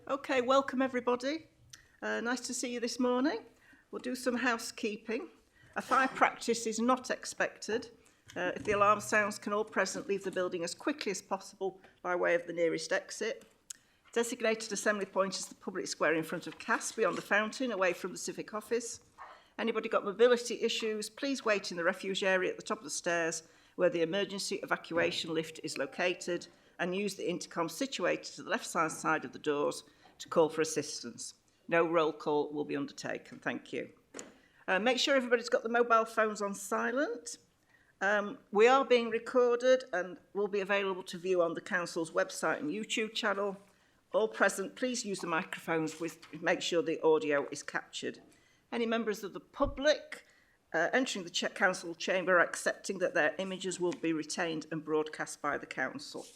Okay, welcome everybody. Nice to see you this morning. We'll do some housekeeping. A fire practice is not expected. If the alarm sounds, can all present leave the building as quickly as possible by way of the nearest exit. Designated assembly point is the public square in front of CAS, beyond the fountain, away from the civic office. Anybody got mobility issues, please wait in the refuge area at the top of the stairs where the emergency evacuation lift is located, and use the intercom situated to the left side of the doors to call for assistance. No roll call will be undertaken. Thank you. Make sure everybody's got the mobile phones on silent. We are being recorded and will be available to view on the Council's website and YouTube channel. All present, please use the microphones to make sure the audio is captured. Any members of the public entering the Council chamber are accepting that their images will be retained and broadcast by the Council.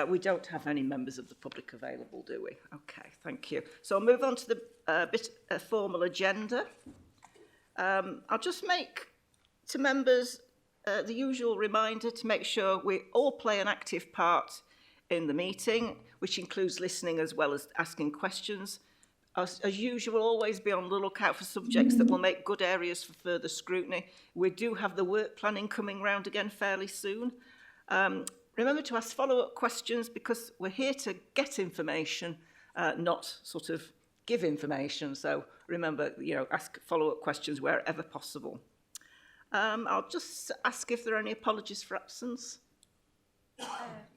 We don't have any members of the public available, do we? Okay, thank you. So I'll move on to the formal agenda. I'll just make to members the usual reminder to make sure we all play an active part in the meeting, which includes listening as well as asking questions. As usual, always be on the lookout for subjects that will make good areas for further scrutiny. We do have the work planning coming round again fairly soon. Remember to ask follow-up questions because we're here to get information, not sort of give information. So remember, ask follow-up questions wherever possible. I'll just ask if there are any apologies for absence.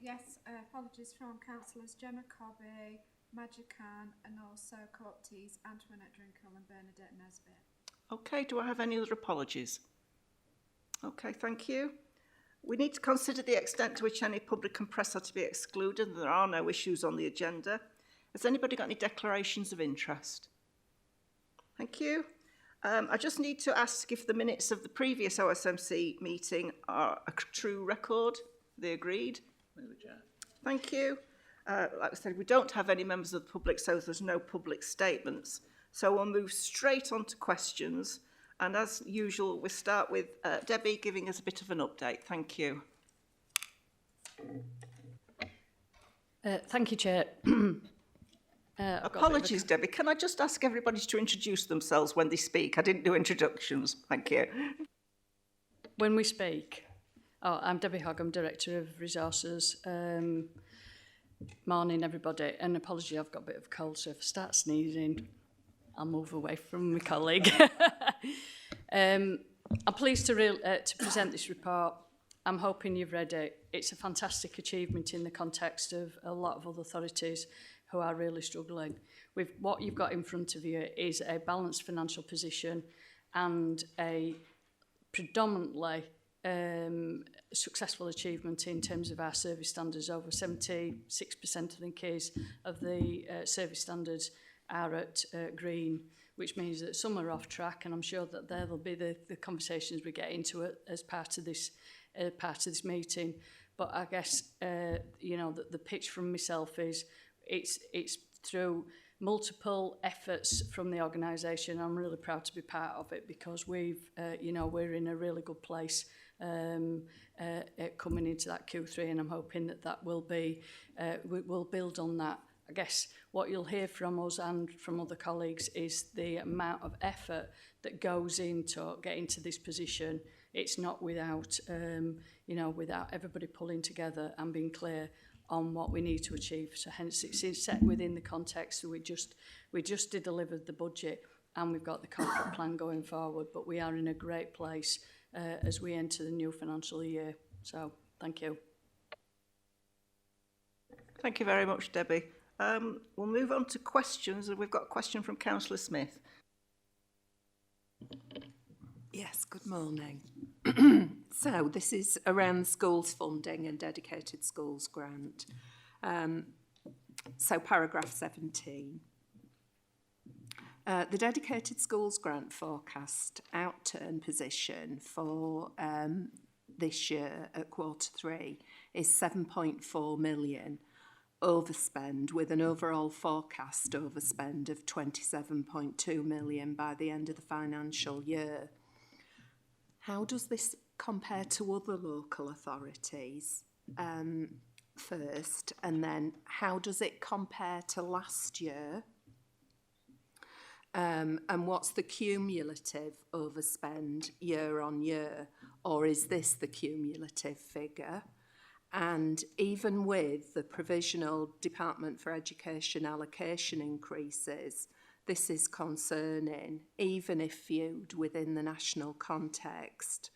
Yes, apologies from Councillors Gemma Cobby, Majid Khan, and also co-optees Antoinette Drinkle and Bernadette Nesbitt. Okay, do I have any other apologies? Okay, thank you. We need to consider the extent to which any public and press are to be excluded. There are no issues on the agenda. Has anybody got any declarations of interest? Thank you. I just need to ask if the minutes of the previous OSMC meeting are a true record. They agreed? Thank you. Like I said, we don't have any members of the public, so there's no public statements. So we'll move straight on to questions. And as usual, we'll start with Debbie giving us a bit of an update. Thank you. Thank you, Chair. Apologies, Debbie. Can I just ask everybody to introduce themselves when they speak? I didn't do introductions. Thank you. When we speak, I'm Debbie Hogg, I'm Director of Resources. Morning, everybody. And apology, I've got a bit of a cold, so if I start sneezing, I'll move away from my colleague. I'm pleased to present this report. I'm hoping you've read it. It's a fantastic achievement in the context of a lot of other authorities who are really struggling. With what you've got in front of you is a balanced financial position and a predominantly successful achievement in terms of our service standards. Over 76%, I think, is of the service standards are at green, which means that some are off track, and I'm sure that there will be the conversations we get into it as part of this meeting. But I guess the pitch from myself is it's through multiple efforts from the organisation. I'm really proud to be part of it because we're in a really good place coming into that Q3, and I'm hoping that will be we'll build on that. I guess what you'll hear from us and from other colleagues is the amount of effort that goes into getting to this position. It's not without, without everybody pulling together and being clear on what we need to achieve. So hence it's set within the context. So we just delivered the budget and we've got the corporate plan going forward, but we are in a great place as we enter the new financial year. So thank you. Thank you very much, Debbie. We'll move on to questions, and we've got a question from Councillor Smith. Yes, good morning. So this is around schools funding and dedicated schools grant. So paragraph 17. The dedicated schools grant forecast outturn position for this year at Q3 is 7.4 million. Overspend, with an overall forecast overspend of 27.2 million by the end of the financial year. How does this compare to other local authorities? first, and then how does it compare to last year? And what's the cumulative overspend year on year, or is this the cumulative figure? And even with the provisional Department for Education allocation increases, this is concerning, even if viewed within the national context.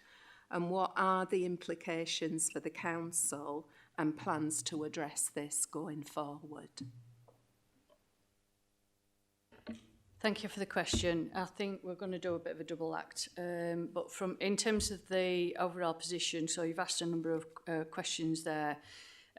And what are the implications for the council and plans to address this going forward? Thank you for the question. I think we're going to do a bit of a double act, but in terms of the overall position, so you've asked a number of questions there.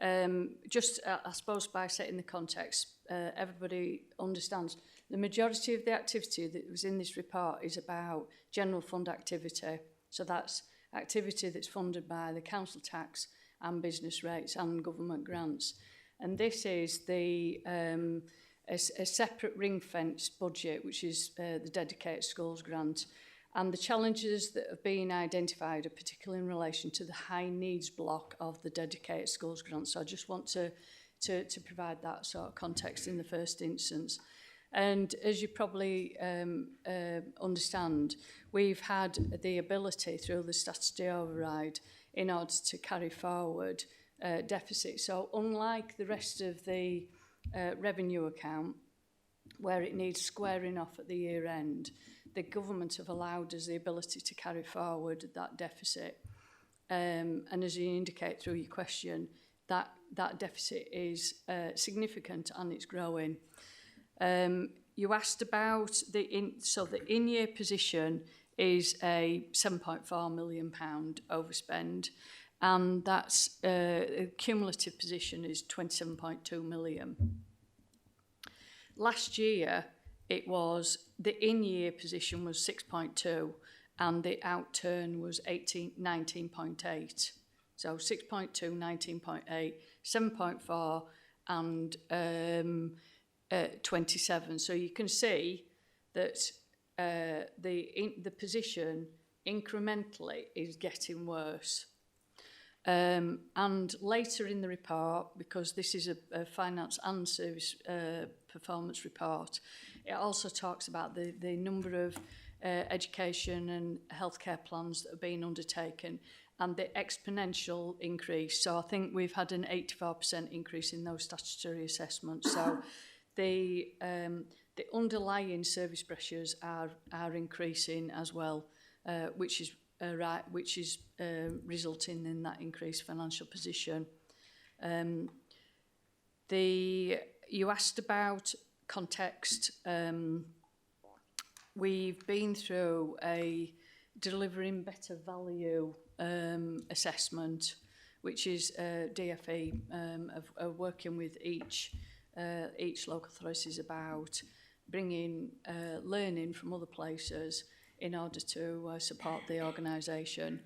I suppose by setting the context, everybody understands the majority of the activity that was in this report is about general fund activity. So that's activity that's funded by the council tax and business rates and government grants. And this is a separate ring-fenced budget, which is the dedicated schools grant. And the challenges that have been identified are particularly in relation to the high needs block of the dedicated schools grant. So I just want to provide that sort of context in the first instance. And as you probably understand, we've had the ability through the statutory override in order to carry forward deficit. So unlike the rest of the revenue account, where it needs squaring off at the year end, the government have allowed us the ability to carry forward that deficit. And as you indicate through your question, that deficit is significant and it's growing. You asked about the in-year position is a £7.4 million overspend, and that's a cumulative position is 27.2 million. Last year, the in-year position was 6.2, and the outturn was 19.8. So 6.2, 19.8, 7.4, and 27. So you can see that the position incrementally is getting worse. And later in the report, because this is a finance and service performance report, it also talks about the number of education and healthcare plans that are being undertaken and the exponential increase. So I think we've had an 84% increase in those statutory assessments. So the underlying service pressures are increasing as well, which is resulting in that increased financial position. You asked about context. We've been through a delivering better value assessment, which is DFE of working with each local authorities about bringing learning from other places in order to support the organisation.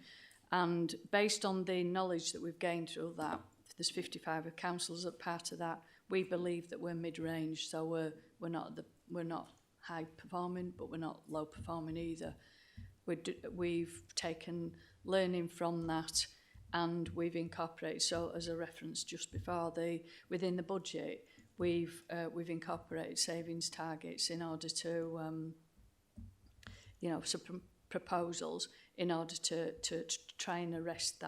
And based on the knowledge that we've gained through that, there's 55 councils that part of that. We believe that we're mid-range, so we're not high performing, but we're not low performing either. We've taken learning from that, and we've incorporated. So as a reference, just before within the budget, we've incorporated savings targets in order to some proposals in order to try and arrest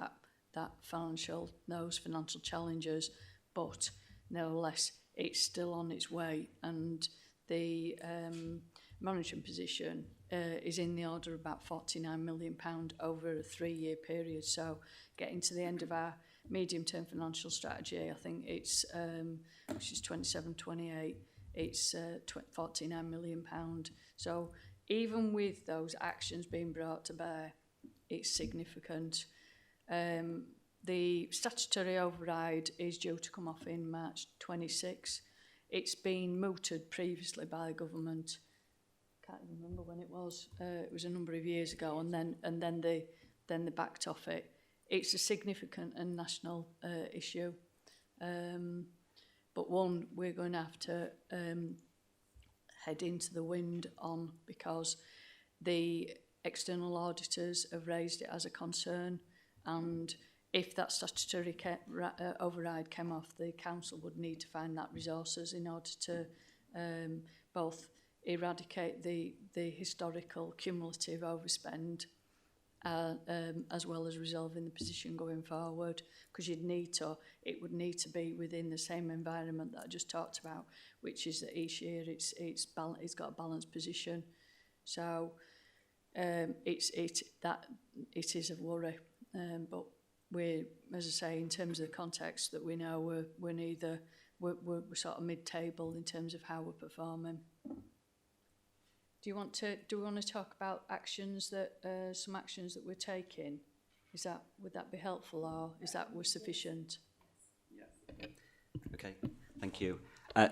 those financial challenges, but nevertheless it's still on its way, and the monitoring position is in the order of about £49 million over a 3-year period. So getting to the end of our medium-term financial strategy, I think it's which is 27-28, it's £49 million. So even with those actions being brought to bear, it's significant. The statutory override is due to come off in March 26. It's been mooted previously by the government. Can't even remember when it was. It was a number of years ago, and then they backed off it. It's a significant and national issue, but one we're going to have to head into the wind on, because the external auditors have raised it as a concern, and if that statutory override came off, the council would need to find that resources in order to both eradicate the historical cumulative overspend as well as resolving the position going forward, because it would need to be within the same environment that I just talked about, which is that each year it's got a balanced position. So it is a worry, but we're, as I say, in terms of the context that we know, we're sort of mid-table in terms of how we're performing. Do we want to talk about actions that some actions that we're taking? Would that be helpful, or is that sufficient? Yeah. Okay, thank you.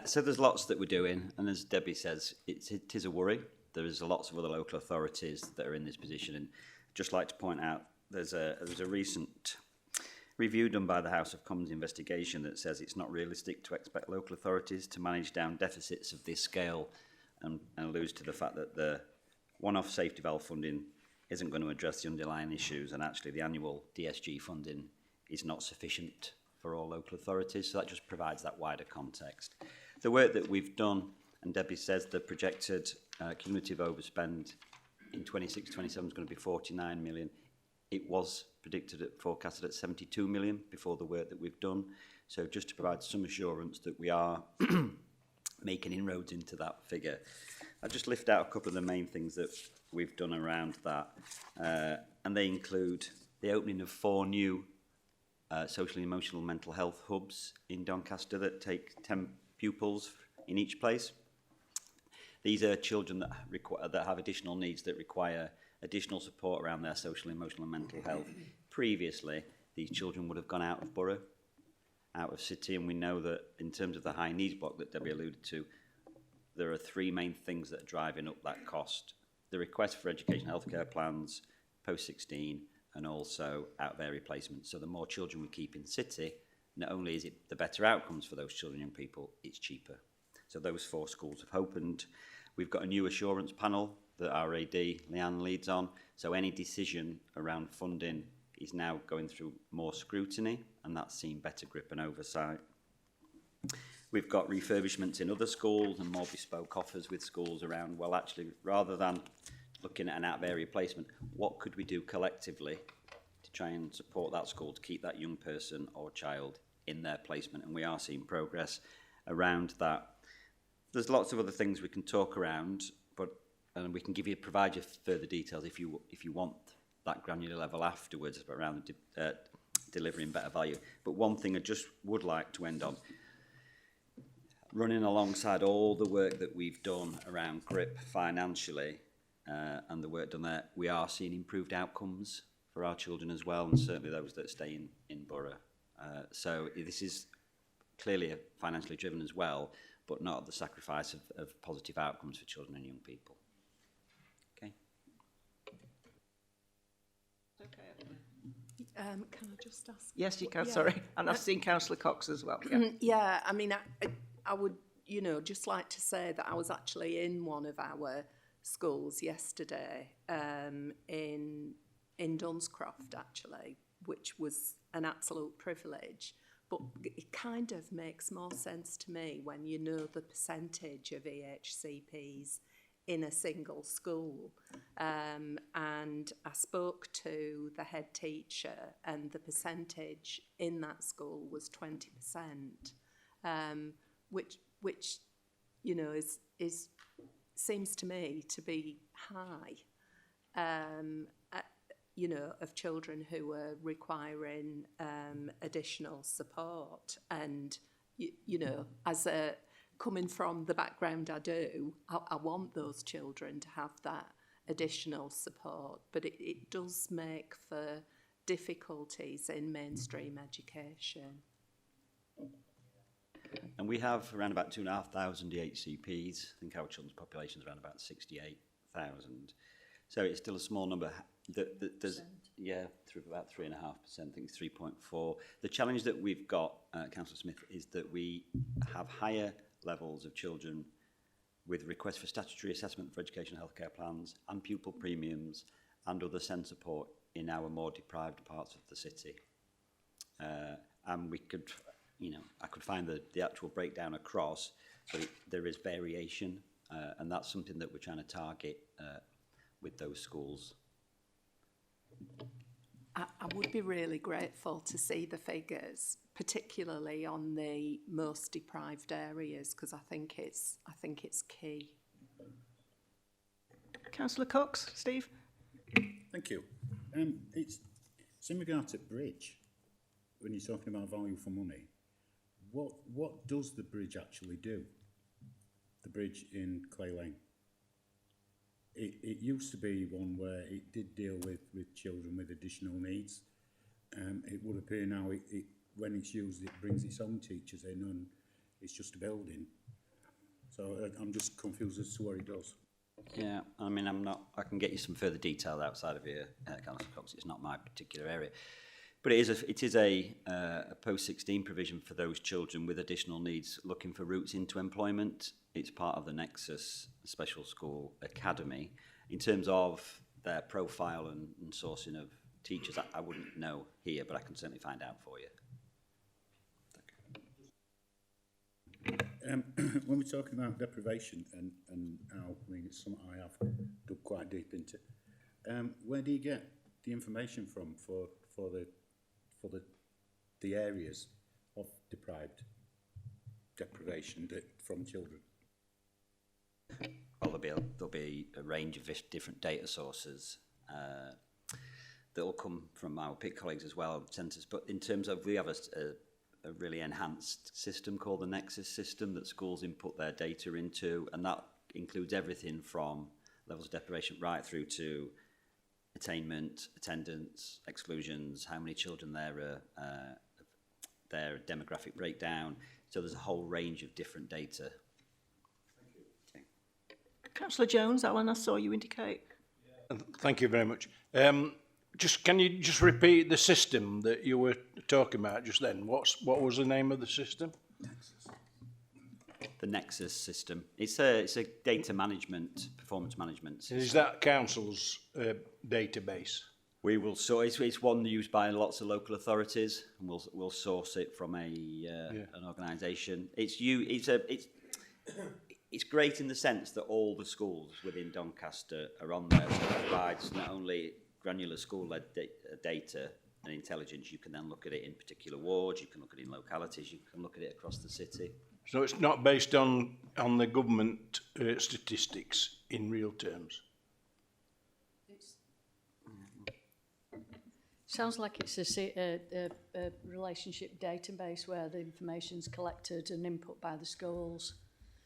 So there's lots that we're doing, and as Debbie says, it is a worry. There is lots of other local authorities that are in this position, and I'd just like to point out there's a recent review done by the House of Commons investigation that says it's not realistic to expect local authorities to manage down deficits of this scale, and alludes to the fact that the one-off safety valve funding isn't going to address the underlying issues, and actually the annual DSG funding is not sufficient for all local authorities. So that just provides that wider context. The work that we've done, and Debbie says the projected cumulative overspend in 26-27 is going to be 49 million. It was forecasted at 72 million before the work that we've done. So just to provide some assurance that we are making inroads into that figure. I'll just lift out a couple of the main things that we've done around that. And they include the opening of 4 new social and emotional mental health hubs in Doncaster that take 10 pupils in each place. These are children that have additional needs that require additional support around their social, emotional and mental health. Previously, these children would have gone out of borough, out of city, and we know that in terms of the high needs block that Debbie alluded to, there are 3 main things that are driving up that cost. The request for education healthcare plans, post-16, and also out-of-area placements. So the more children we keep in city, not only is it the better outcomes for those children and young people, it's cheaper. So those 4 schools have opened. We've got a new assurance panel that our AD, Leanne, leads on. So any decision around funding is now going through more scrutiny, and that's seen better grip and oversight. We've got refurbishments in other schools and more bespoke offers with schools around, well, actually, rather than looking at an out-of-area placement, what could we do collectively to try and support that school to keep that young person or child in their placement? And we are seeing progress around that. There's lots of other things we can talk around, and we can provide you further details if you want that granular level afterwards around delivering better value. But one thing I just would like to end on, running alongside all the work that we've done around GRIP financially and the work done there, we are seeing improved outcomes for our children as well, and certainly those that stay in borough. So this is clearly financially driven as well, but not at the sacrifice of positive outcomes for children and young people. Okay. Can I just ask? Yes, you can, Yeah. sorry. And I've seen Councillor Cox as well. Yeah. Yeah, I mean, I would, just like to say that I was actually in one of our schools yesterday in Dunscroft, actually, which was an absolute privilege. But it kind of makes more sense to me when you know the percentage of EHCPs in a single school. And I spoke to the head teacher, and the percentage in that school was 20%, which is seems to me to be high. Of children who are requiring additional support. And, as coming from the background I do, I want those children to have that additional support. But it does make for difficulties in mainstream education. And we have around about 2,500 EHCPs. I think our children's population is around about 68,000. So it's still a small number. There's through about 3.5%, I think it's 3.4. The challenge that we've got, Councillor Smith, is that we have higher levels of children with requests for statutory assessment for education healthcare plans and pupil premiums and other SEND support in our more deprived parts of the city. and we could, I could find the actual breakdown across, but there is variation, and that's something that we're trying to target with those schools. I would be really grateful to see the figures, particularly on the most deprived areas, because I think it's key. Councillor Cox, Steve? Thank you. It's in regard to bridge. When you're talking about value for money, what does the bridge actually do? The bridge in Clay Lane. It used to be one where it did deal with children with additional needs. It would appear now when it's used, it brings its own teachers in, and it's just a building. So I'm just confused as to what it does. Yeah, I mean, I can get you some further detail outside of here, Councillor Cox. It's not my particular area. But it is a post-16 provision for those children with additional needs looking for routes into employment. It's part of the Nexus Special School Academy. In terms of their profile and sourcing of teachers, I wouldn't know here, but I can certainly find out for you. When we're talking about deprivation and how, I mean, it's something I have dug quite deep into. Where do you get the information from for the areas of deprivation from children? Well, there'll be a range of different data sources that will come from our PIC colleagues as well, centres. But in terms of, we have a really enhanced system called the Nexus system that schools input their data into, and that includes everything from levels of deprivation right through to attainment, attendance, exclusions, how many children there are, their demographic breakdown. So there's a whole range of different data. Okay. Councillor Jones, Alan, I saw you indicate. Thank you very much. Can you just repeat the system that you were talking about just then? What was the name of the system? The Nexus system. It's a data management, performance management system. Is that council's database? We will it's one used by lots of local authorities, and we'll source it from an organisation. It's great in the sense that all the schools within Doncaster are on there, so it provides not only granular school-led data and intelligence. You can then look at it in particular wards, you can look at it in localities, you can look at it across the city. So it's not based on the government statistics in real terms? Sounds like it's a relationship database where the information's collected and input by the schools.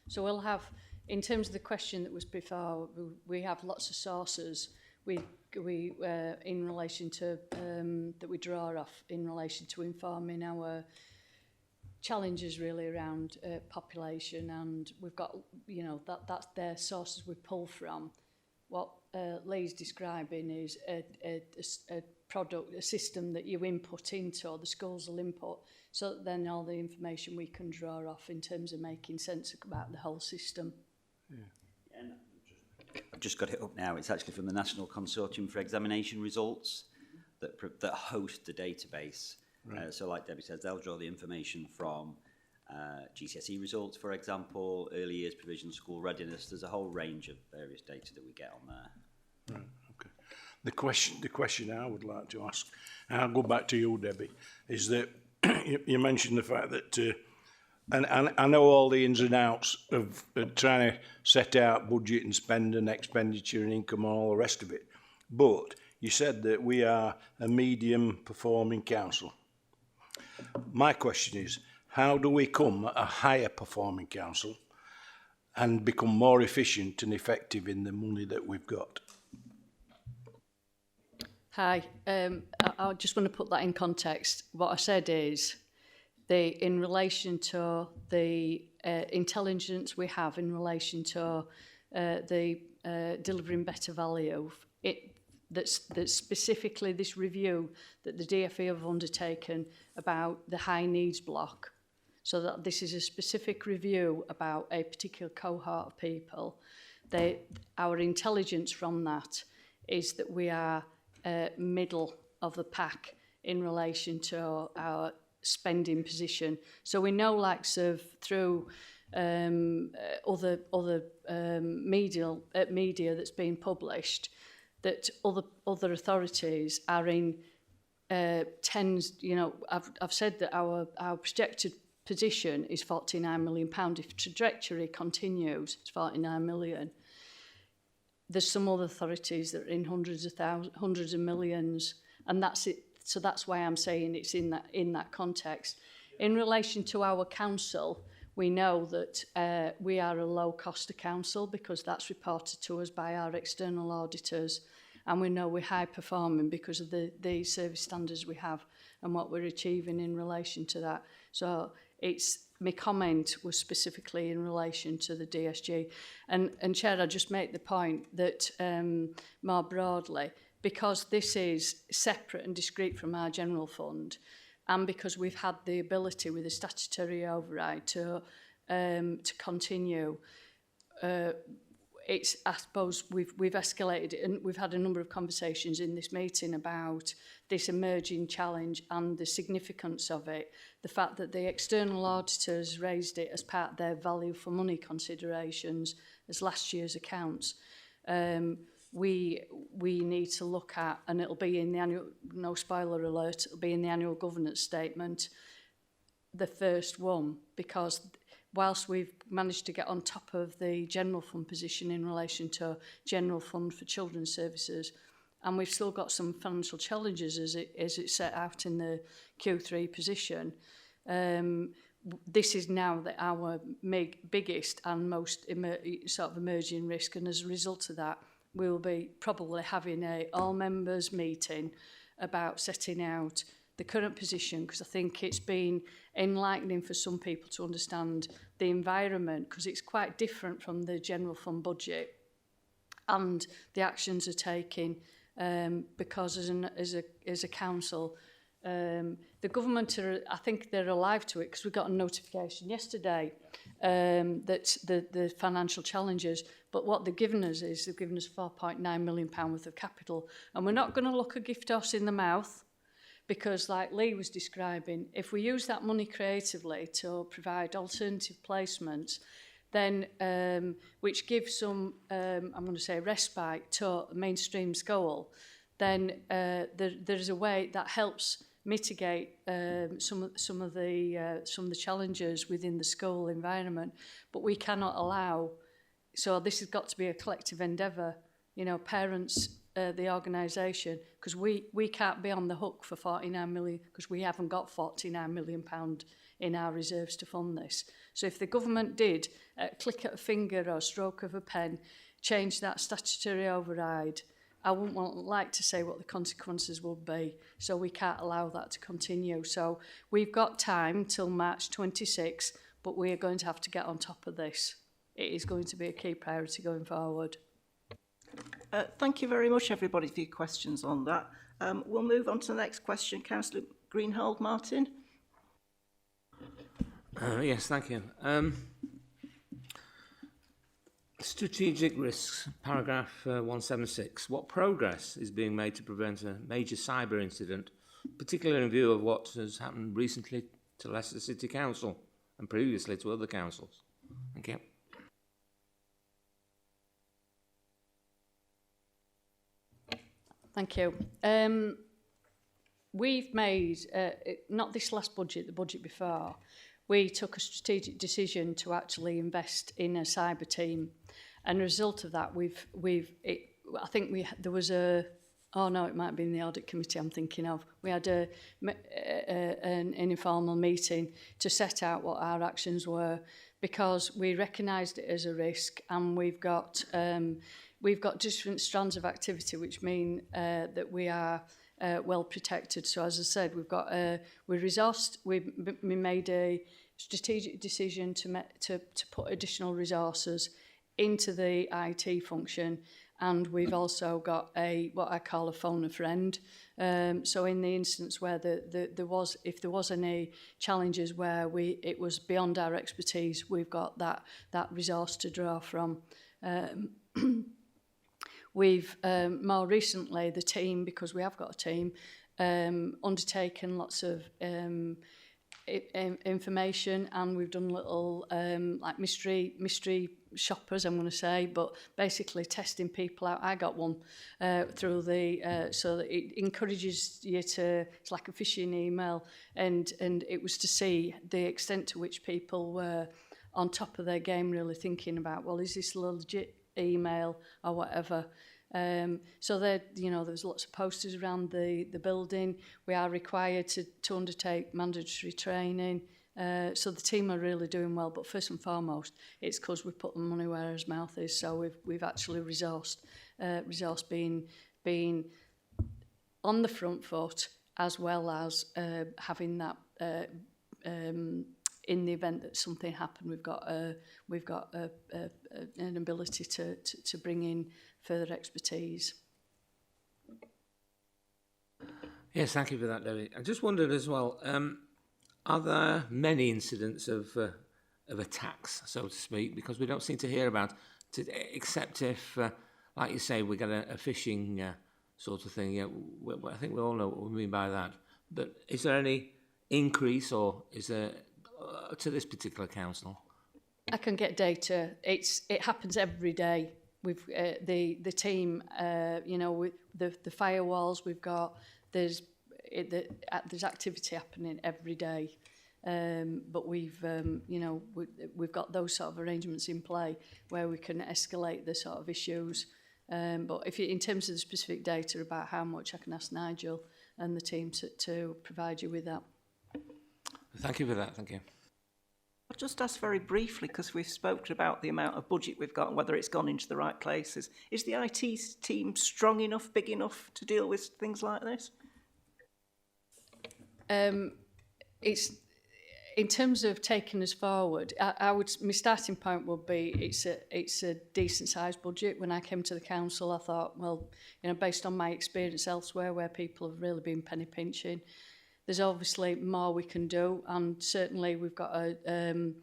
So we'll have, in terms of the question that was before, we have lots of sources. We in relation to that we draw off in relation to informing our challenges really around population, and we've got that's their sources we pull from. What Lee's describing is a product, a system that you input into, or the schools will input, so that then all the information we can draw off in terms of making sense about the whole system. Yeah. I've just got it up now. It's actually from the National Consortium for Examination Results that host the database. Right. So like Debbie says, they'll draw the information from GCSE results, for example, early years provision, school readiness. There's a whole range of various data that we get on there. Right, okay. The question I would like to ask, and I'll go back to you, Debbie, is that you mentioned the fact that and I know all the ins and outs of trying to set out budget and spend and expenditure and income and all the rest of it. But you said that we are a medium performing council. My question is, how do we become a higher performing council and become more efficient and effective in the money that we've got? Hi, I just want to put that in context. What I said is, in relation to the intelligence we have in relation to the delivering better value, that's specifically this review that the DfE have undertaken about the high needs block, so that this is a specific review about a particular cohort of people. Our intelligence from that is that we are middle of the pack in relation to our spending position. So we know, through other media that's been published, that other authorities are in tens. I've said that our projected position is £49 million. If trajectory continues, it's 49 million. There's some other authorities that are in hundreds of millions, and that's it. So that's why I'm saying it's in that context. In relation to our council, we know that we are a low-cost council because that's reported to us by our external auditors, and we know we're high-performing because of the service standards we have and what we're achieving in relation to that. So my comment was specifically in relation to the DSG. And Chair, I just make the point that more broadly, because this is separate and discrete from our general fund, and because we've had the ability with the statutory override to continue, I suppose we've escalated it, and we've had a number of conversations in this meeting about this emerging challenge and the significance of it. The fact that the external auditors raised it as part of their value for money considerations as last year's accounts. We need to look at, and it'll be in the annual, no spoiler alert, it'll be in the annual governance statement, the first one, because whilst we've managed to get on top of the general fund position in relation to general fund for children's services, and we've still got some financial challenges as it's set out in the Q3 position, this is now our biggest and most emerging risk, and as a result of that, we will be probably having a all-members meeting about setting out the current position, because I think it's been enlightening for some people to understand the environment, because it's quite different from the general fund budget and the actions are taking, because as a council, the government I think they're alive to it, because we got a notification yesterday that the financial challenges, but what they've given us is they've given us £4.9 million worth of capital, and we're not going to look a gift horse in the mouth, because like Lee was describing, if we use that money creatively to provide alternative placements, then which gives some I'm going to say respite to mainstream school, then there's a way that helps mitigate some of the challenges within the school environment. But we cannot allow, so this has got to be a collective endeavour, parents, the organisation, because we can't be on the hook for 49 million, because we haven't got 49 million pound in our reserves to fund this. So if the government did click at a finger or stroke of a pen, change that statutory override, I wouldn't like to say what the consequences would be. So we can't allow that to continue. So we've got time till March 26, but we are going to have to get on top of this. It is going to be a key priority going forward. Thank you very much, everybody, for your questions on that. We'll move on to the next question. Councillor Greenhalgh Martin. Yes, thank you. Strategic risks, paragraph 176. What progress is being made to prevent a major cyber incident, particularly in view of what has happened recently to Leicester City Council and previously to other councils? Thank you. Thank you. We've made, not this last budget, the budget before, we took a strategic decision to actually invest in a cyber team. And as a result of that, there was oh no, it might have been the audit committee I'm thinking of. We had an informal meeting to set out what our actions were, because we recognised it as a risk, and we've got different strands of activity, which mean that we are well protected. So as I said, we resourced. We made a strategic decision to put additional resources into the IT function, and we've also got what I call a phone a friend. So in the instance where if there was any challenges where it was beyond our expertise, we've got that resource to draw from. We've more recently, the team, because we have got a team, undertaken lots of information, and we've done little like mystery shoppers, I'm going to say, but basically testing people out. I got one through the so that it encourages you to, it's like a phishing email, and it was to see the extent to which people were on top of their game, really thinking about, well, is this a legit email or whatever. So there, you know, there's lots of posters around the building. We are required to undertake mandatory training. So the team are really doing well. But first and foremost, it's because we've put the money where his mouth is. So we've actually resourced being on the front foot, as well as having that in the event that something happened, we've got an ability to bring in further expertise. Yes, thank you for that, Debbie. I just wondered as well, are there many incidents of attacks, so to speak, because we don't seem to hear about it, except if, like you say, we get a phishing sort of thing. Yeah, I think we all know what we mean by that. But is there any increase, or is there to this particular council? I can get data. It happens every day. We've the team, you know, with the firewalls we've got. There's activity happening every day, but we've you know, we've got those sort of arrangements in play where we can escalate the sort of issues. But if you, in terms of the specific data about how much, I can ask Nigel and the team to provide you with that. Thank you for that. Thank you. I'll just ask very briefly, because we've spoken about the amount of budget we've got and whether it's gone into the right places. Is the IT team strong enough, big enough to deal with things like this? It's in terms of taking us forward. My starting point would be it's a decent sized budget. When I came to the council, I thought, well, you know, based on my experience elsewhere where people have really been penny pinching, there's obviously more we can do, and certainly we've got the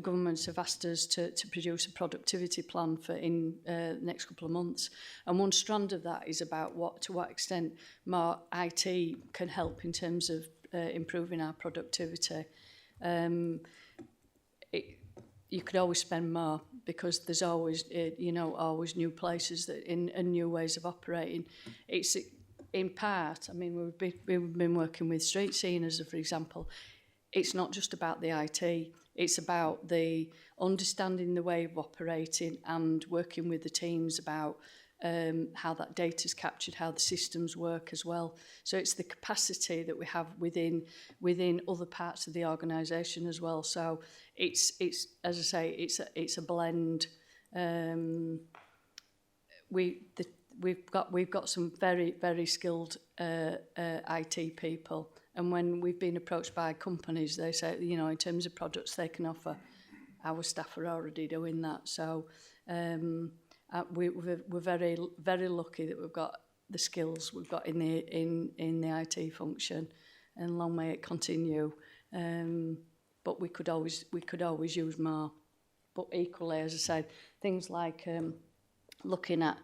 governments have asked us to produce a productivity plan for in the next couple of months, and one strand of that is about to what extent more IT can help in terms of improving our productivity. You could always spend more because there's always you know, always new places that and new ways of operating. It's in part, I mean, we've been working with street sceners, for example. It's not just about the IT, it's about the understanding the way of operating and working with the teams about how that data is captured, how the systems work as well. So it's the capacity that we have within other parts of the organisation as well. So it's as I say, it's a blend. We've got some very, very skilled IT people, and when we've been approached by companies, they say, you know, in terms of products they can offer, our staff are already doing that. So we're very, very lucky that we've got the skills we've got in the IT function, and long may it continue. But we could always use more. But equally, as I said, things like looking at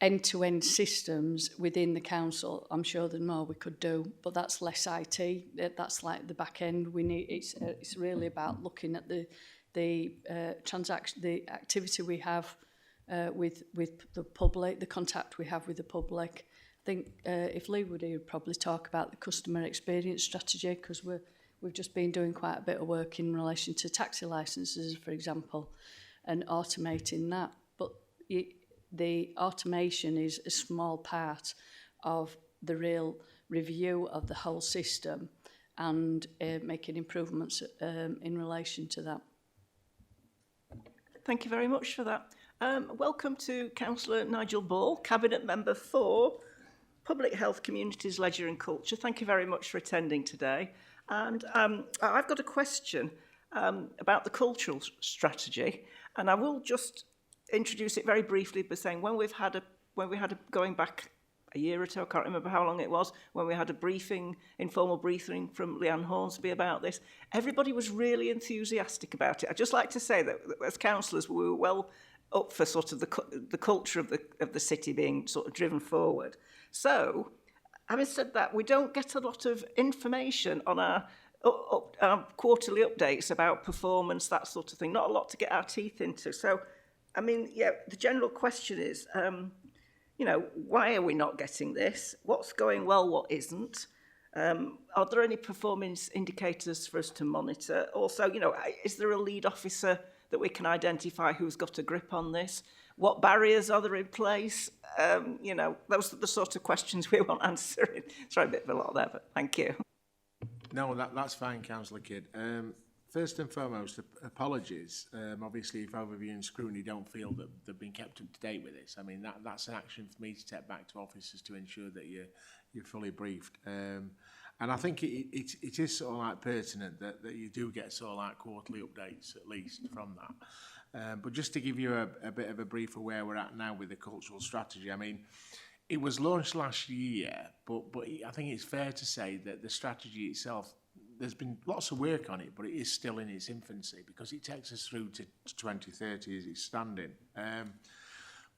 end-to-end systems within the council, I'm sure there's more we could do, but that's less IT. That's like the back end. We need. It's really about looking at the transaction, the activity we have with the public, the contact we have with the public. I think if Lee would, he would probably talk about the customer experience strategy, because we've just been doing quite a bit of work in relation to taxi licenses, for example, and automating that. But the automation is a small part of the real review of the whole system and making improvements in relation to that. Thank you very much for that. Welcome to Councillor Nigel Ball, Cabinet Member for Public Health, Communities, Leisure and Culture. Thank you very much for attending today. And I've got a question about the cultural strategy, and I will just introduce it very briefly by saying when we had a going back a year or two, I can't remember how long it was, when we had a informal briefing from Leanne Hornsby about this, everybody was really enthusiastic about it. I'd just like to say that as councillors, we were well up for sort of the culture of the city being sort of driven forward. So, having said that, we don't get a lot of information on our quarterly updates about performance, that sort of thing. Not a lot to get our teeth into. So, I mean, yeah, the general question is, you know, why are we not getting this? What's going well, what isn't? Are there any performance indicators for us to monitor? Also, you know, is there a lead officer that we can identify who's got a grip on this? What barriers are there in place? You know, those are the sort of questions we want answering. Sorry, a bit of a lot there, but thank you. No, that's fine, Councillor Kidd. First and foremost, apologies. Obviously, if Overview and Scrutiny don't feel that they've been kept up to date with this, I mean, that's an action for me to take back to officers to ensure that you're fully briefed. And I think it is sort of like pertinent that you do get sort of like quarterly updates, at least, from that. But just to give you a bit of a brief of where we're at now with the cultural strategy, I mean, it was launched last year, but I think it's fair to say that the strategy itself, there's been lots of work on it, but it is still in its infancy because it takes us through to 2030 as it's standing.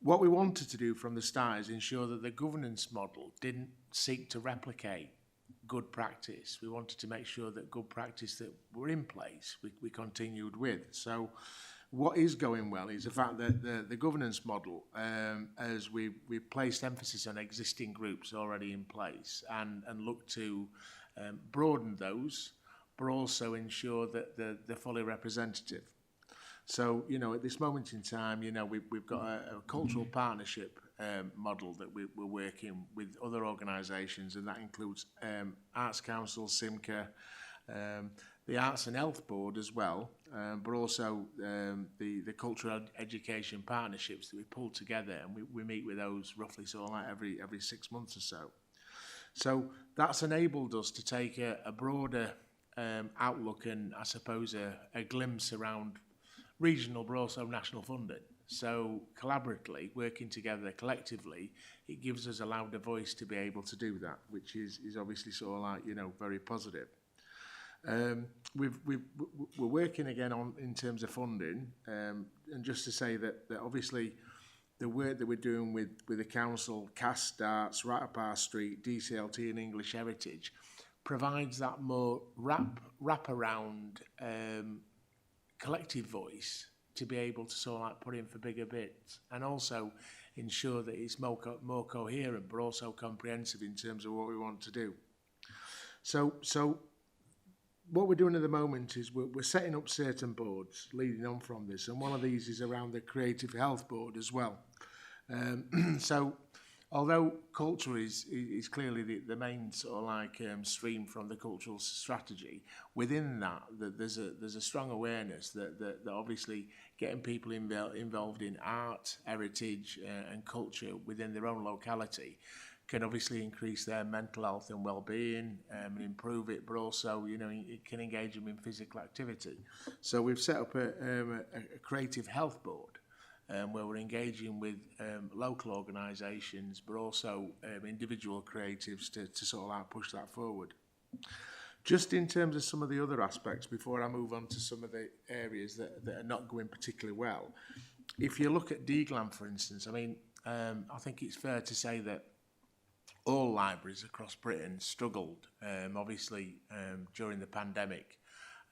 What we wanted to do from the start is ensure that the governance model didn't seek to replicate good practice. We wanted to make sure that good practice that were in place, we continued with. So what is going well is the fact that the governance model, as we placed emphasis on existing groups already in place and look to broaden those, but also ensure that they're fully representative. So, you know, at this moment in time, you know, we've got a cultural partnership model that we're working with other organisations, and that includes Arts Council, SIMCA, the Arts and Health Board as well, but also the cultural education partnerships that we pull together, and we meet with those roughly sort of like every 6 months or so. So that's enabled us to take a broader outlook and, I suppose, a glimpse around regional but also national funding. So collaboratively, working together collectively, it gives us a louder voice to be able to do that, which is obviously sort of like, you know, very positive. We're working again on in terms of funding, and just to say that obviously the work that we're doing with the council, Cast Darts, Right Up Our Street, DCLT and English Heritage provides that more wrap around collective voice to be able to sort of like put in for bigger bits and also ensure that it's more coherent but also comprehensive in terms of what we want to do. So what we're doing at the moment is we're setting up certain boards leading on from this, and one of these is around the Creative Health Board as well. So although culture is clearly the main sort of like stream from the cultural strategy, within that there's a strong awareness that obviously getting people involved in art, heritage and culture within their own locality can obviously increase their mental health and well-being and improve it, but also, you know, it can engage them in physical activity. So we've set up a creative health board where we're engaging with local organisations, but also individual creatives to sort of like push that forward. Just in terms of some of the other aspects, before I move on to some of the areas that are not going particularly well, if you look at DGLAM, for instance, I mean, I think it's fair to say that all libraries across Britain struggled, obviously, during the pandemic,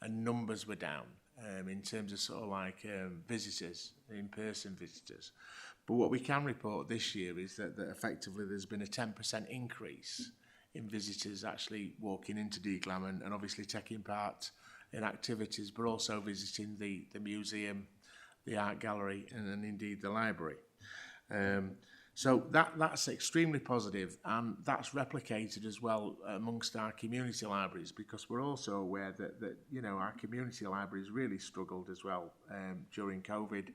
and numbers were down in terms of sort of like visitors, in-person visitors. But what we can report this year is that effectively there's been a 10% increase in visitors actually walking into DGLAM and obviously taking part in activities, but also visiting the museum, the art gallery, and indeed the library. So that's extremely positive, and that's replicated as well amongst our community libraries, because we're also aware that you know, our community libraries really struggled as well during COVID.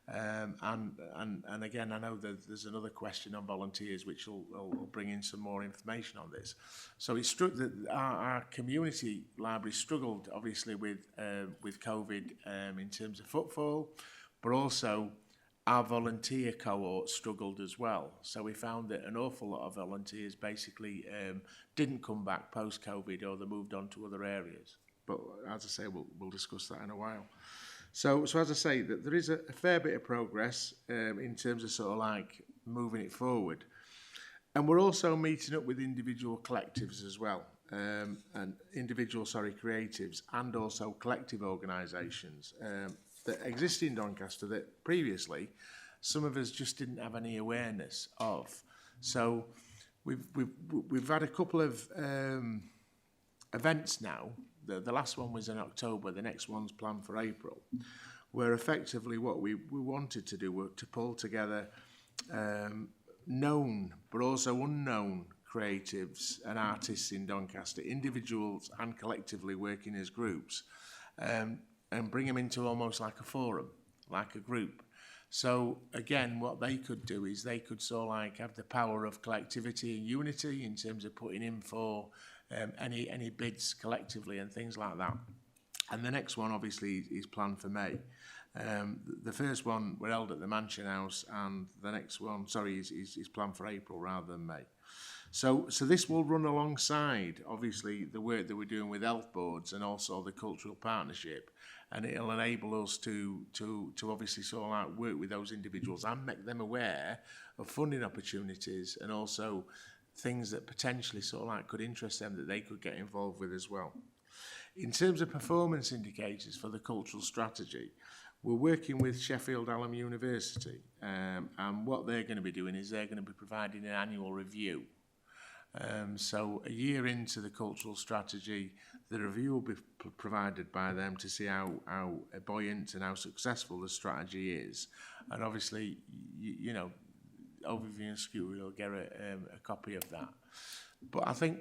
And again, I know that there's another question on volunteers, which will bring in some more information on this. So it's true that our community libraries struggled obviously with COVID in terms of footfall, but also our volunteer cohort struggled as well. So we found that an awful lot of volunteers basically didn't come back post-COVID, or they moved on to other areas. But as I say, we'll discuss that in a while. So as I say, that there is a fair bit of progress in terms of sort of like moving it forward. And we're also meeting up with individual collectives as well, and individual, creatives, and also collective organisations that exist in Doncaster that previously some of us just didn't have any awareness of. So we've had a couple of events now. The last one was in October, the next one's planned for April, where effectively what we wanted to do was to pull together known but also unknown creatives and artists in Doncaster, individuals and collectively working as groups, and bring them into almost like a forum, like a group. So again, what they could do is they could sort of like have the power of collectivity and unity in terms of putting in for any bids collectively and things like that. And the next one obviously is planned for May. The first one were held at the Mansion House, and the next one, is planned for April rather than May. So this will run alongside, obviously, the work that we're doing with health boards and also the cultural partnership, and it'll enable us to obviously sort of like work with those individuals and make them aware of funding opportunities and also things that potentially sort of like could interest them that they could get involved with as well. In terms of performance indicators for the cultural strategy, we're working with Sheffield Hallam University, and what they're going to be doing is they're going to be providing an annual review. So a year into the cultural strategy, the review will be provided by them to see how buoyant and how successful the strategy is. And obviously, you know, Overview and Skew will get a copy of that. But I think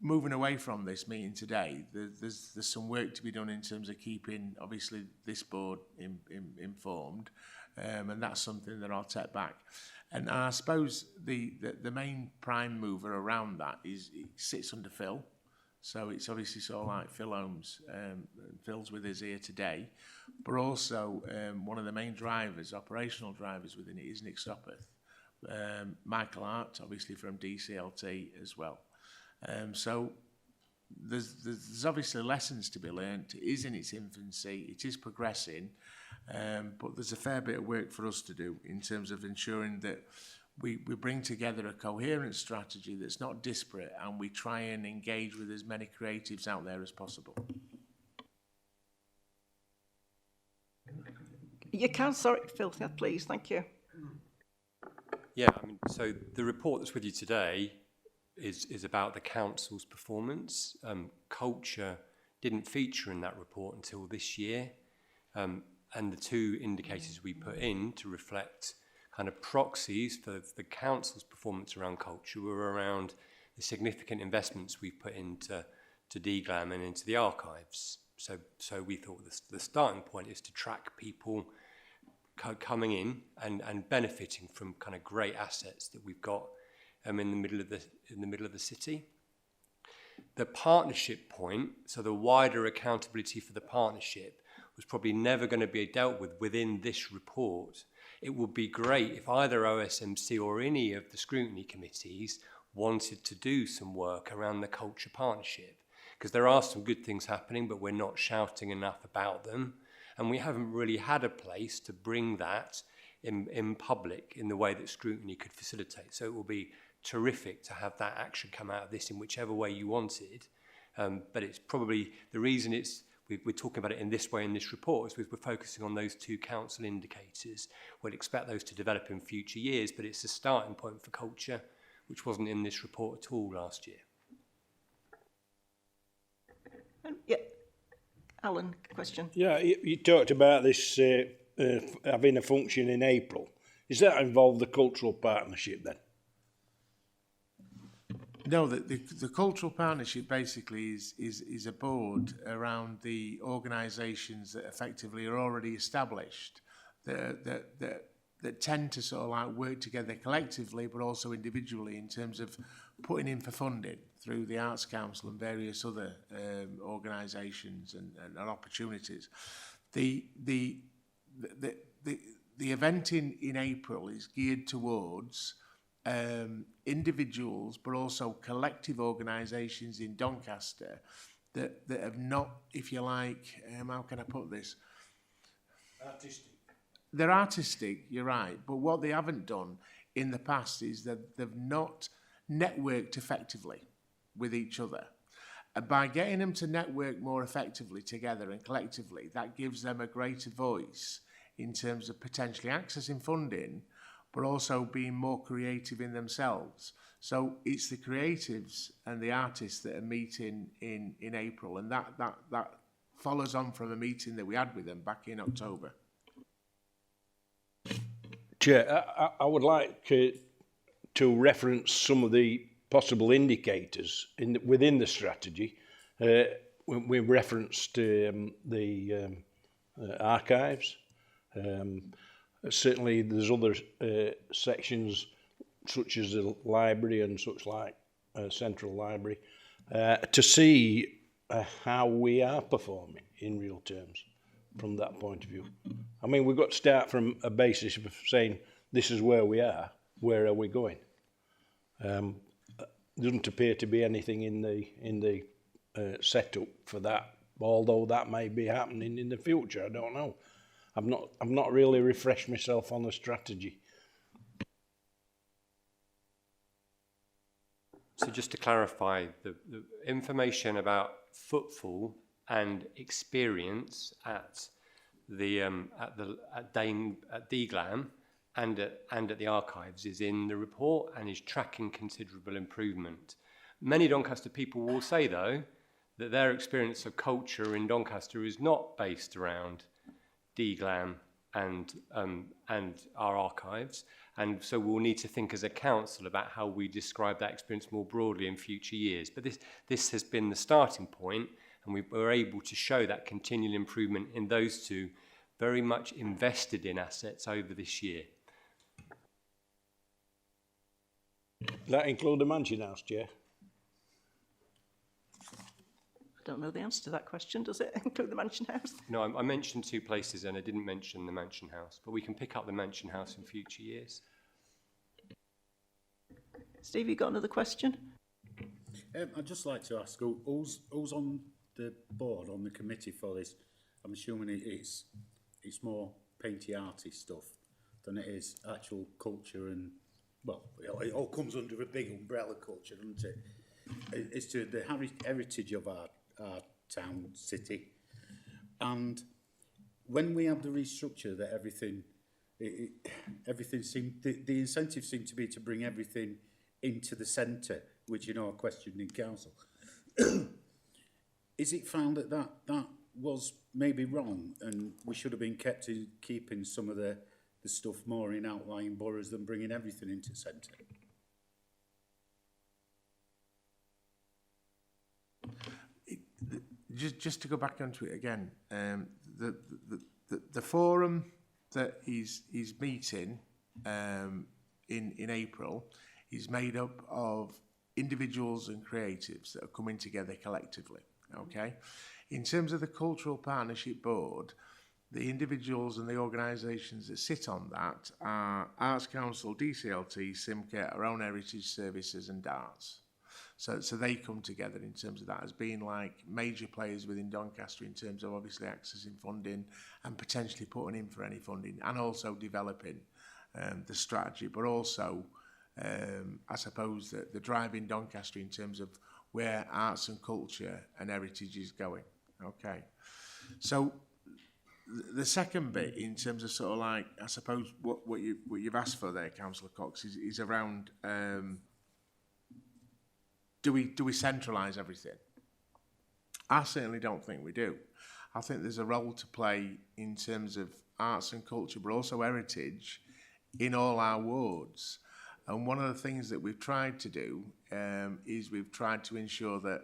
moving away from this meeting today, there's some work to be done in terms of keeping, obviously, this board informed, and that's something that I'll take back. And I suppose the main prime mover around that is it sits under Phil. So it's obviously sort of like Phil Holmes. Phil's with us here today. But also one of the main drivers, operational drivers within it, is Nick Stoppath. Michael Hart, obviously from DCLT as well. So there's obviously lessons to be learnt. It is in its infancy. It is progressing. But there's a fair bit of work for us to do in terms of ensuring that we bring together a coherent strategy that's not disparate, and we try and engage with as many creatives out there as possible. You can, sorry, Phil, please, thank you. Yeah, I mean, so the report that's with you today is about the council's performance. Culture didn't feature in that report until this year, and the two indicators we put in to reflect kind of proxies for the council's performance around culture were around the significant investments we've put into DGLAM and into the archives. So we thought the starting point is to track people coming in and benefiting from kind of great assets that we've got in the middle of the city. The partnership point, so the wider accountability for the partnership, was probably never going to be dealt with within this report. It would be great if either OSMC or any of the scrutiny committees wanted to do some work around the culture partnership, because there are some good things happening, but we're not shouting enough about them. And we haven't really had a place to bring that in public in the way that scrutiny could facilitate. So it will be terrific to have that action come out of this in whichever way you wanted. But it's probably the reason we're talking about it in this way in this report is we're focusing on those two council indicators. We'd expect those to develop in future years, but it's a starting point for culture, which wasn't in this report at all last year. Yeah, Alan, question. Yeah, you talked about this having a function in April. Does that involve the cultural partnership then? No, the cultural partnership basically is a board around the organisations that effectively are already established, that tend to sort of like work together collectively but also individually in terms of putting in for funding through the Arts Council and various other organisations and opportunities. The event in April is geared towards individuals but also collective organisations in Doncaster that have not, if you like, how can I put this? Artistic. They're artistic, you're right, but what they haven't done in the past is that they've not networked effectively with each other. And by getting them to network more effectively together and collectively, that gives them a greater voice in terms of potentially accessing funding, but also being more creative in themselves. So it's the creatives and the artists that are meeting in April, and that follows on from a meeting that we had with them back in October. Chair, I would like to reference some of the possible indicators within the strategy. We referenced the archives. Certainly there's other sections such as the library and such like central library to see how we are performing in real terms from that point of view. I mean, we've got to start from a basis of saying this is where we are we going? Doesn't appear to be anything in the setup for that, although that may be happening in the future. I don't know. I've not really refreshed myself on the strategy. So just to clarify, the information about footfall and experience at DGLAM and at the archives is in the report and is tracking considerable improvement. Many Doncaster people will say, though, that their experience of culture in Doncaster is not based around DGLAM and our archives, and so we'll need to think as a council about how we describe that experience more broadly in future years. But this has been the starting point, and we were able to show that continual improvement in those two very much invested in assets over this year. Does that include the Mansion House, Chair? I don't know the answer to that question. Does it include the Mansion House? No, I mentioned two places and I didn't mention the Mansion House, but we can pick up the Mansion House in future years. Steve, you got another question? I'd just like to ask, who's on the board, on the committee for this? I'm assuming it's more painty arty stuff than it is actual culture and, well, it all comes under a big umbrella culture, doesn't it? It's to the heritage of our town, city. And when we have the restructure that everything seemed, the incentive seemed to be to bring everything into the centre, which, you know, are questioned in council. Is it found that was maybe wrong and we should have been keeping some of the stuff more in outlying boroughs than bringing everything into the centre? Just to go back onto it again, the forum that is meeting in April is made up of individuals and creatives that are coming together collectively. Okay, in terms of the Cultural Partnership Board, the individuals and the organisations that sit on that are Arts Council, DCLT, SIMCA, our own heritage services and DARTS. So they come together in terms of that as being like major players within Doncaster in terms of obviously accessing funding and potentially putting in for any funding and also developing the strategy, but also I suppose the drive in Doncaster in terms of where arts and culture and heritage is going. Okay, so the second bit in terms of sort of like I suppose what you've asked for there, Councillor Cox, is around. Do we centralise everything? I certainly don't think we do. I think there's a role to play in terms of arts and culture, but also heritage in all our wards. And one of the things that we've tried to do is we've tried to ensure that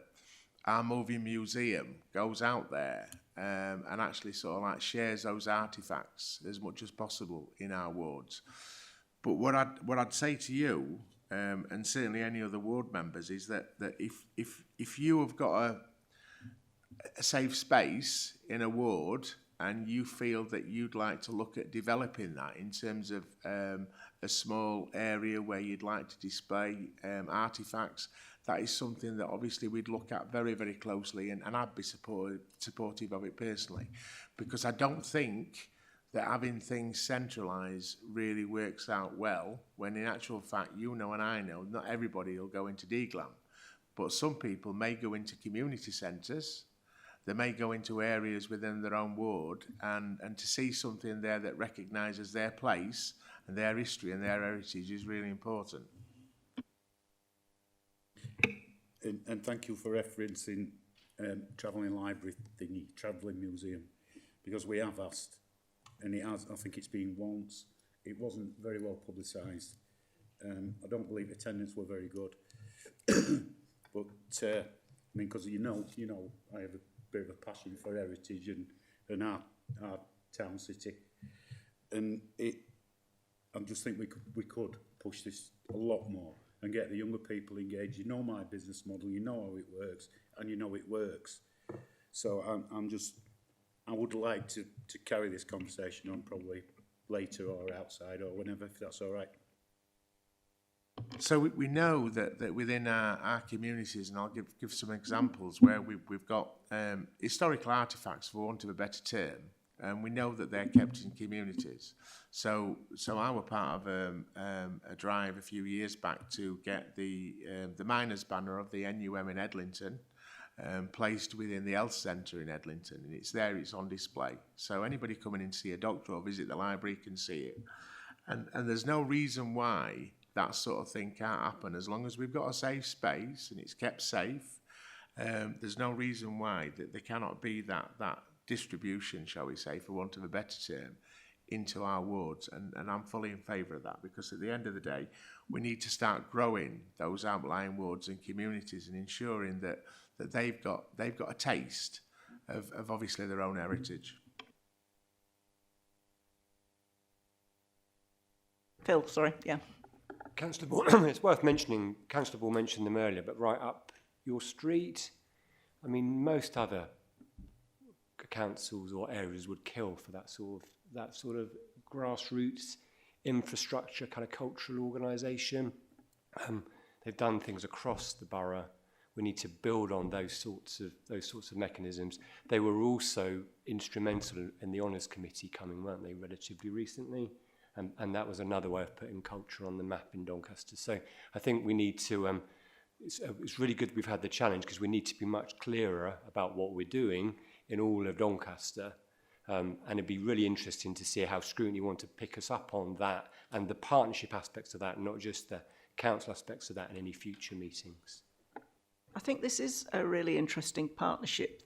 our moving museum goes out there and actually sort of like shares those artefacts as much as possible in our wards. But what I'd say to you, and certainly any other ward members, is that if you have got a safe space in a ward and you feel that you'd like to look at developing that in terms of a small area where you'd like to display artefacts, that is something that obviously we'd look at very, very closely, and I'd be supportive of it personally, because I don't think that having things centralised really works out well, when in actual fact, you know and I know, not everybody will go into DGLAM, but some people may go into community centres, they may go into areas within their own ward, and to see something there that recognises their place and their history and their heritage is really important. And thank you for referencing travelling library thingy, travelling museum, because we have asked, and it has, I think it's been once, it wasn't very well publicised. I don't believe attendance were very good. But, I mean, because you know, I have a bit of a passion for heritage and our town city. And I just think we could push this a lot more and get the younger people engaged. You know my business model, you know how it works, and you know it works. So I would like to carry this conversation on probably later or outside or whenever, if that's all right. So we know that within our communities, and I'll give some examples where we've got historical artefacts, for want of a better term, and we know that they're kept in communities. So I were part of a drive a few years back to get the miners' banner of the NUM in Edlington placed within the health centre in Edlington, and it's there, it's on display. So anybody coming in to see a doctor or visit the library can see it. And there's no reason why that sort of thing can't happen as long as we've got a safe space and it's kept safe. There's no reason why that there cannot be that distribution, shall we say, for want of a better term, into our wards, and I'm fully in favour of that, because at the end of the day we need to start growing those outlying wards and communities and ensuring that they've got a taste of obviously their own heritage. Phil, sorry, yeah. Councillor Ball, it's worth mentioning, Councillor Ball mentioned them earlier, but right up your street, I mean, most other councils or areas would kill for that sort of grassroots infrastructure, kind of cultural organisation. They've done things across the borough. We need to build on those sorts of mechanisms. They were also instrumental in the Honours Committee coming, weren't they, relatively recently? And that was another way of putting culture on the map in Doncaster. So I think we need to, it's really good we've had the challenge, because we need to be much clearer about what we're doing in all of Doncaster. And it'd be really interesting to see how scrutiny want to pick us up on that and the partnership aspects of that, not just the council aspects of that in any future meetings. I think this is a really interesting partnership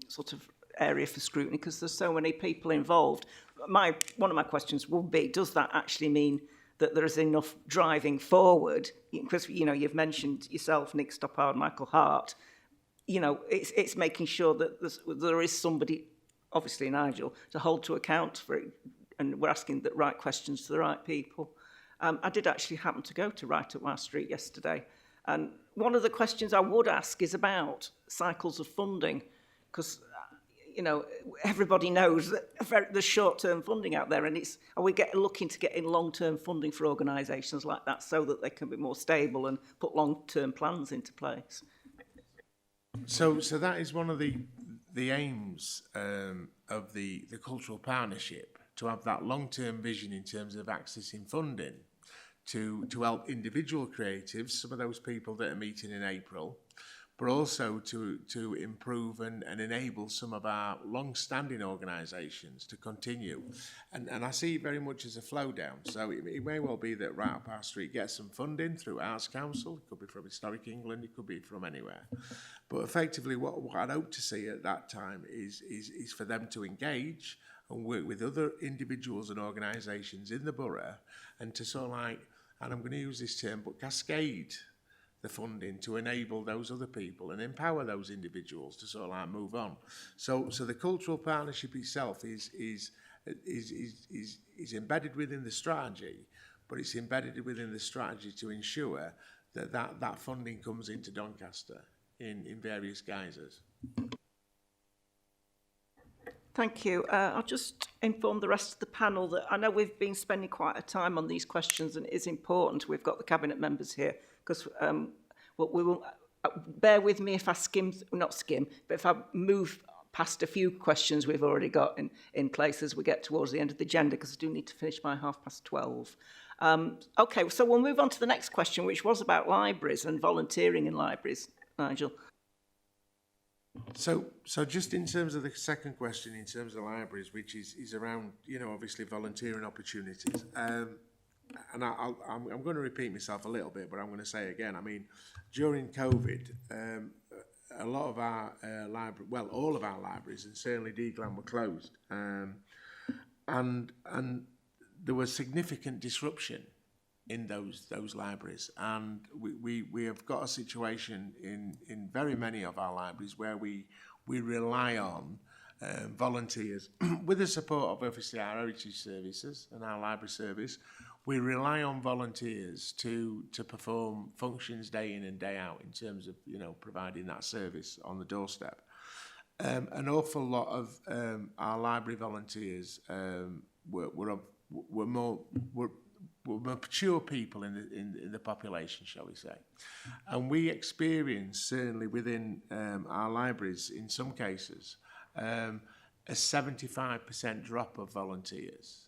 sort of area for scrutiny, because there's so many people involved. One of my questions would be, does that actually mean that there is enough driving forward? Because, you know, you've mentioned yourself, Nick Stoppard, Michael Hart. You know, it's making sure that there is somebody, obviously Nigel, to hold to account for it, and we're asking the right questions to the right people. I did actually happen to go to Right Up Our Street yesterday, and one of the questions I would ask is about cycles of funding, because you know, everybody knows that there's short-term funding out there, and are we looking to get in long-term funding for organisations like that so that they can be more stable and put long-term plans into place? So that is one of the aims of the cultural partnership, to have that long-term vision in terms of accessing funding to help individual creatives, some of those people that are meeting in April, but also to improve and enable some of our long-standing organisations to continue. And I see it very much as a flow down. So it may well be that Right Up Our Street gets some funding through Arts Council. It could be from Historic England, it could be from anywhere. But effectively what I'd hope to see at that time is for them to engage and work with other individuals and organisations in the borough, and to sort of like, and I'm going to use this term, but cascade the funding to enable those other people and empower those individuals to sort of like move on. So the cultural partnership itself is embedded within the strategy, but it's embedded within the strategy to ensure that funding comes into Doncaster in various guises. Thank you. I'll just inform the rest of the panel that I know we've been spending quite a time on these questions, and it is important. We've got the Cabinet members here, because we will bear with me if I but if I move past a few questions we've already got in place as we get towards the end of the agenda, because I do need to finish by 12:30. Okay, so we'll move on to the next question, which was about libraries and volunteering in libraries. Nigel. So just in terms of the second question, in terms of libraries, which is around, obviously volunteering opportunities. And I'm going to repeat myself a little bit, but I'm going to say again, I mean, during COVID, a lot of our all of our libraries, and certainly D-Glan, were closed. And there was significant disruption in those libraries, and we have got a situation in very many of our libraries where we rely on volunteers with the support of obviously our heritage services and our library service. We rely on volunteers to perform functions day in and day out in terms of providing that service on the doorstep. An awful lot of our library volunteers were more mature people in the population, shall we say. And we experienced, certainly within our libraries, in some cases, a 75% drop of volunteers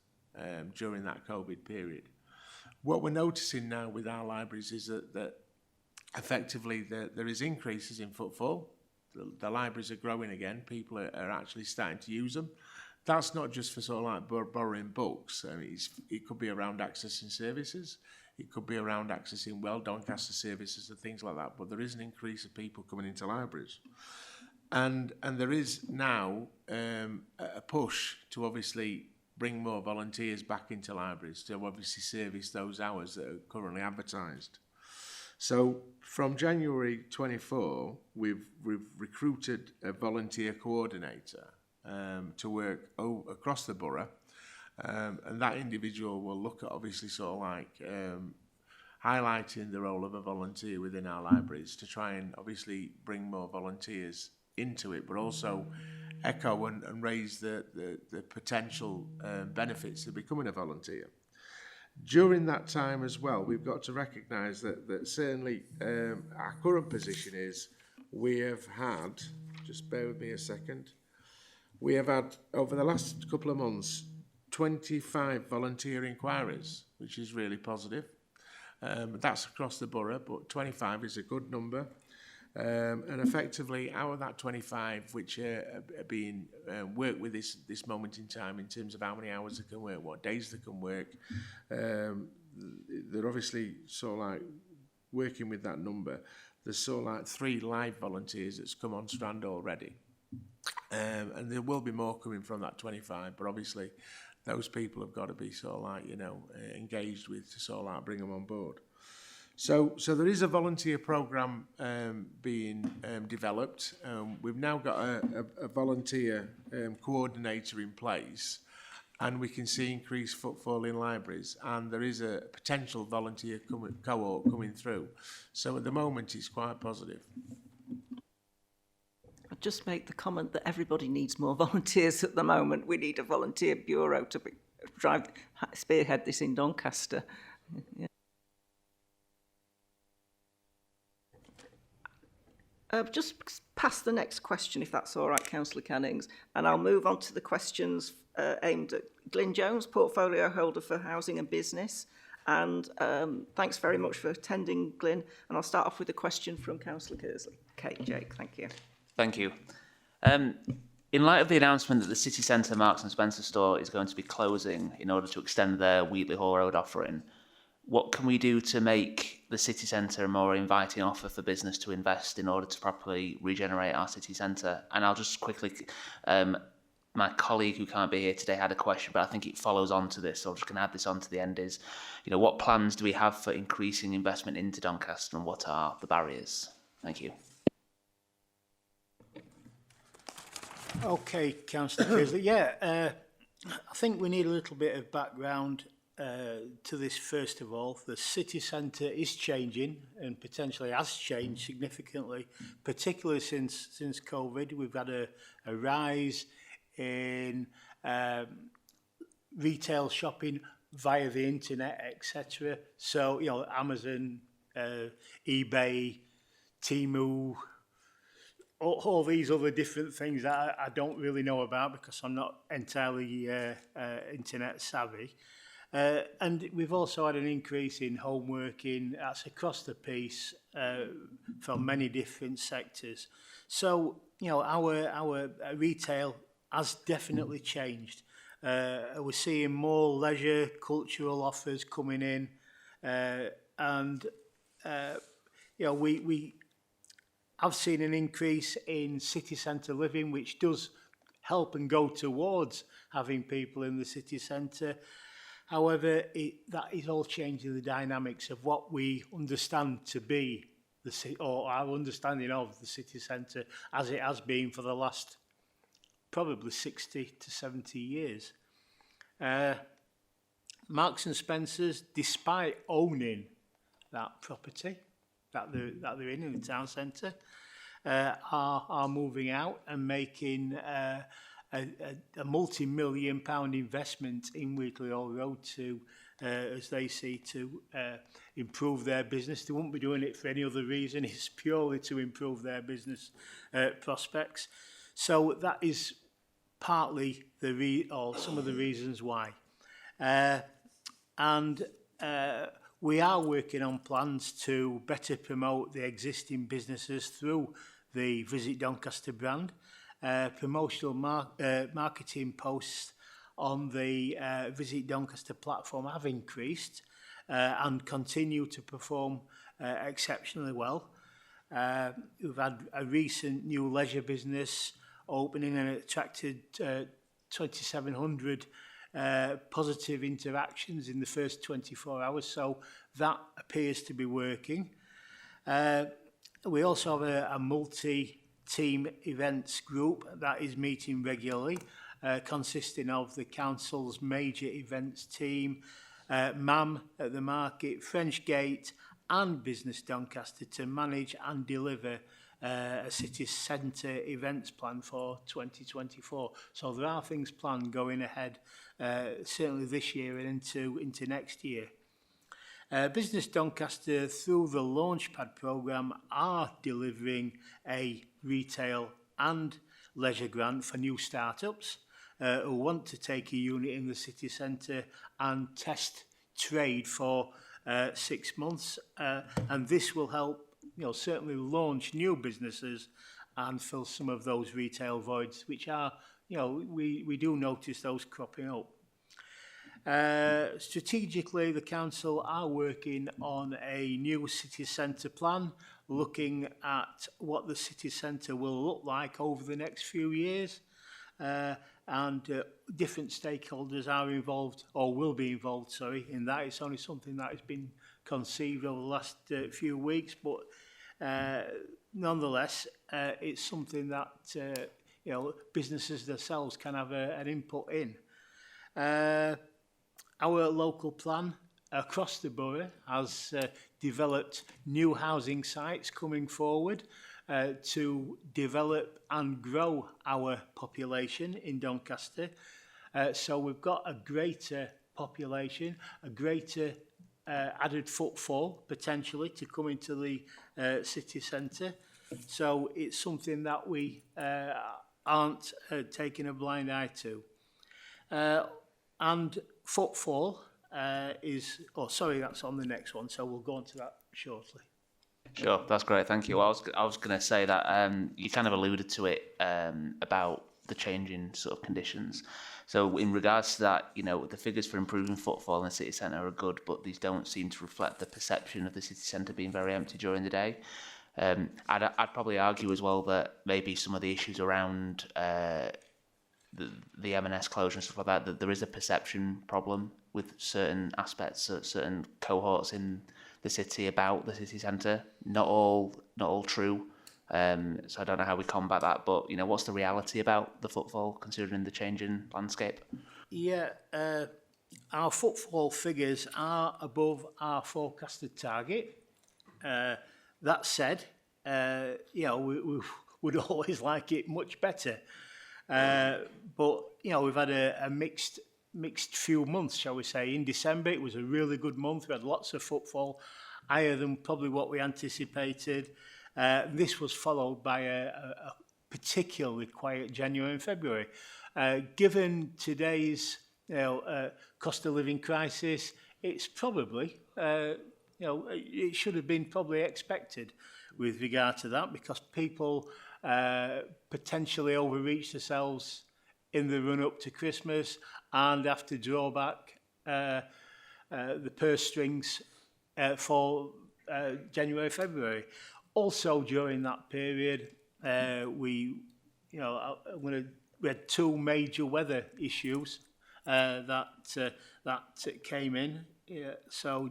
during that COVID period. What we're noticing now with our libraries is that effectively there is increases in footfall. The libraries are growing again. People are actually starting to use them. That's not just for sort of like borrowing books. I mean, it could be around accessing services. It could be around accessing Doncaster services and things like that. But there is an increase of people coming into libraries. And there is now a push to obviously bring more volunteers back into libraries to obviously service those hours that are currently advertised. So from January 24, we've recruited a volunteer coordinator to work across the borough, and that individual will look at obviously sort of like highlighting the role of a volunteer within our libraries to try and obviously bring more volunteers into it, but also echo and raise the potential benefits of becoming a volunteer. During that time as well, we've got to recognise that certainly our current position is we have had, just bear with me a second, we have had, over the last couple of months, 25 volunteer inquiries, which is really positive. That's across the borough, but 25 is a good number. And effectively, out of that 25, which are being worked with this moment in time in terms of how many hours they can work, what days they can work, they're obviously sort of like working with that number. There's sort of like 3 live volunteers that's come on strand already. And there will be more coming from that 25, but obviously those people have got to be sort of like, engaged with to sort of like bring them on board. So there is a volunteer programme being developed. We've now got a volunteer coordinator in place, and we can see increased footfall in libraries, and there is a potential volunteer cohort coming through. So at the moment, it's quite positive. I'd just make the comment that everybody needs more volunteers at the moment. We need a volunteer bureau to spearhead this in Doncaster. Yeah. Just pass the next question, if that's all right, Councillor Cannings, and I'll move on to the questions aimed at Glyn Jones, portfolio holder for housing and business. And thanks very much for attending, Glyn. And I'll start off with a question from Councillor Kersley. Okay, Jake, thank you. Thank you. In light of the announcement that the city centre Marks and Spencer store is going to be closing in order to extend their Wheatley Hall Road offering, what can we do to make the city centre a more inviting offer for business to invest in order to properly regenerate our city centre? And I'll just quickly, my colleague who can't be here today had a question, but I think it follows on to this, so I'm just going to add this on to the end is, what plans do we have for increasing investment into Doncaster and what are the barriers? Thank you. Okay, Councillor Kersley. I think we need a little bit of background to this. First of all, the city centre is changing and potentially has changed significantly, particularly since COVID. We've had a rise in retail shopping via the internet, etc. So, Amazon, eBay, Temu, all these other different things that I don't really know about because I'm not entirely internet savvy. And we've also had an increase in home working. That's across the piece from many different sectors. So, you know, our retail has definitely changed. We're seeing more leisure, cultural offers coming in. And, you know, I've seen an increase in city centre living, which does help and go towards having people in the city centre. However, that is all changing the dynamics of what we understand to be the city, or our understanding of the city centre as it has been for the last probably 60 to 70 years. Marks and Spencer's, despite owning that property that they're in the town centre, are moving out and making a multi-million pound investment in Wheatley Hall Road to, as they see, to improve their business. They wouldn't be doing it for any other reason. It's purely to improve their business prospects. So that is partly or some of the reasons why. We are working on plans to better promote the existing businesses through the Visit Doncaster brand. Promotional marketing posts on the Visit Doncaster platform have increased and continue to perform exceptionally well. We've had a recent new leisure business opening and attracted 2,700 positive interactions in the first 24 hours, so that appears to be working. We also have a multi-team events group that is meeting regularly, consisting of the council's major events team, MAM at the market, French Gate and Business Doncaster to manage and deliver a city centre events plan for 2024. So there are things planned going ahead, certainly this year and into next year. Business Doncaster, through the Launchpad programme, are delivering a retail and leisure grant for new startups who want to take a unit in the city centre and test trade for 6 months. And this will help, you know, certainly launch new businesses and fill some of those retail voids, which are, you know, we do notice those cropping up. Strategically, the council are working on a new city centre plan, looking at what the city centre will look like over the next few years. And different stakeholders are involved, or will be involved, sorry, in that. It's only something that has been conceived over the last few weeks, but nonetheless, it's something that you know, businesses themselves can have an input in. Our local plan across the borough has developed new housing sites coming forward to develop and grow our population in Doncaster. So we've got a greater population, a greater added footfall potentially to come into the city centre. So it's something that we aren't taking a blind eye to. And footfall is, oh sorry, that's on the next one, so we'll go on to that shortly. Sure, that's great, thank you. Well, I was going to say that you kind of alluded to it about the changing sort of conditions. So in regards to that, you know, the figures for improving footfall in the city centre are good, but these don't seem to reflect the perception of the city centre being very empty during the day. I'd probably argue as well that maybe some of the issues around the M&S closure and stuff like that there is a perception problem with certain aspects, certain cohorts in the city about the city centre. Not all true. So I don't know how we combat that, but you know, what's the reality about the footfall considering the changing landscape? Yeah, our footfall figures are above our forecasted target. That said, you know, we would always like it much better. But you know, we've had a mixed few months, shall we say. In December, it was a really good month. We had lots of footfall, higher than probably what we anticipated. This was followed by a particularly quiet January and February. Given today's cost of living crisis, it's probably, it should have been probably expected with regard to that, because people potentially overreach themselves in the run-up to Christmas and have to draw back the purse strings for January, February. Also during that period, we had two major weather issues that came in. So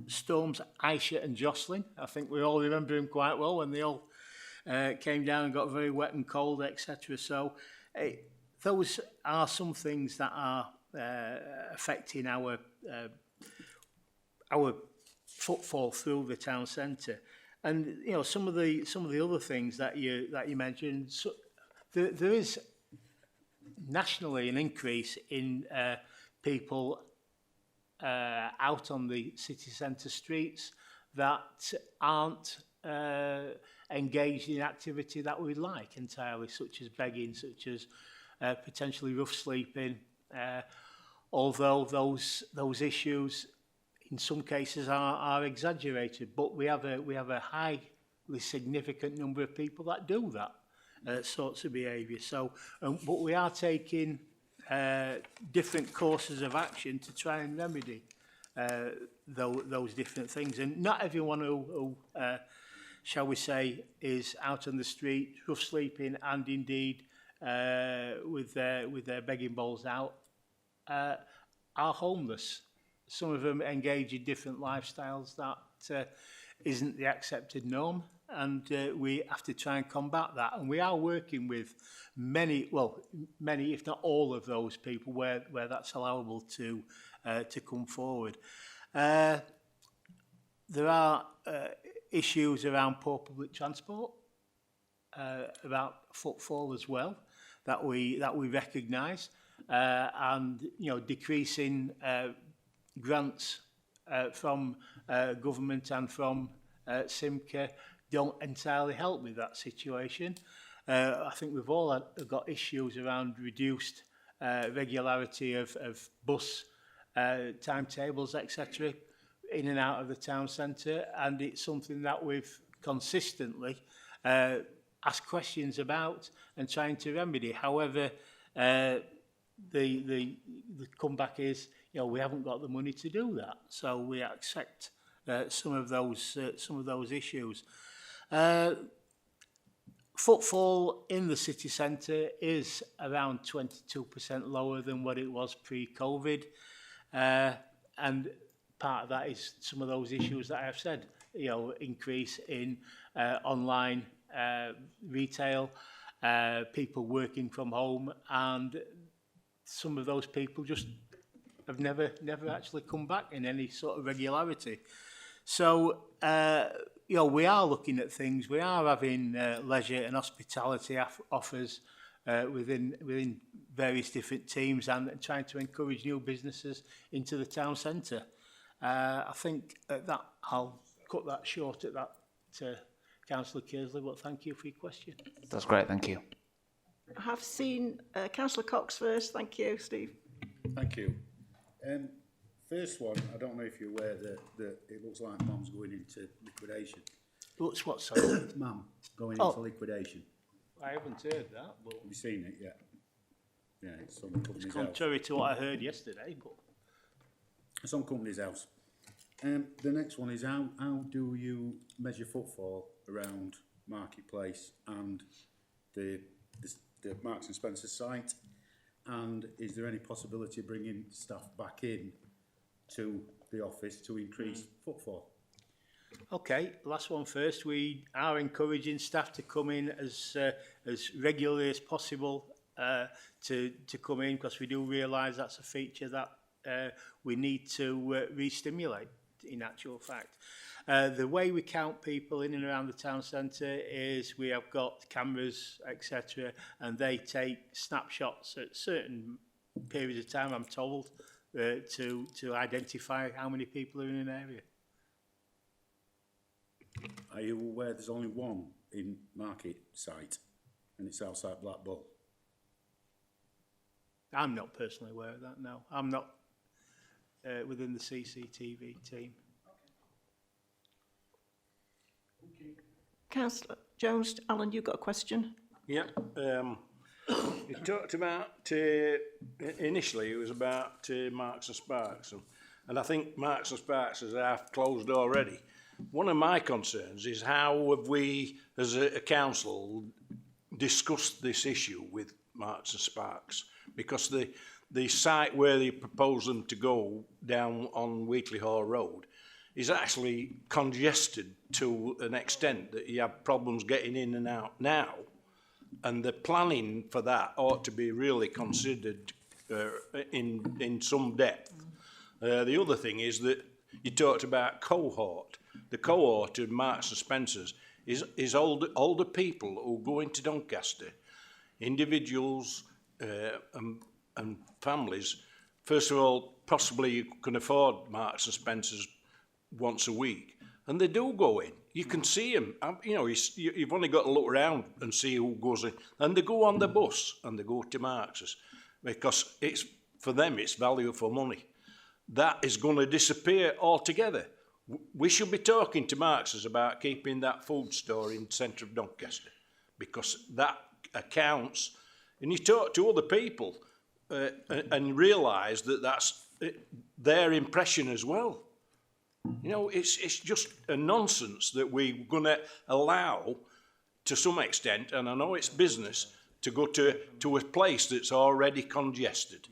storms Aisha and Jocelyn, I think we all remember them quite well when they all came down and got very wet and cold, etc. So those are some things that are affecting our footfall through the town centre. And some of the other things that you mentioned, so there is nationally an increase in people out on the city centre streets that aren't engaged in activity that we'd like entirely, such as begging, such as potentially rough sleeping, although those issues in some cases are exaggerated, but we have a highly significant number of people that do that sorts of behaviour. So, but we are taking different courses of action to try and remedy those different things. And not everyone who shall we say, is out on the street, rough sleeping, and indeed with their begging bowls out, are homeless. Some of them engage in different lifestyles that isn't the accepted norm, and we have to try and combat that. And we are working with many, if not all of those people where that's allowable to come forward. There are issues around poor public transport, about footfall as well, that we recognise, and decreasing grants from government and from Simca don't entirely help with that situation. I think we've all got issues around reduced regularity of bus timetables, etc., in and out of the town centre, and it's something that we've consistently asked questions about and trying to remedy. However, the comeback is, we haven't got the money to do that, so we accept some of those issues. Footfall in the city centre is around 22% lower than what it was pre-COVID, and part of that is some of those issues that I've said, increase in online retail, people working from home, and some of those people just have never actually come back in any sort of regularity. So, we are looking at things. We are having leisure and hospitality offers within various different teams, and trying to encourage new businesses into the town centre. I think that I'll cut that short at that to Councillor Kearsley, but thank you for your question. That's great, thank you. I have seen Councillor Cox first. Thank you, Steve. Thank you. First one, I don't know if you're aware that it looks like Mum's going into liquidation. Looks what, sorry? Mum going into liquidation. I haven't heard that, but Have you seen it yet? Yeah, it's on the company's it's house. contrary to what I heard yesterday, but It's on company's house. The next one is how do you measure footfall around Marketplace and the Marks and Spencer site? And is there any possibility of bringing staff back in to the office to increase footfall? okay, last one first. We are encouraging staff to come in as regularly as possible to come in, because we do realise that's a feature that we need to re-stimulate, in actual fact. The way we count people in and around the town centre is we have got cameras, etc., and they take snapshots at certain periods of time, I'm told, to identify how many people are in an area. Are you aware there's only one in Market site, and it's outside Blackpool? I'm not personally aware of that, no. I'm not within the CCTV team. Councillor Jones, Alan, you got a question? Yeah. You talked about, initially it was about Marks and Sparks, and I think Marks and Sparks is half closed already. One of my concerns is how have we, as a council, discussed this issue with Marks and Sparks? Because the site where they propose them to go down on Wheatley Hall Road is actually congested to an extent that you have problems getting in and out now. And the planning for that ought to be really considered in some depth. The other thing is that you talked about cohort. The cohort of Marks and Spencers is older people who go into Doncaster, individuals and families. First of all, possibly you can afford Marks and Spencers once a week, and they do go in. You can see them. You know, you've only got to look around and see who goes in. And they go on the bus and they go to Marx's because it's for them, it's value for money. That is going to disappear altogether. We should be talking to Marx's about keeping that food store in the centre of Doncaster because that accounts. And you talk to other people and realise that that's their impression as well. You know, it's just a nonsense that we're going to allow, to some extent, and I know it's business, to go to a place that's already congested.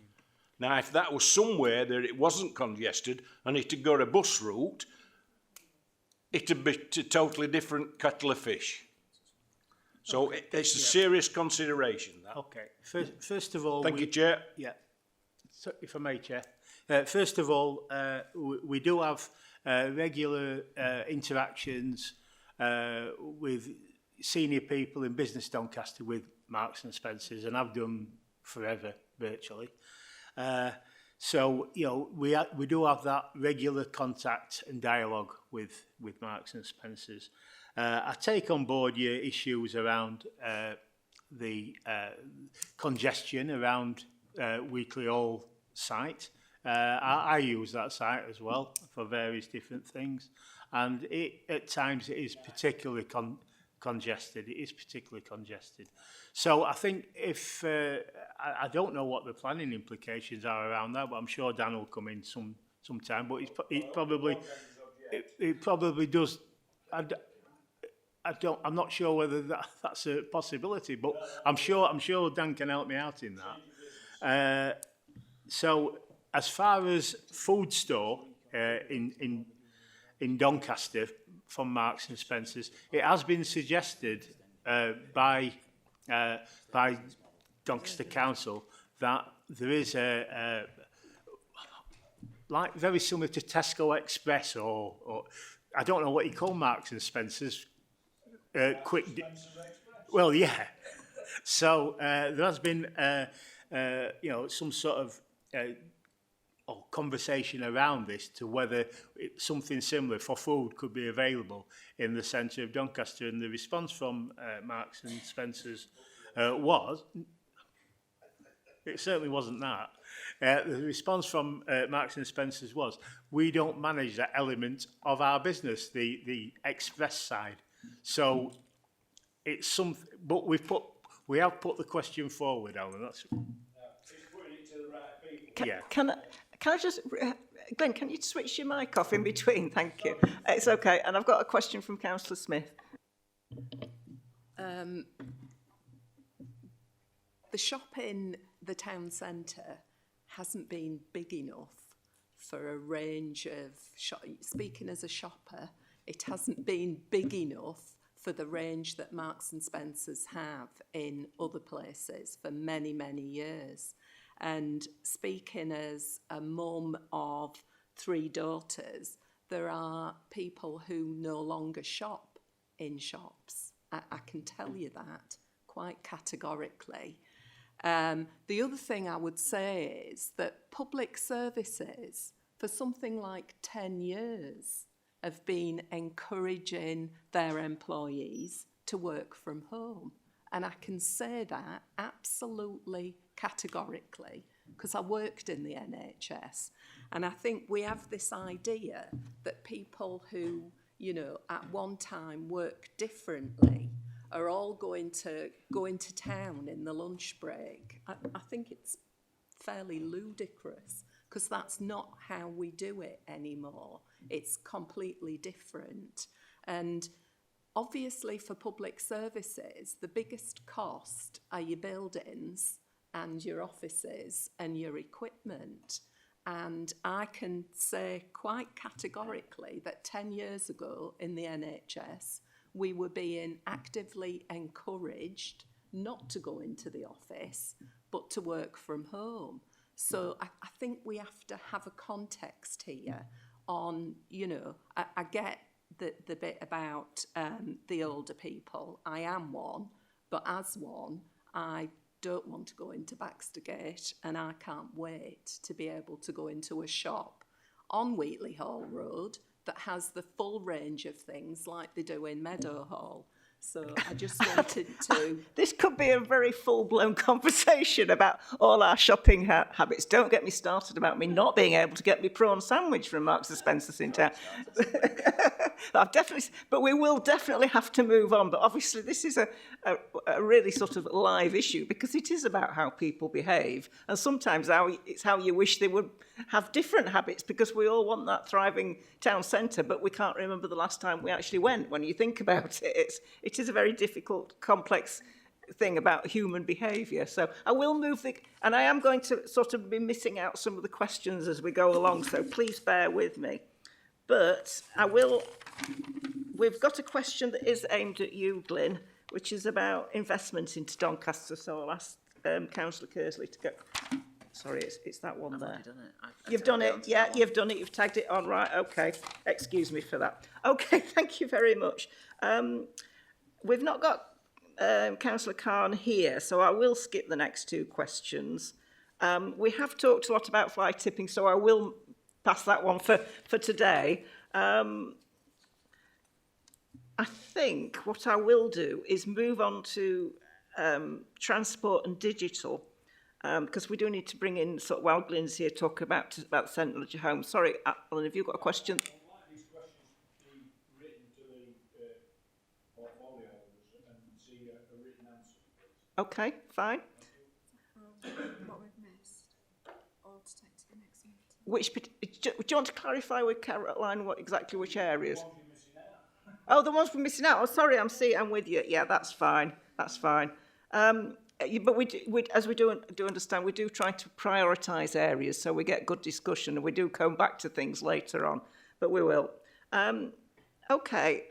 Now, if that was somewhere that it wasn't congested and it had got a bus route, it'd be a totally different kettle of fish. So okay, it's a serious consideration. That. Okay. First of all... Thank you, Chair. Yeah. So, if I may, Chair. First of all, we do have regular interactions with senior people in Business Doncaster with Marks and Spencers, and I've done forever, virtually. So, you know, we do have that regular contact and dialogue with Marks and Spencers. I take on board your issues around the congestion around Wheatley Hall site. I use that site as well for various different things, and at times it is particularly congested. It is particularly congested. So I think if I don't know what the planning implications are around that, but I'm sure Dan will come in sometime. But it probably does. I'm not sure whether that's a possibility, but I'm sure Dan can help me out in that. So as far as food store in Doncaster from Marks and Spencers, it has been suggested by Doncaster Council that there is like very similar to Tesco Express or I don't know what you call Marks and Spencers. Well, yeah. So there has been, you know, some sort of conversation around this to whether something similar for food could be available in the centre of Doncaster. And the response from Marks and Spencers was, it certainly wasn't that. The response from Marks and Spencers was, we don't manage that element of our business, the express side. So it's something, but we have put the question forward, Alan. That's yeah. Can I just, Glenn? Can you switch your mic off in between? Thank you. It's okay. And I've got a question from Councillor Smith. The shop in the town centre hasn't been big enough for a range of speaking as a shopper, it hasn't been big enough for the range that Marks and Spencers have in other places for many, many years. And speaking as a mum of 3 daughters, there are people who no longer shop in shops. I can tell you that quite categorically. The other thing I would say is that public services, for something like 10 years, have been encouraging their employees to work from home. And I can say that absolutely categorically because I worked in the NHS. And I think we have this idea that people who, you know, at one time work differently are all going to town in the lunch break. I think it's fairly ludicrous because that's not how we do it anymore. It's completely different. And obviously for public services, the biggest cost are your buildings and your offices and your equipment. And I can say quite categorically that 10 years ago in the NHS, we were being actively encouraged not to go into the office, but to work from home. So I think we have to have a context here on, you know, I get the bit about the older people. I am one, but as one, I don't want to go into Baxter Gate and I can't wait to be able to go into a shop on Wheatley Hall Road that has the full range of things like they do in Meadowhall. So I just wanted to... This could be a very full-blown conversation about all our shopping habits. Don't get me started about me not being able to get me prawn sandwich from Marks and Spencer's in town. But we will definitely have to move on. But obviously this is a really sort of live issue because it is about how people behave. And sometimes it's how you wish they would have different habits because we all want that thriving town centre, but we can't remember the last time we actually went when you think about it. It is a very difficult, complex thing about human behaviour. So I will move and I am going to sort of be missing out some of the questions as we go along, so please bear with me. But we've got a question that is aimed at you, Glyn, which is about investment into Doncaster, so I'll ask Councillor Kersley to go. Sorry, it's that one there. You've done it, yeah, you've done it, you've tagged it on, right, okay. Excuse me for that. Okay, thank you very much. We've not got Councillor Khan here, so I will skip the next two questions. We have talked a lot about fly tipping, so I will pass that one for today. I think what I will do is move on to transport and digital, because we do need to bring in, sort of, while Glyn's here, talk about central of your home. Sorry, Alan, have you got a question? Okay, fine. What we've missed, or to take to the next meeting. Do you want to clarify with Caroline which areas? Oh, the ones we're missing out. Oh, sorry, I'm with you. Yeah, that's fine. That's fine. But as we do understand, we do try to prioritise areas so we get good discussion, and we do come back to things later on. But we will. Okay.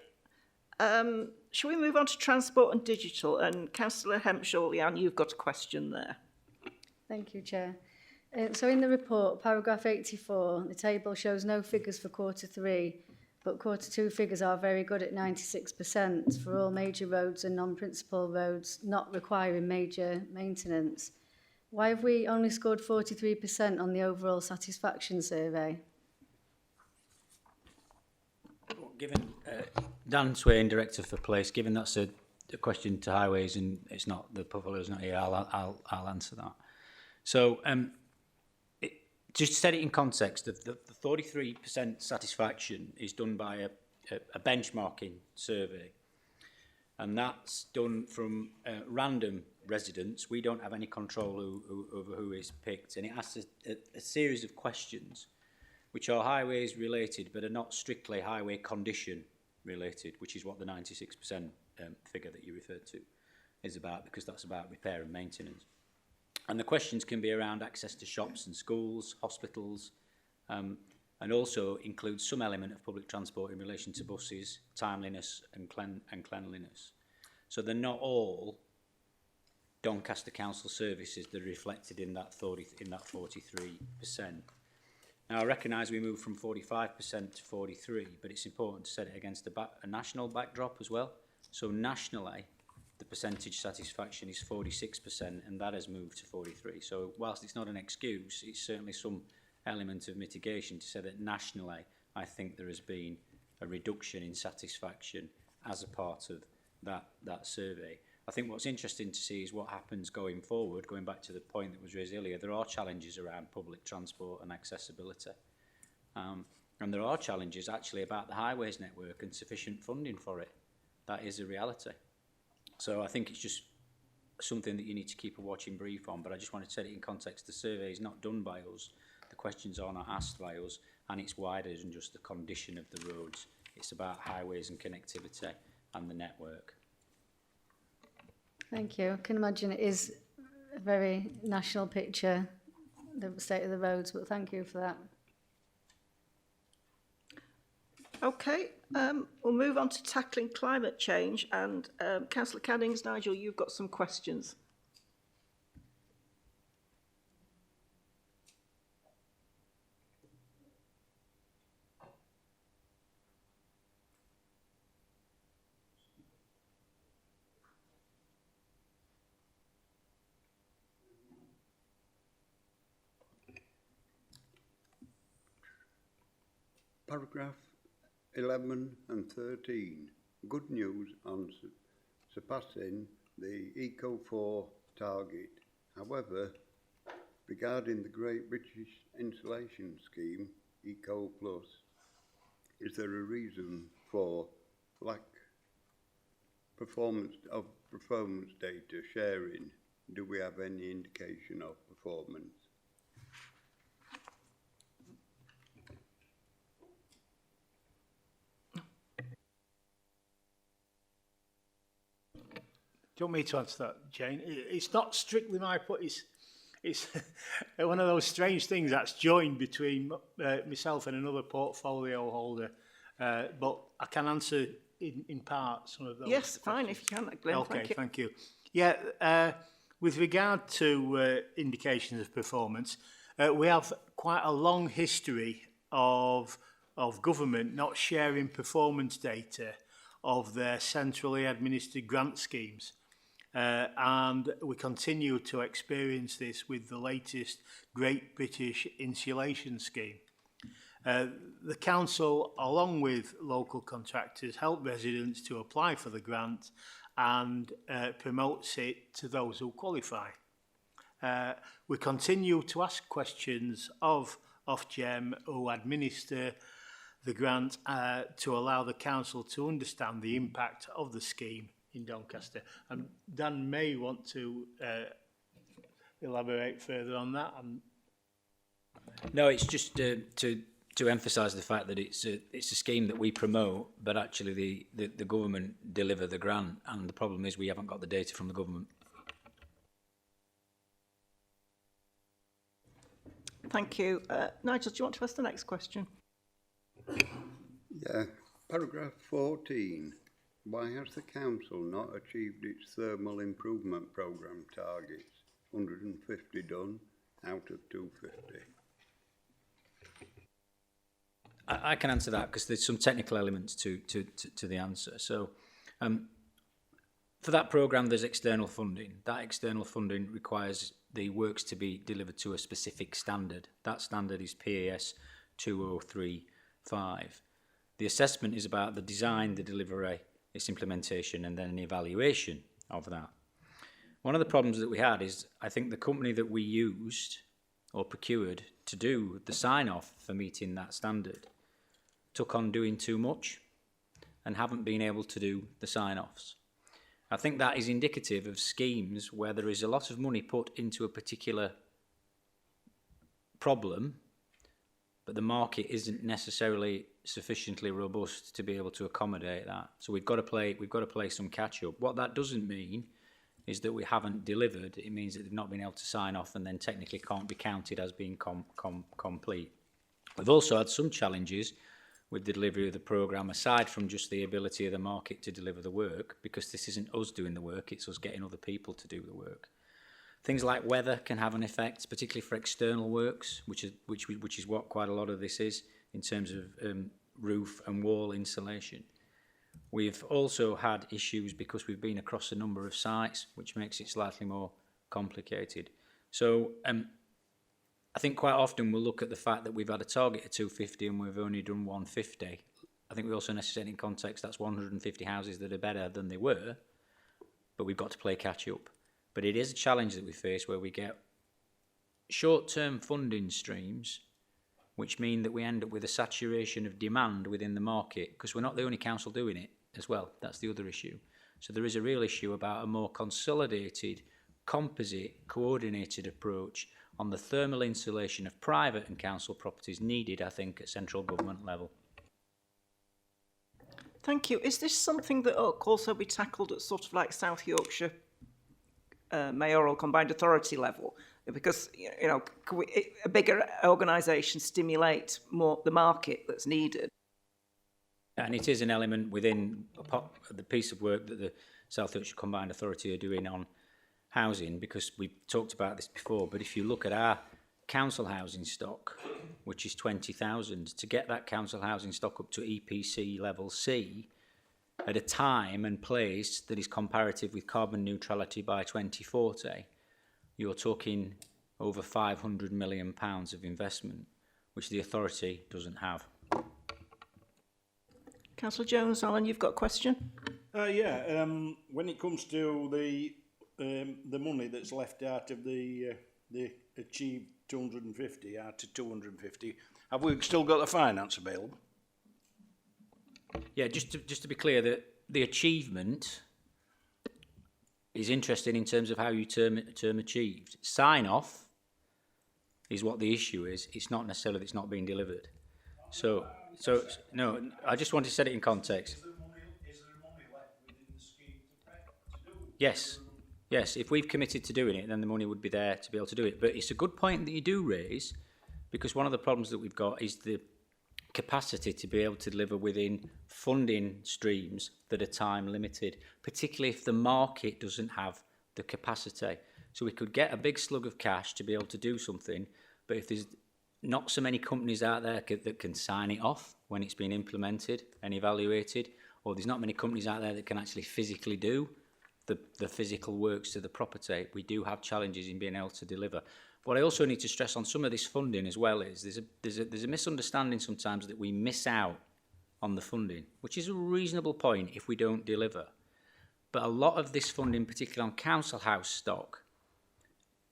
Shall we move on to transport and digital? And Councillor Hempshall-Leanne, you've got a question there. Thank you, Chair. So in the report, paragraph 84, the table shows no figures for Q3, but Q2 figures are very good at 96% for all major roads and non-principal roads not requiring major maintenance. Why have we only scored 43% on the overall satisfaction survey? Given Dan Swain, Director for Place, given that's a question to Highways and it's not, the portfolio's not here, I'll answer that. So just to set it in context, the 43% satisfaction is done by a benchmarking survey, and that's done from random residents. We don't have any control over who is picked, and it asks a series of questions which are highways related but are not strictly highway condition related, which is what the 96% figure that you referred to is about, because that's about repair and maintenance. And the questions can be around access to shops and schools, hospitals, and also include some element of public transport in relation to buses, timeliness and cleanliness. So they're not all Doncaster Council services that are reflected in that 43%. Now, I recognise we moved from 45% to 43%, but it's important to set it against a national backdrop as well. So nationally, the percentage satisfaction is 46%, and that has moved to 43%. So whilst it's not an excuse, it's certainly some element of mitigation to say that nationally, I think there has been a reduction in satisfaction as a part of that survey. I think what's interesting to see is what happens going forward, going back to the point that was raised earlier. There are challenges around public transport and accessibility. And there are challenges actually about the highways network and sufficient funding for it. That is a reality. So I think it's just something that you need to keep a watching brief on, but I just wanted to set it in context. The survey is not done by us, the questions are not asked by us, and it's wider than just the condition of the roads. It's about highways and connectivity and the network. Thank you. I can imagine it is a very national picture, the state of the roads, but thank you for that. Okay, we'll move on to tackling climate change, and Councillor Cannings, Nigel, you've got some questions. Paragraph 11 and 13. Good news on surpassing the Eco4 target. However, regarding the Great British Insulation Scheme, Eco Plus, is there a reason for lack performance data sharing? Do we have any indication of performance? Do you want me to answer that, Jane? It's not strictly my point. It's one of those strange things that's joined between myself and another portfolio holder. But I can answer in part some of those. Yes, fine, if you can, Glenn. Okay, thank you. Yeah, with regard to indications of performance, we have quite a long history of government not sharing performance data of their centrally administered grant schemes. And we continue to experience this with the latest Great British Insulation Scheme. The council, along with local contractors, help residents to apply for the grant and promotes it to those who qualify. We continue to ask questions of Ofgem who administer the grant to allow the council to understand the impact of the scheme in Doncaster. And Dan may want to elaborate further on that. No, it's just to emphasise the fact that it's a scheme that we promote, but actually the government deliver the grant, and the problem is we haven't got the data from the government. Thank you. Nigel, do you want to ask the next question? Yeah, paragraph 14. Why has the council not achieved its thermal improvement programme targets? 150 done out of 250. I can answer that because there's some technical elements to the answer. So for that programme, there's external funding. That external funding requires the works to be delivered to a specific standard. That standard is PAS 2035. The assessment is about the design, the delivery, its implementation, and then an evaluation of that. One of the problems that we had is I think the company that we used or procured to do the sign-off for meeting that standard took on doing too much and haven't been able to do the sign-offs. I think that is indicative of schemes where there is a lot of money put into a particular problem, but the market isn't necessarily sufficiently robust to be able to accommodate that. So we've got to play some catch-up. What that doesn't mean is that we haven't delivered. It means that they've not been able to sign off and then technically can't be counted as being complete. We've also had some challenges with the delivery of the programme, aside from just the ability of the market to deliver the work, because this isn't us doing the work, it's us getting other people to do the work. Things like weather can have an effect, particularly for external works, which is what quite a lot of this is in terms of roof and wall insulation. We've also had issues because we've been across a number of sites, which makes it slightly more complicated. So I think quite often we'll look at the fact that we've had a target of 250 and we've only done 150 I think we also necessarily in context that's 150 houses that are better than they were, but we've got to play catch up. But it is a challenge that we face where we get short-term funding streams, which mean that we end up with a saturation of demand within the market, because we're not the only council doing it as well. That's the other issue. So there is a real issue about a more consolidated, composite, coordinated approach on the thermal insulation of private and council properties needed, I think, at central government level. Thank you. Is this something that will also be tackled at sort of like South Yorkshire mayoral combined authority level? Because, you know, can a bigger organisation stimulate more the market that's needed? And it is an element within the piece of work that the South Yorkshire Combined Authority are doing on housing, because we've talked about this before, but if you look at our council housing stock, which is 20,000, to get that council housing stock up to EPC level C at a time and place that is comparative with carbon neutrality by 2040, you're talking over £500 million of investment, which the authority doesn't have. Councillor Jones, Alan, you've got a question? When it comes to the money that's left out of the achieved 250 out of 250, have we still got the finance available? Yeah, just to be clear, that the achievement is interesting in terms of how you term achieved. Sign off is what the issue is. It's not necessarily that it's not being delivered. So no, I just want to set it in context. Is there money left within the scheme to do? Yes. If we've committed to doing it, then the money would be there to be able to do it. But it's a good point that you do raise, because one of the problems that we've got is the capacity to be able to deliver within funding streams that are time limited, particularly if the market doesn't have the capacity. So we could get a big slug of cash to be able to do something, but if there's not so many companies out there that can sign it off when it's been implemented and evaluated, or there's not many companies out there that can actually physically do the physical works to the property, we do have challenges in being able to deliver. What I also need to stress on some of this funding as well is there's a misunderstanding sometimes that we miss out on the funding, which is a reasonable point if we don't deliver. But a lot of this funding, particularly on council house stock,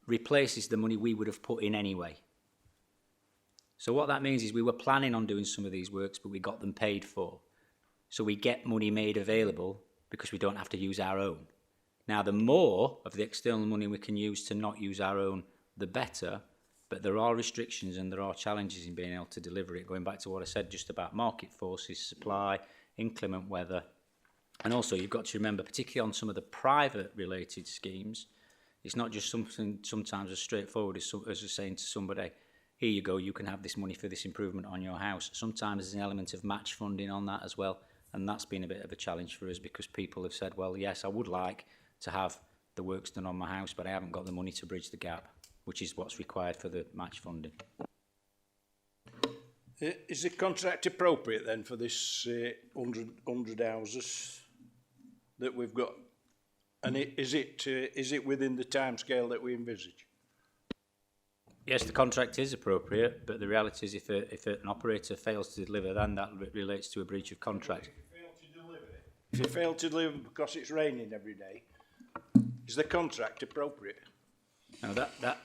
replaces the money we would have put in anyway. So what that means is we were planning on doing some of these works, but we got them paid for. So we get money made available because we don't have to use our own. Now, the more of the external money we can use to not use our own, the better, but there are restrictions and there are challenges in being able to deliver it, going back to what I said just about market forces, supply, inclement weather. And also you've got to remember, particularly on some of the private related schemes, it's not just something sometimes as straightforward as just saying to somebody, here you go, you can have this money for this improvement on your house. Sometimes there's an element of match funding on that as well, and that's been a bit of a challenge for us because people have said, well, yes, I would like to have the works done on my house, but I haven't got the money to bridge the gap, which is what's required for the match funding. Is the contract appropriate then for this 100 houses that we've got? And is it within the timescale that we envisage? Yes, the contract is appropriate, but the reality is if an operator fails to deliver, then that relates to a breach of contract. If you fail to deliver because it's raining every day, is the contract appropriate? No,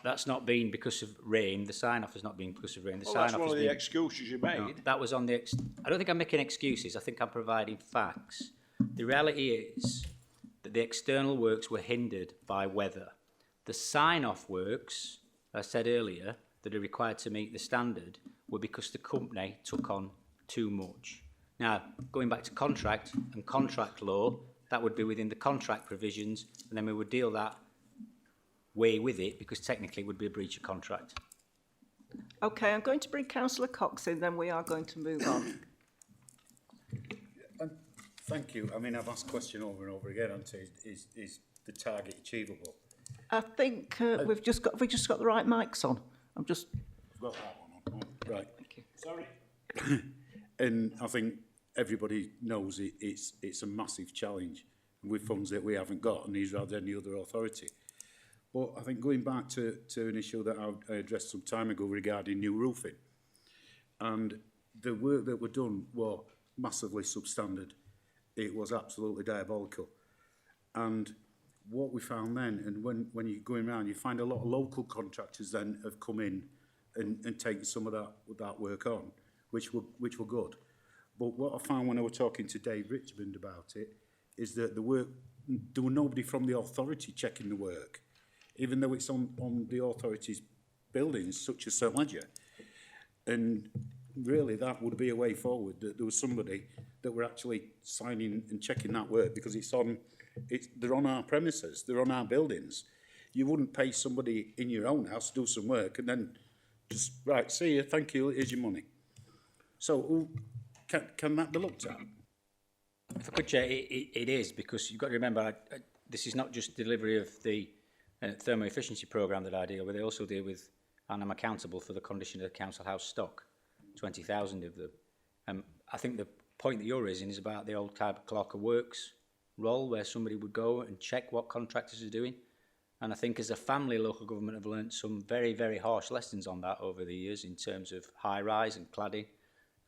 that's not been because of rain. The sign-off has not been because of rain. Well, that's one of the excuses you made. No, that was on the... I don't think I'm making excuses. I think I'm providing facts. The reality is that the external works were hindered by weather. The sign-off works, I said earlier, that are required to meet the standard were because the company took on too much. Now, going back to contract and contract law, that would be within the contract provisions, and then we would deal that way with it because technically it would be a breach of contract. Okay, I'm going to bring Councillor Cox in, then we are going to move on. Thank you. I mean, I've asked the question over and over again, is the target achievable? I think we've just got the right mics on. I've got that one on. Right. Thank you. Sorry. And I think everybody knows it's a massive challenge with funds that we haven't got, and neither had any other authority. But I think going back to an issue that I addressed some time ago regarding new roofing, and the work that were done were massively substandard. It was absolutely diabolical. And what we found then, and when you're going around, you find a lot of local contractors then have come in and taken some of that work on, which were good. But what I found when I was talking to Dave Richmond about it is that there were nobody from the authority checking the work, even though it's on the authority's buildings, such as St Ledger. And really, that would be a way forward, that there was somebody that were actually signing and checking that work, because they're on our premises, they're on our buildings. You wouldn't pay somebody in your own house to do some work and then just, right, see you, thank you, here's your money. So can that be looked at? If I could, Chair, it is, because you've got to remember, this is not just delivery of the thermal efficiency programme that I deal with. I also deal with, and I'm accountable for the condition of the council house stock, 20,000 of them. I think the point that you're raising is about the old clerk of works role, where somebody would go and check what contractors are doing. And I think as a family, local government have learnt some very, very harsh lessons on that over the years in terms of high-rise and cladding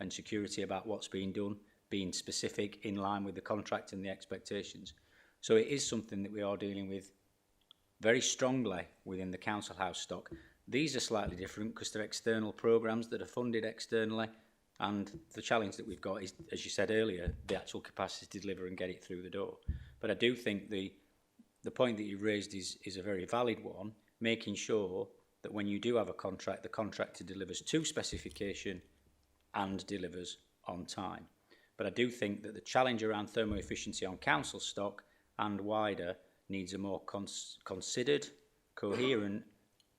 and security about what's being done, being specific in line with the contract and the expectations. So it is something that we are dealing with very strongly within the council house stock. These are slightly different because they're external programmes that are funded externally, and the challenge that we've got is, as you said earlier, the actual capacity to deliver and get it through the door. But I do think the point that you raised is a very valid one, making sure that when you do have a contract, the contractor delivers to specification and delivers on time. But I do think that the challenge around thermal efficiency on council stock and wider needs a more considered, coherent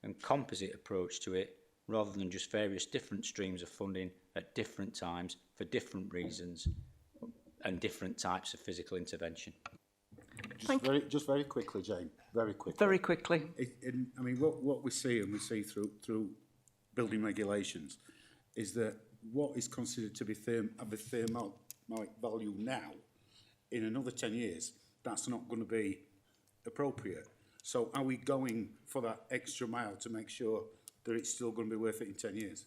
and composite approach to it, rather than just various different streams of funding at different times for different reasons and different types of physical intervention. Just very quickly, Jane, very quickly. Very quickly. I mean, what we see, and we see through building regulations, is that what is considered to be of a thermal value now, in another 10 years, that's not going to be appropriate. So are we going for that extra mile to make sure that it's still going to be worth it in 10 years?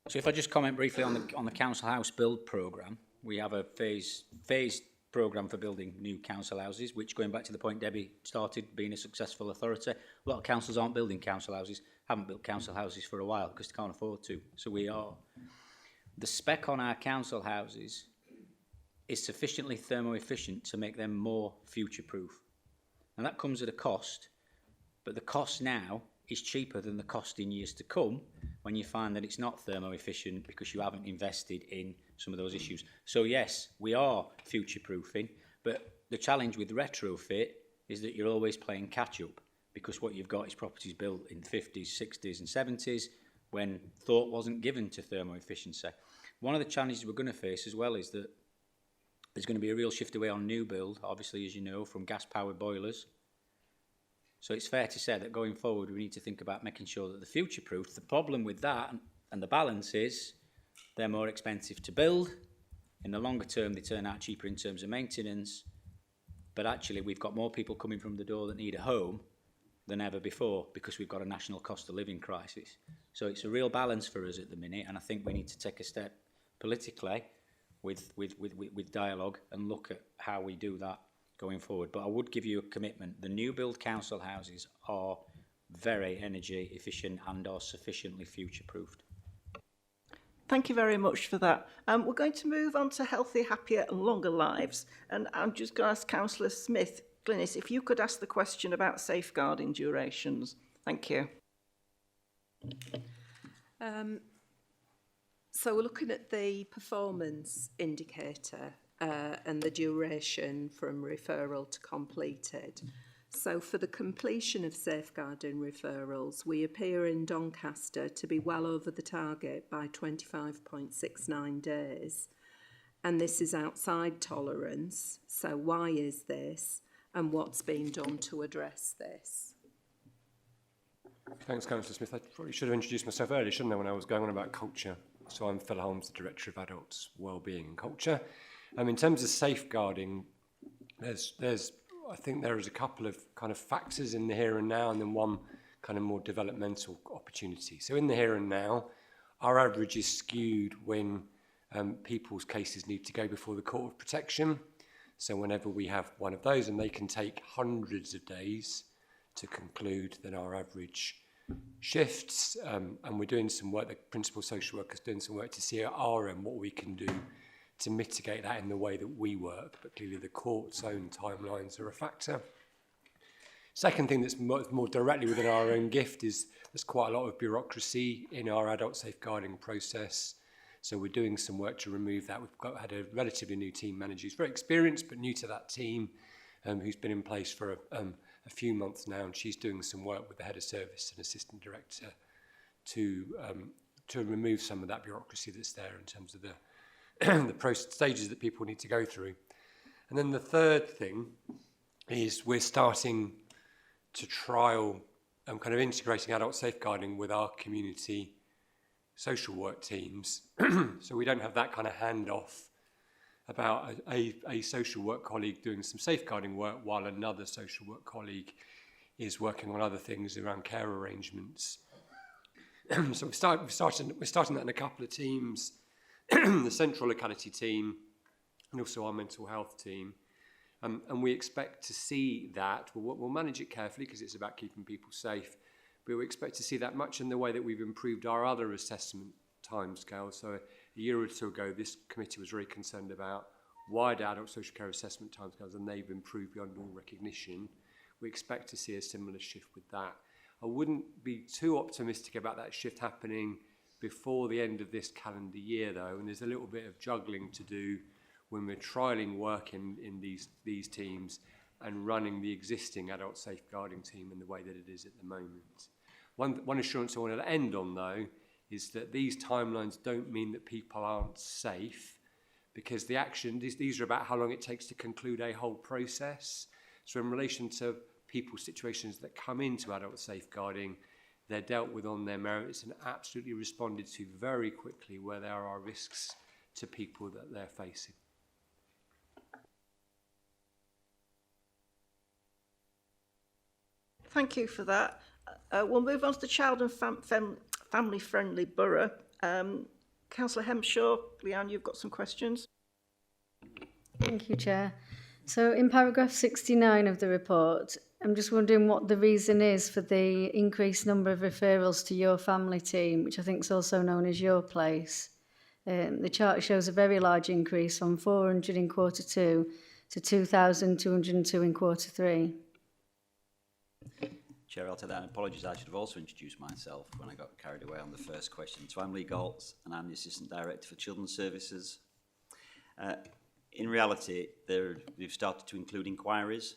So if I just comment briefly on the council house build programme, we have a phased programme for building new council houses, which, going back to the point Debbie started, being a successful authority, a lot of councils aren't building council houses, haven't built council houses for a while because they can't afford to. So we are. The spec on our council houses is sufficiently thermo efficient to make them more future proof. And that comes at a cost, but the cost now is cheaper than the cost in years to come when you find that it's not thermo efficient because you haven't invested in some of those issues. So yes, we are future proofing, but the challenge with retrofit is that you're always playing catch up, because what you've got is properties built in the 50s, 60s and 70s when thought wasn't given to thermo efficiency. One of the challenges we're going to face as well is that there's going to be a real shift away on new build, obviously, as you know, from gas-powered boilers. So it's fair to say that going forward, we need to think about making sure that the future-proof. The problem with that, and the balance is, they're more expensive to build. In the longer term, they turn out cheaper in terms of maintenance. But actually, we've got more people coming from the door that need a home than ever before, because we've got a national cost of living crisis. So it's a real balance for us at the minute, and I think we need to take a step politically with dialogue and look at how we do that going forward. But I would give you a commitment. The new build council houses are very energy efficient and are sufficiently future-proofed. Thank you very much for that. We're going to move on to healthy, happier and longer lives. And I'm just going to ask Councillor Smith, Glynis, if you could ask the question about safeguarding durations. Thank you. So we're looking at the performance indicator and the duration from referral to completed. So for the completion of safeguarding referrals, we appear in Doncaster to be well over the target by 25.69 days. And this is outside tolerance. So why is this? And what's being done to address this? Thanks, Councillor Smith. I probably should have introduced myself earlier, shouldn't I, when I was going on about culture. So I'm Phil Holmes, the Director of Adults Wellbeing and Culture. In terms of safeguarding, I think there is a couple of kind of factors in the here and now, and then one kind of more developmental opportunity. So in the here and now, our average is skewed when people's cases need to go before the Court of Protection. So whenever we have one of those, and they can take hundreds of days to conclude, than our average shifts. And we're doing some work, the principal social worker's doing some work to see at our end what we can do to mitigate that in the way that we work. But clearly the court's own timelines are a factor. Second thing that's more directly within our own gift is there's quite a lot of bureaucracy in our adult safeguarding process. So we're doing some work to remove that. We've had a relatively new team manager who's very experienced but new to that team, who's been in place for a few months now, and she's doing some work with the head of service and assistant director to remove some of that bureaucracy that's there in terms of the process stages that people need to go through. And then the third thing is we're starting to trial kind of integrating adult safeguarding with our community social work teams, so we don't have that kind of handoff about a social work colleague doing some safeguarding work while another social work colleague is working on other things around care arrangements. So we're starting that in a couple of teams, the central locality team and also our mental health team. And we expect to see that, we'll manage it carefully because it's about keeping people safe, but we expect to see that much in the way that we've improved our other assessment timescales. So a year or two ago, this committee was very concerned about wider adult social care assessment timescales, and they've improved beyond all recognition. We expect to see a similar shift with that. I wouldn't be too optimistic about that shift happening before the end of this calendar year, though, and there's a little bit of juggling to do when we're trialling work in these teams and running the existing adult safeguarding team in the way that it is at the moment. One assurance I want to end on, though, is that these timelines don't mean that people aren't safe, because the action, these are about how long it takes to conclude a whole process. So in relation to people's situations that come into adult safeguarding, they're dealt with on their merits and absolutely responded to very quickly where there are risks to people that they're facing. Thank you for that. We'll move on to the child and family-friendly borough. Councillor Hemshaw, Leanne, you've got some questions. Thank you, Chair. So in paragraph 69 of the report, I'm just wondering what the reason is for the increased number of referrals to your family team, which I think is also known as Your Place. The chart shows a very large increase from 400 in quarter 2 to 2,202 in quarter 3. Chair, I'll take that, and apologies, I should have also introduced myself when I got carried away on the first question. So I'm Lee Galtz, and I'm the Assistant Director for Children's Services. In reality, we've started to include inquiries.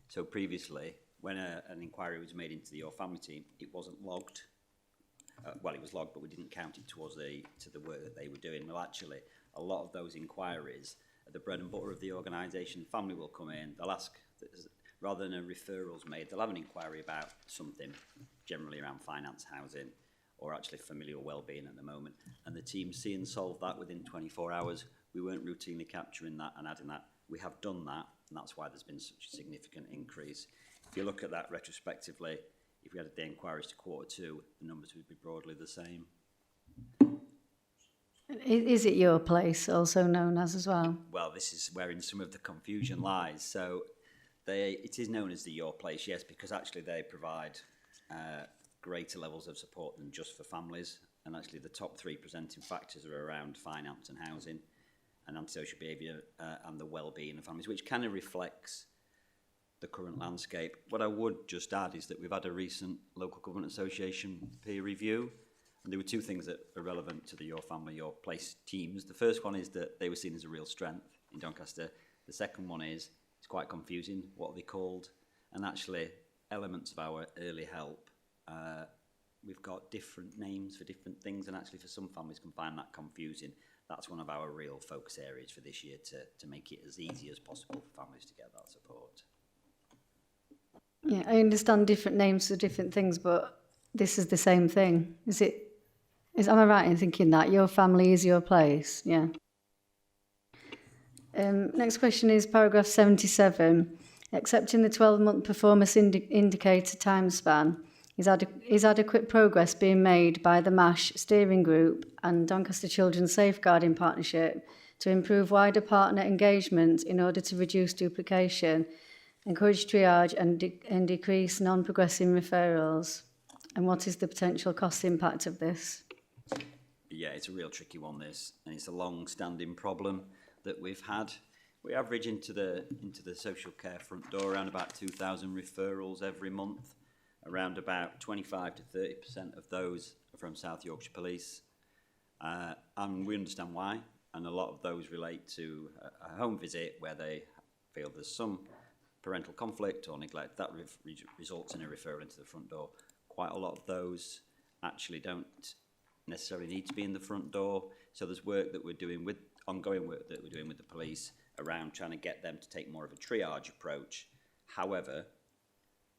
So previously, when an inquiry was made into Your Family team, it wasn't logged. Well, it was logged, but we didn't count it towards to the work that they were doing. Well, actually, a lot of those inquiries are the bread and butter of the organisation. Family will come in, they'll ask, rather than a referrals made, they'll have an inquiry about something, generally around finance, housing, or actually familial well-being at the moment. And the team see and solve that within 24 hours. We weren't routinely capturing that and adding that. We have done that, and that's why there's been such a significant increase. If you look at that retrospectively, if we added the inquiries to quarter 2, the numbers would be broadly the same. Is it Your Place, also known as well? Well, this is wherein some of the confusion lies. So it is known as the Your Place, yes, because actually they provide greater levels of support than just for families. And actually the top 3 presenting factors are around finance and housing and antisocial behaviour and the well-being of families, which kind of reflects the current landscape. What I would just add is that we've had a recent Local Government Association peer review, and there were 2 things that are relevant to the Your Family, Your Place teams. The first one is that they were seen as a real strength in Doncaster. The second one is it's quite confusing, what are they called? And actually, elements of our early help, we've got different names for different things, and actually for some families can find that confusing. That's one of our real focus areas for this year, to make it as easy as possible for families to get that support. Yeah, I understand different names for different things, but this is the same thing. Am I right in thinking that Your Family is Your Place? Yeah. Next question is paragraph 77. Accepting the 12-month performance indicator time span, Is adequate progress being made by the MASH steering group and Doncaster Children's Safeguarding Partnership to improve wider partner engagement in order to reduce duplication, encourage triage and decrease non-progressing referrals? And what is the potential cost impact of this? Yeah, it's a real tricky one, this, and it's a long-standing problem that we've had. We average into the social care front door around about 2,000 referrals every month. Around about 25 to 30% of those are from South Yorkshire Police, and we understand why. And a lot of those relate to a home visit where they feel there's some parental conflict or neglect that results in a referral into the front door. Quite a lot of those actually don't necessarily need to be in the front door. So there's work that we're doing with ongoing work that we're doing with the police around trying to get them to take more of a triage approach. However,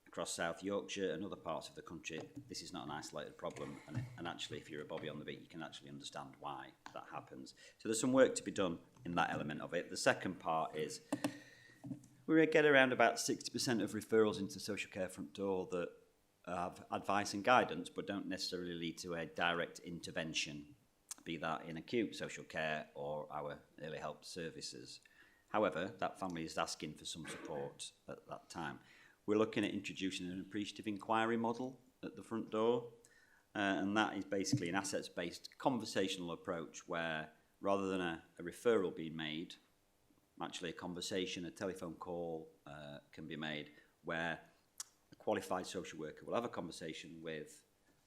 across South Yorkshire and other parts of the country, this is not an isolated problem, and actually if you're a bobby on the beat, you can actually understand why that happens. So there's some work to be done in that element of it. The second part is we get around about 60% of referrals into social care front door that have advice and guidance but don't necessarily lead to a direct intervention, be that in acute social care or our early help services. However, that family is asking for some support at that time. We're looking at introducing an appreciative inquiry model at the front door, and that is basically an assets-based conversational approach where rather than a referral being made, actually a conversation, a telephone call can be made where a qualified social worker will have a conversation with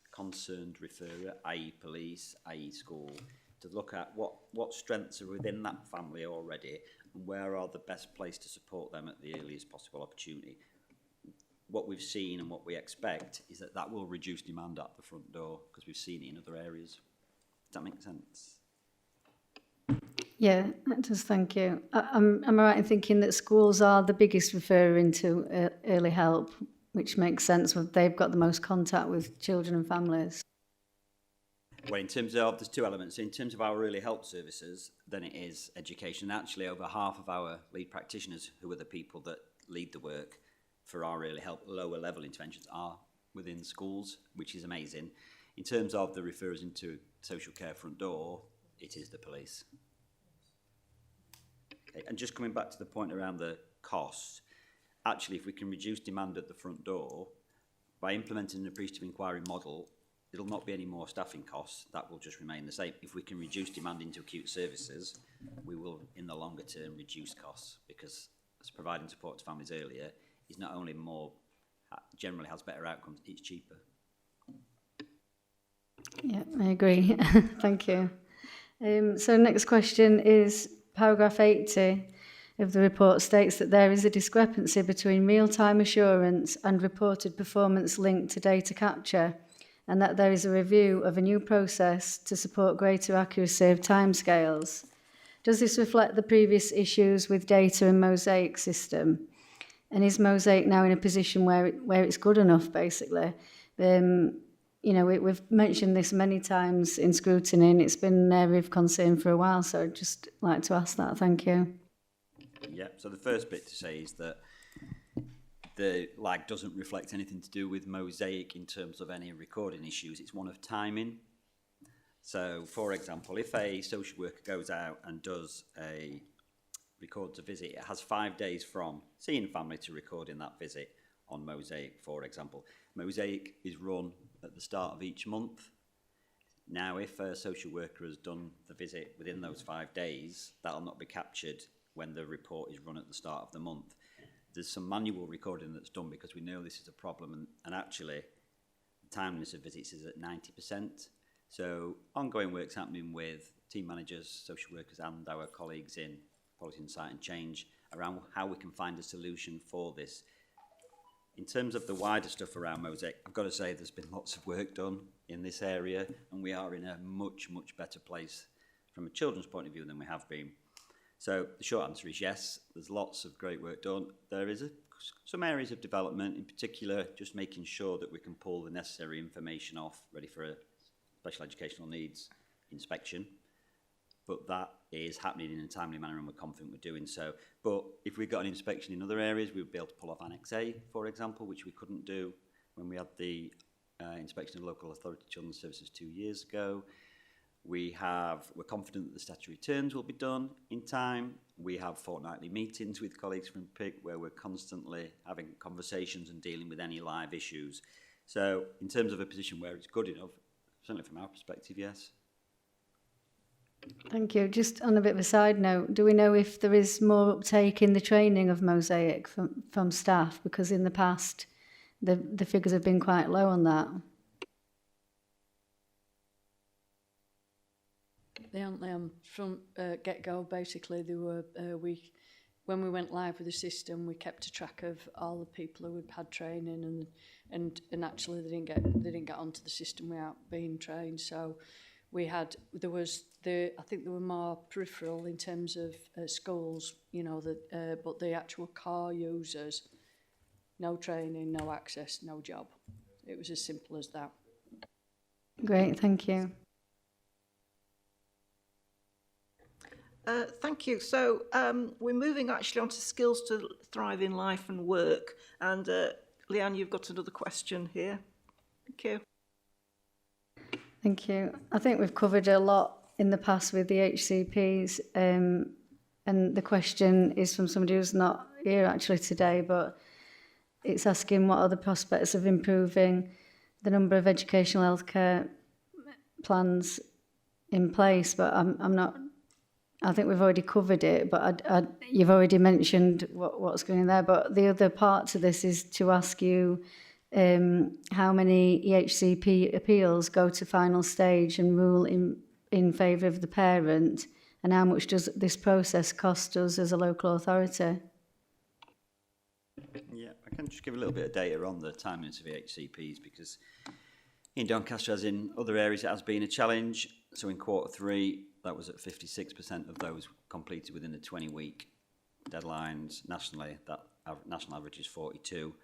a concerned referrer, i.e. police, i.e. school, to look at what strengths are within that family already and where are the best place to support them at the earliest possible opportunity. What we've seen and what we expect is that that will reduce demand at the front door because we've seen it in other areas. Does that make sense? Yeah, that does, thank you. Am I right in thinking that schools are the biggest referrer into early help, which makes sense, they've got the most contact with children and families? Well, in terms of, there's two elements. In terms of our early help services, then it is education. Actually, over half of our lead practitioners, who are the people that lead the work for our early help lower level interventions, are within schools, which is amazing. In terms of the referrers into social care front door, it is the police. Okay, and just coming back to the point around the costs, actually, if we can reduce demand at the front door, by implementing an appreciative inquiry model, it'll not be any more staffing costs, that will just remain the same. If we can reduce demand into acute services, we will, in the longer term, reduce costs, because as providing support to families earlier is not only more, generally has better outcomes, it's cheaper. Yeah, I agree. Thank you. So next question is paragraph 80 of the report states that there is a discrepancy between real-time assurance and reported performance linked to data capture, and that there is a review of a new process to support greater accuracy of timescales. Does this reflect the previous issues with data and Mosaic system? And is Mosaic now in a position where it's good enough, basically? You know, we've mentioned this many times in scrutiny, and it's been an area of concern for a while, so I'd just like to ask that. Thank you. Yeah, so the first bit to say is that the lag doesn't reflect anything to do with Mosaic in terms of any recording issues. It's one of timing. So, for example, if a social worker goes out and records a visit, it has 5 days from seeing family to recording that visit on Mosaic, for example. Mosaic is run at the start of each month. Now, if a social worker has done the visit within those 5 days, that'll not be captured when the report is run at the start of the month. There's some manual recording that's done because we know this is a problem, and actually the timeliness of visits is at 90%. So ongoing work's happening with team managers, social workers and our colleagues in Policy Insight and Change around how we can find a solution for this. In terms of the wider stuff around Mosaic, I've got to say there's been lots of work done in this area, and we are in a much, much better place from a children's point of view than we have been. So the short answer is yes, there's lots of great work done. There is some areas of development, in particular just making sure that we can pull the necessary information off, ready for a special educational needs inspection. But that is happening in a timely manner, and we're confident we're doing so. But if we got an inspection in other areas, we would be able to pull off Annex A, for example, which we couldn't do when we had the inspection of local authority children's services 2 years ago. We're confident that the statutory returns will be done in time. We have fortnightly meetings with colleagues from PIC where we're constantly having conversations and dealing with any live issues. So in terms of a position where it's good enough, certainly from our perspective, yes. Thank you. Just on a bit of a side note, do we know if there is more uptake in the training of Mosaic from staff? Because in the past, the figures have been quite low on that. They aren't from get-go. Basically, they were when we went live with the system, we kept a track of all the people who had had training, and actually they didn't get onto the system without being trained. So I think there were more peripheral in terms of schools, but the actual core users, no training, no access, no job. It was as simple as that. Great, thank you. Thank you. So we're moving actually on to skills to thrive in life and work. And Leanne, you've got another question here. Thank you. Thank you. I think we've covered a lot in the past with the HCPs, and the question is from somebody who's not here actually today, but it's asking what are the prospects of improving the number of educational healthcare plans in place, but I think we've already covered it, but you've already mentioned what's going on there. But the other part to this is to ask you how many EHCP appeals go to final stage and rule in favour of the parent, and how much does this process cost us as a local authority? Yeah, I can just give a little bit of data on the timelines of EHCPs, because in Doncaster, as in other areas, it has been a challenge. So in Q3, that was at 56% of those completed within the 20-week deadlines. Nationally, that national average is 42.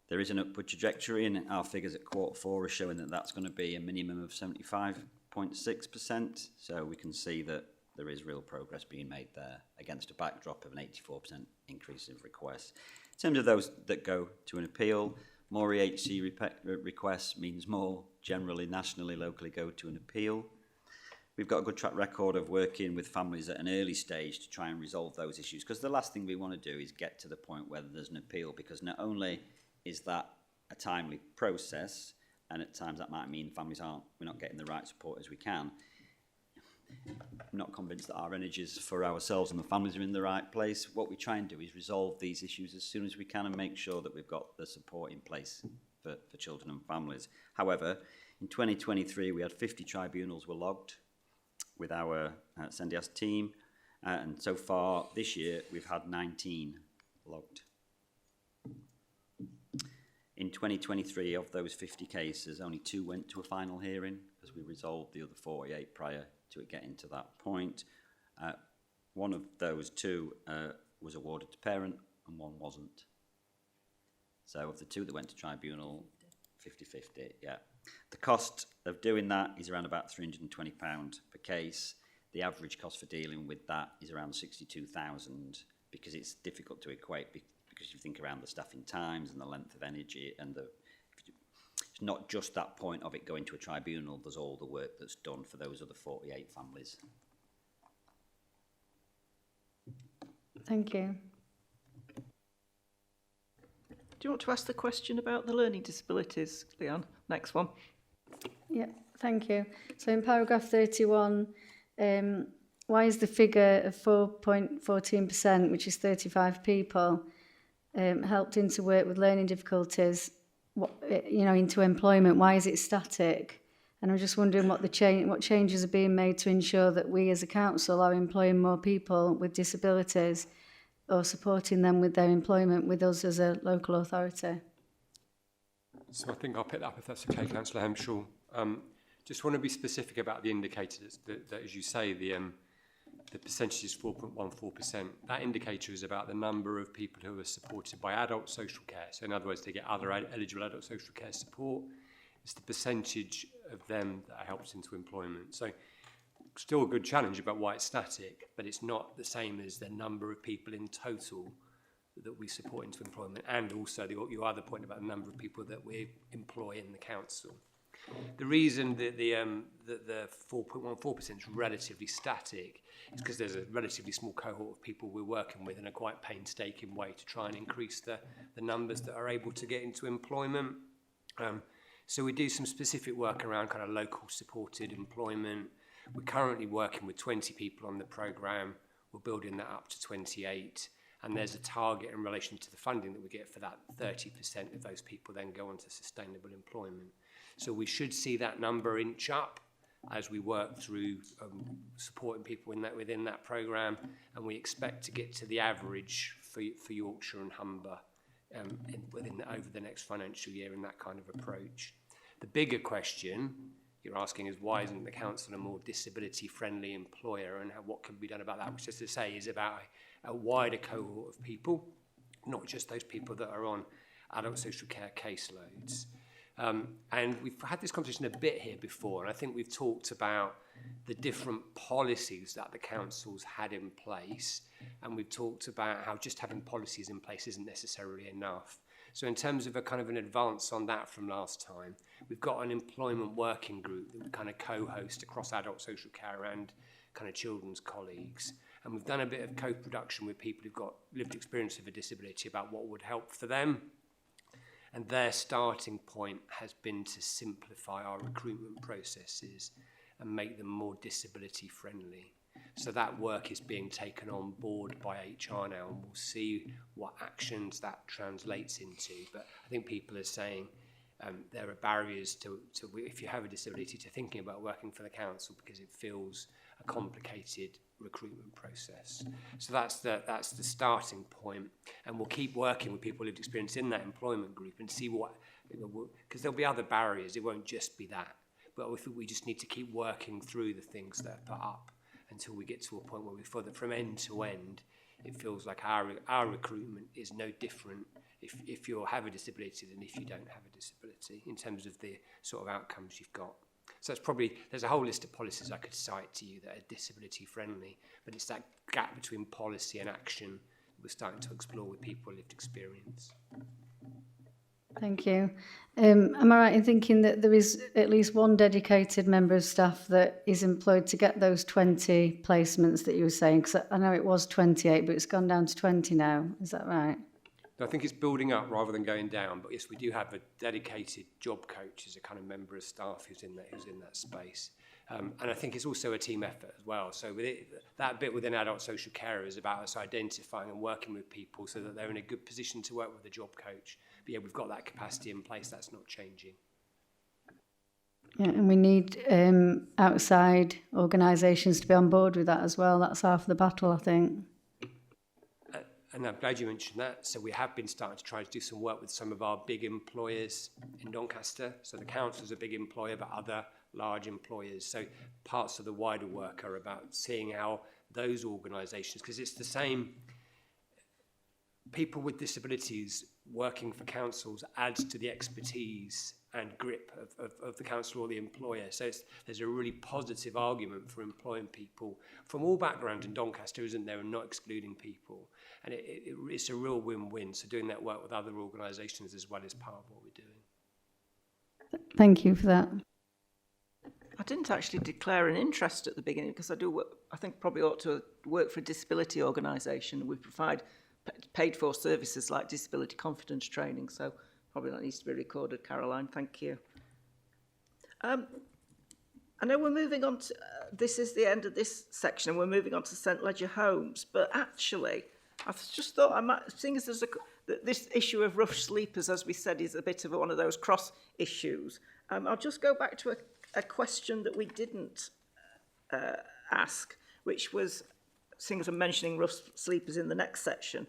There is an upward trajectory, and our figures at Q4 are showing that that's going to be a minimum of 75.6%. So we can see that there is real progress being made there against a backdrop of an 84% increase in requests. In terms of those that go to an appeal, more EHC requests means more generally, nationally, locally go to an appeal. We've got a good track record of working with families at an early stage to try and resolve those issues, because the last thing we want to do is get to the point where there's an appeal, because not only is that a timely process, and at times that might mean we're not getting the right support as we can. I'm not convinced that our energies for ourselves and the families are in the right place. What we try and do is resolve these issues as soon as we can and make sure that we've got the support in place for children and families. However, in 2023, we had 50 tribunals were logged with our Sendias team, and so far this year we've had 19 logged. In 2023, of those 50 cases, only 2 went to a final hearing, because we resolved the other 48 prior to it getting to that point. One of those 2 was awarded to parent, and 1 wasn't. So of the 2 that went to tribunal, 50-50, yeah. The cost of doing that is around about £320 per case. The average cost for dealing with that is around 62,000, because it's difficult to equate, because you think around the staffing times and the length of energy, and it's not just that point of it going to a tribunal, there's all the work that's done for those other 48 families. Thank you. Do you want to ask the question about the learning disabilities, Leanne? Next one. Yeah, thank you. So in paragraph 31, why is the figure of 4.14%, which is 35 people, helped into work with learning difficulties, into employment? Why is it static? And I'm just wondering what changes are being made to ensure that we as a council are employing more people with disabilities, or supporting them with their employment with us as a local authority. So I think I'll pick that up if that's okay, Councillor Hemshall. Just want to be specific about the indicators that as you say, the percentage is 4.14%. That indicator is about the number of people who are supported by adult social care. So in other words, they get other eligible adult social care support. It's the percentage of them that helps into employment. So still a good challenge about why it's static, but it's not the same as the number of people in total that we support into employment, and also your other point about the number of people that we employ in the council. The reason that the 4.14% is relatively static is because there's a relatively small cohort of people we're working with in a quite painstaking way to try and increase the numbers that are able to get into employment. So we do some specific work around kind of local supported employment. We're currently working with 20 people on the programme. We're building that up to 28. And there's a target in relation to the funding that we get for that 30% of those people then go on to sustainable employment. So we should see that number inch up as we work through supporting people within that programme, and we expect to get to the average for Yorkshire and Humber over the next financial year in that kind of approach. The bigger question you're asking is, why isn't the council a more disability-friendly employer, and what can be done about that, which, as I say, is about a wider cohort of people, not just those people that are on adult social care caseloads. And we've had this conversation a bit here before, and I think we've talked about the different policies that the councils had in place, and we've talked about how just having policies in place isn't necessarily enough. So in terms of a kind of an advance on that from last time, we've got an employment working group that we kind of co-host across adult social care and kind of children's colleagues. And we've done a bit of co-production with people who've got lived experience of a disability about what would help for them. And their starting point has been to simplify our recruitment processes and make them more disability friendly. So that work is being taken on board by HR now, and we'll see what actions that translates into. But I think people are saying there are barriers to if you have a disability, to thinking about working for the council, because it feels a complicated recruitment process. So that's the starting point, and we'll keep working with people who've experienced in that employment group and see what, because there'll be other barriers. It won't just be that, but we just need to keep working through the things that are put up until we get to a point where we feel that from end to end, it feels like our recruitment is no different if you have a disability than if you don't have a disability, in terms of the sort of outcomes you've got. So it's probably, there's a whole list of policies I could cite to you that are disability friendly, but it's that gap between policy and action that we're starting to explore with people with lived experience. Thank you. Am I right in thinking that there is at least one dedicated member of staff that is employed to get those 20 placements that you were saying? Because I know it was 28, but it's gone down to 20 now. Is that right? I think it's building up rather than going down, but yes, we do have a dedicated job coach as a kind of member of staff who's in that space. And I think it's also a team effort as well. So with it, that bit within adult social care is about us identifying and working with people so that they're in a good position to work with a job coach. But yeah, we've got that capacity in place. That's not changing. Yeah, and we need outside organisations to be on board with that as well. That's half the battle, I think. And I'm glad you mentioned that. So we have been starting to try to do some work with some of our big employers in Doncaster. So the council's a big employer, but other large employers. So parts of the wider work are about seeing how those organisations, because it's the same, people with disabilities working for councils adds to the expertise and grip of the council or the employer. So there's a really positive argument for employing people from all backgrounds in Doncaster, isn't there, and not excluding people. And it's a real win-win. So doing that work with other organisations as well is part of what we're doing. Thank you for that. I didn't actually declare an interest at the beginning because I do work, I think probably ought to work for a disability organisation. We provide paid for services like disability confidence training, so probably that needs to be recorded, Caroline. Thank you. I know we're moving on to, this is the end of this section, and we're moving on to St Leger Homes, but actually, I've just thought I might, seeing as there's this issue of rough sleepers, as we said, is a bit of one of those cross issues. I'll just go back to a question that we didn't ask, which was, seeing as I'm mentioning rough sleepers in the next section.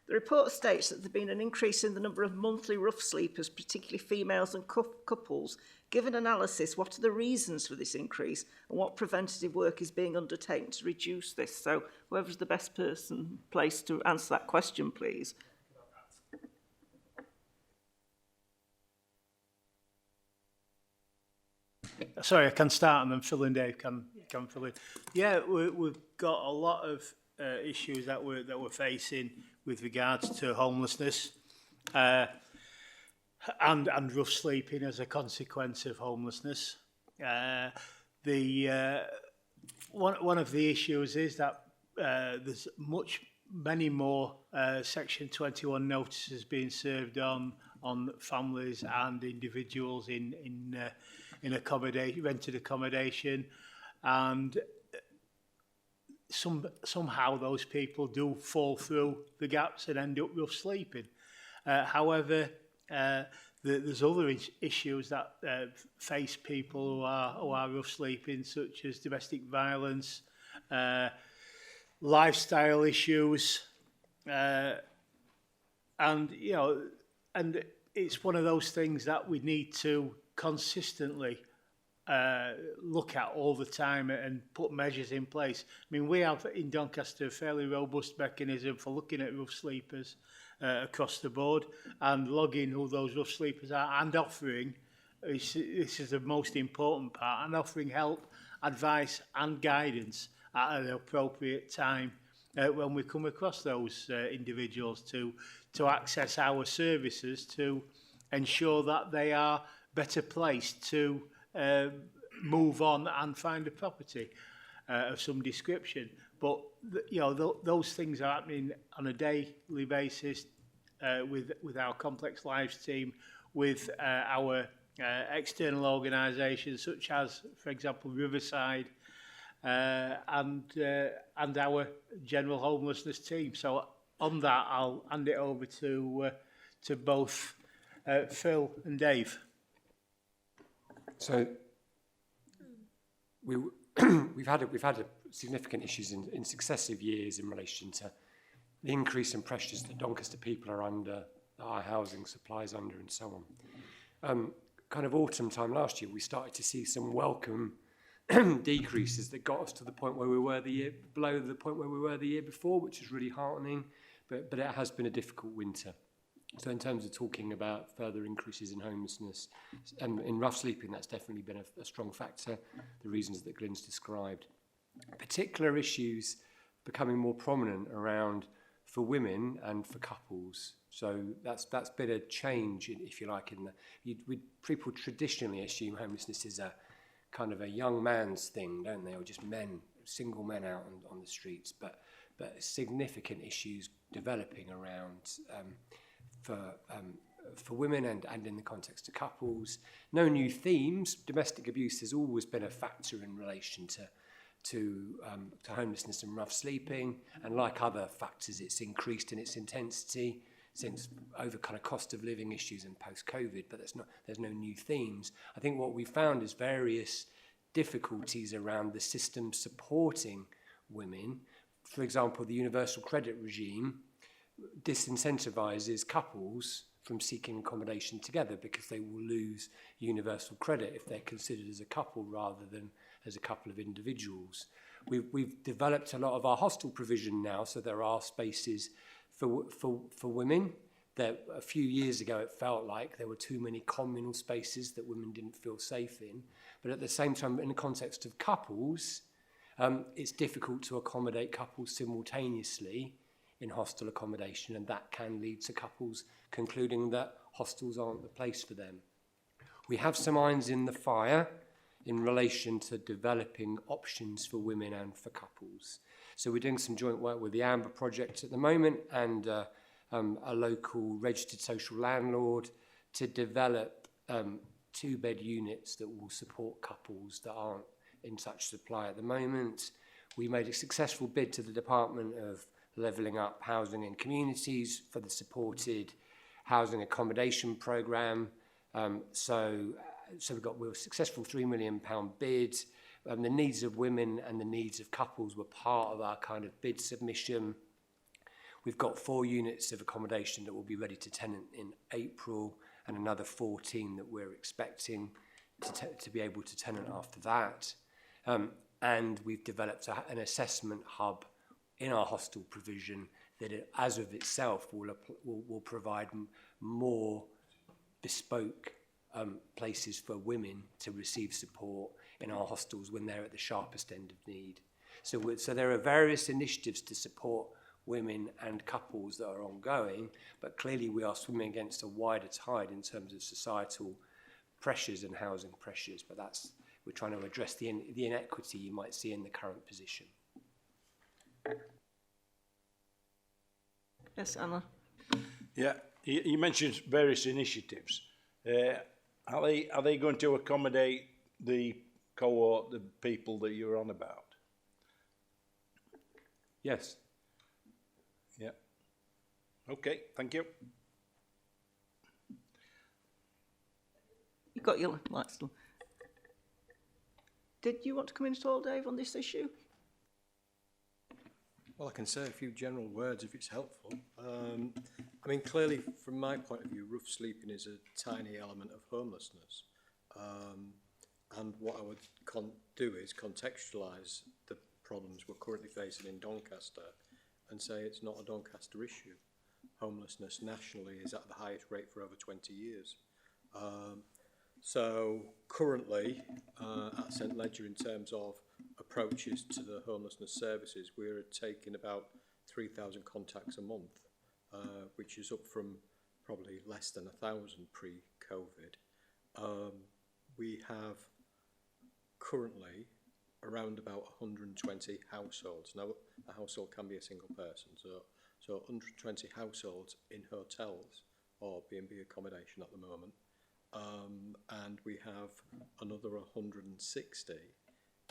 The report states that there's been an increase in the number of monthly rough sleepers, particularly females and couples. Given analysis, what are the reasons for this increase and what preventative work is being undertaken to reduce this? So whoever's the best person placed to answer that question, please. Sorry, I can start and then Phil and Dave can fill in. Yeah, we've got a lot of issues that we're facing with regards to homelessness and rough sleeping as a consequence of homelessness. One of the issues is that there's many more Section 21 notices being served on families and individuals in rented accommodation, and somehow those people do fall through the gaps and end up rough sleeping. However, there's other issues that face people who are rough sleeping, such as domestic violence, lifestyle issues, and it's one of those things that we need to consistently look at all the time and put measures in place. I mean, we have in Doncaster a fairly robust mechanism for looking at rough sleepers across the board and logging who those rough sleepers are and offering, this is the most important part, and offering help, advice and guidance at an appropriate time when we come across those individuals to access our services to ensure that they are better placed to move on and find a property of some description. But those things are happening on a daily basis with our complex lives team, with our external organisations such as, for example, Riverside, and our general homelessness team. So on that, I'll hand it over to both Phil and Dave. So we've had significant issues in successive years in relation to the increase in pressures that Doncaster people are under, that our housing supply is under, and so on. Kind of autumn time last year, we started to see some welcome decreases that got us to the point where we were below the point where we were the year before, which is really heartening. But it has been a difficult winter. So in terms of talking about further increases in homelessness and in rough sleeping, that's definitely been a strong factor, the reasons that Glyn's described. Particular issues becoming more prominent around for women and for couples. So that's been a change, if you like, people traditionally assume homelessness is a kind of a young man's thing, don't they, or just men, single men out on the streets, but significant issues developing around for women and in the context of couples. No new themes. Domestic abuse has always been a factor in relation to homelessness and rough sleeping, and like other factors, it's increased in its intensity since over kind of cost of living issues and post-COVID, but there's no new themes. I think what we found is various difficulties around the system supporting women. For example, the universal credit regime disincentivises couples from seeking accommodation together because they will lose universal credit if they're considered as a couple rather than as a couple of individuals. We've developed a lot of our hostel provision now, so there are spaces for women. That a few years ago it felt like there were too many communal spaces that women didn't feel safe in, but at the same time, in the context of couples, it's difficult to accommodate couples simultaneously in hostel accommodation, and that can lead to couples concluding that hostels aren't the place for them. We have some irons in the fire in relation to developing options for women and for couples. So we're doing some joint work with the Amber Project at the moment and a local registered social landlord to develop 2-bed units that will support couples that aren't in such supply at the moment. We made a successful bid to the Department of Levelling Up Housing in Communities for the supported housing accommodation programme. So we were a successful £3 million bid. The needs of women and the needs of couples were part of our kind of bid submission. We've got 4 units of accommodation that will be ready to tenant in April, and another 14 that we're expecting to be able to tenant after that. And we've developed an assessment hub in our hostel provision that as of itself will provide more bespoke places for women to receive support in our hostels when they're at the sharpest end of need. So there are various initiatives to support women and couples that are ongoing, but clearly we are swimming against a wider tide in terms of societal pressures and housing pressures, but we're trying to address the inequity you might see in the current position. Yes, Anna. Yeah, you mentioned various initiatives. Are they going to accommodate the cohort, the people that you're on about? Yes. Yeah. Okay, thank you. You got your light still. Did you want to come in at all, Dave, on this issue? Well, I can say a few general words if it's helpful. I mean, clearly, from my point of view, rough sleeping is a tiny element of homelessness. And what I would do is contextualise the problems we're currently facing in Doncaster and say it's not a Doncaster issue. Homelessness nationally is at the highest rate for over 20 years. So currently at St Ledger, in terms of approaches to the homelessness services, we're taking about 3,000 contacts a month, which is up from probably less than 1,000 pre-COVID. We have currently around about 120 households. Now, a household can be a single person, so 120 households in hotels or B&B accommodation at the moment. And we have another 160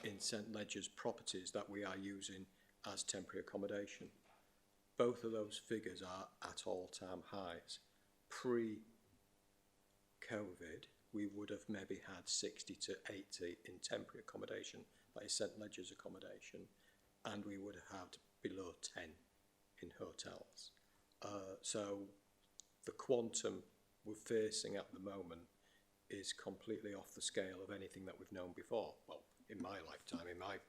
in St Ledger's properties that we are using as temporary accommodation. Both of those figures are at all-time highs. Pre-COVID, we would have maybe had 60 to 80 in temporary accommodation, that is St Ledger's accommodation, and we would have had below 10 in hotels. So the quantum we're facing at the moment is completely off the scale of anything that we've known before. Well, in my lifetime, in my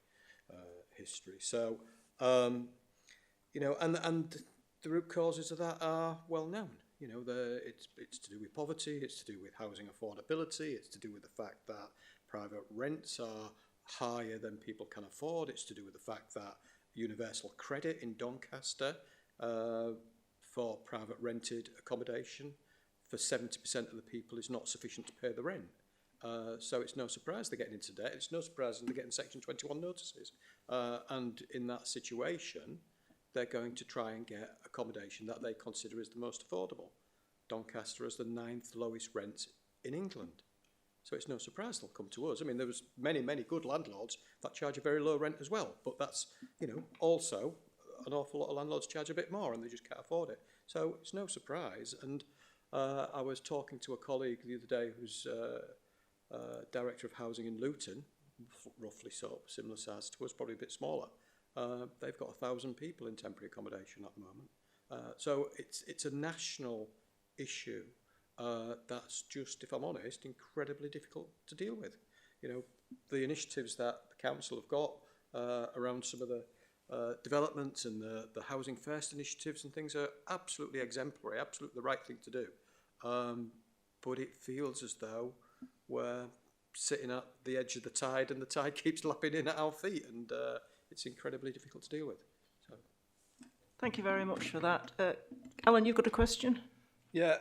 history. So, you know, and the root causes of that are well known. You know, it's to do with poverty, it's to do with housing affordability, it's to do with the fact that private rents are higher than people can afford, it's to do with the fact that universal credit in Doncaster for private rented accommodation for 70% of the people is not sufficient to pay the rent. So it's no surprise they're getting into debt. It's no surprise they're getting Section 21 notices. And in that situation, they're going to try and get accommodation that they consider is the most affordable. Doncaster has the 9th lowest rent in England. So it's no surprise they'll come to us. I mean, there was many, many good landlords that charge a very low rent as well. But that's, you know, also an awful lot of landlords charge a bit more and they just can't afford it. So it's no surprise. And I was talking to a colleague the other day who's Director of Housing in Luton, roughly so, similar size to us, probably a bit smaller. They've got 1,000 people in temporary accommodation at the moment. So it's a national issue that's just, if I'm honest, incredibly difficult to deal with. You know, the initiatives that the council have got around some of the developments and the Housing First initiatives and things are absolutely exemplary, absolutely the right thing to do. But it feels as though we're sitting at the edge of the tide and the tide keeps lapping in at our feet, and it's incredibly difficult to deal with. So. Thank you very much for that. Alan, you've got a question? Yeah,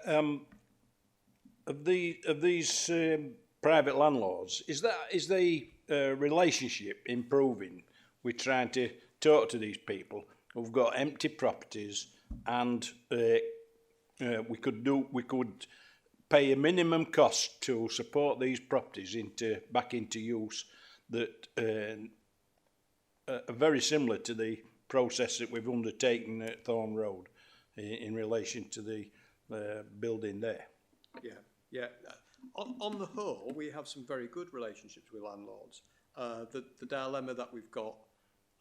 of these private landlords, is the relationship improving with trying to talk to these people who've got empty properties, and we could pay a minimum cost to support these properties back into use that are very similar to the process that we've undertaken at Thorne Road in relation to the building there. Yeah. On the whole, we have some very good relationships with landlords. The dilemma that we've got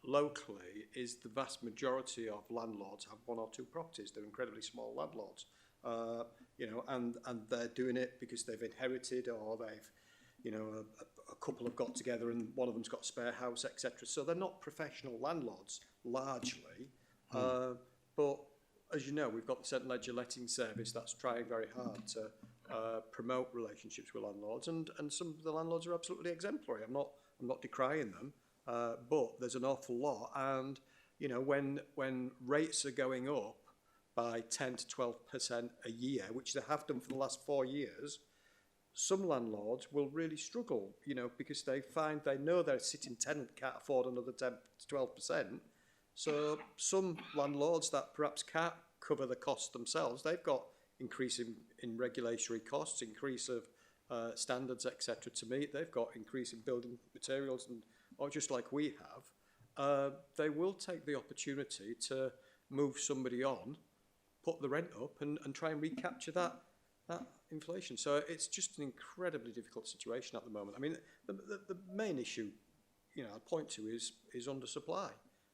locally is the vast majority of landlords have one or two properties. They're incredibly small landlords, you know, and they're doing it because they've inherited, or they've, you know, a couple have got together and one of them's got a spare house, etc. So they're not professional landlords largely, but as you know, we've got the St Ledger letting service that's trying very hard to promote relationships with landlords, and some of the landlords are absolutely exemplary. I'm not decrying them, but there's an awful lot. And, you know, when rates are going up by 10 to 12% a year, which they have done for the last 4 years, some landlords will really struggle, you know, because they know their sitting tenant can't afford another 10 to 12%. So some landlords that perhaps can't cover the costs themselves, they've got increase in regulatory costs, increase of standards, etc. to meet. They've got increase in building materials, and or just like we have, they will take the opportunity to move somebody on, put the rent up, and try and recapture that inflation. So it's just an incredibly difficult situation at the moment. I mean, the main issue, you know, I'd point to is undersupply.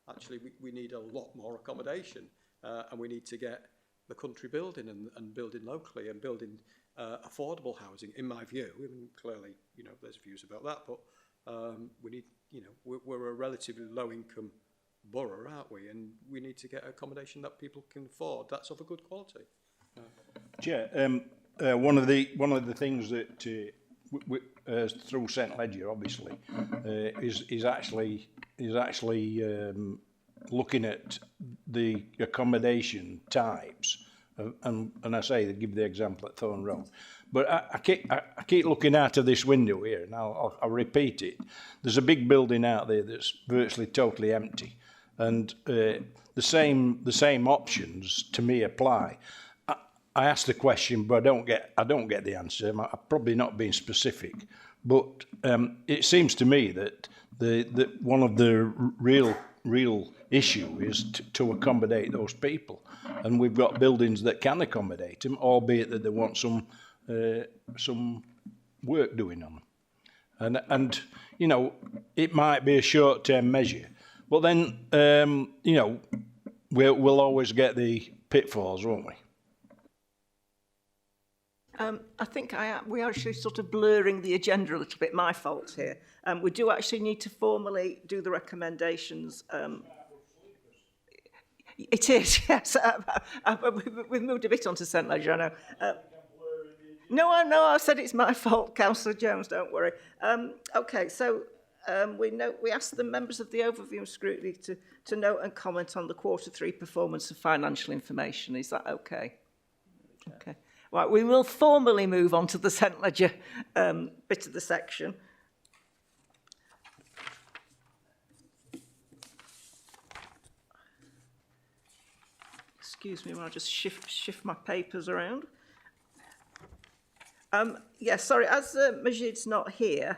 Actually, we need a lot more accommodation, and we need to get the country building and building locally and building affordable housing, in my view. I mean, clearly, you know, there's views about that, but we need, you know, we're a relatively low-income borough, aren't we? And we need to get accommodation that people can afford. That's of a good quality. Chair, one of the things that through St Ledger, obviously, is actually looking at the accommodation types, and I say they give the example at Thorne Road, but I keep looking out of this window here, and I'll repeat it. There's a big building out there that's virtually totally empty, and the same options to me apply. I asked the question, but I don't get the answer. I'm probably not being specific, but it seems to me that one of the real issue is to accommodate those people, and we've got buildings that can accommodate them, albeit that they want some work doing on them, and you know, it might be a short-term measure, but then you know, we'll always get the pitfalls, won't we? I think we are actually sort of blurring the agenda a little bit. My fault here. We do actually need to formally do the recommendations. It is, yes. We've moved a bit onto St Ledger, I know. No, I said it's my fault, Councillor Jones, don't worry. Okay, so we asked the members of the overview and scrutiny to note and comment on the Q3 performance of financial information. Is that okay? Okay. Right, we will formally move on to the St Ledger bit of the section. Excuse me while I just shift my papers around. Yes, sorry, as Majid's not here,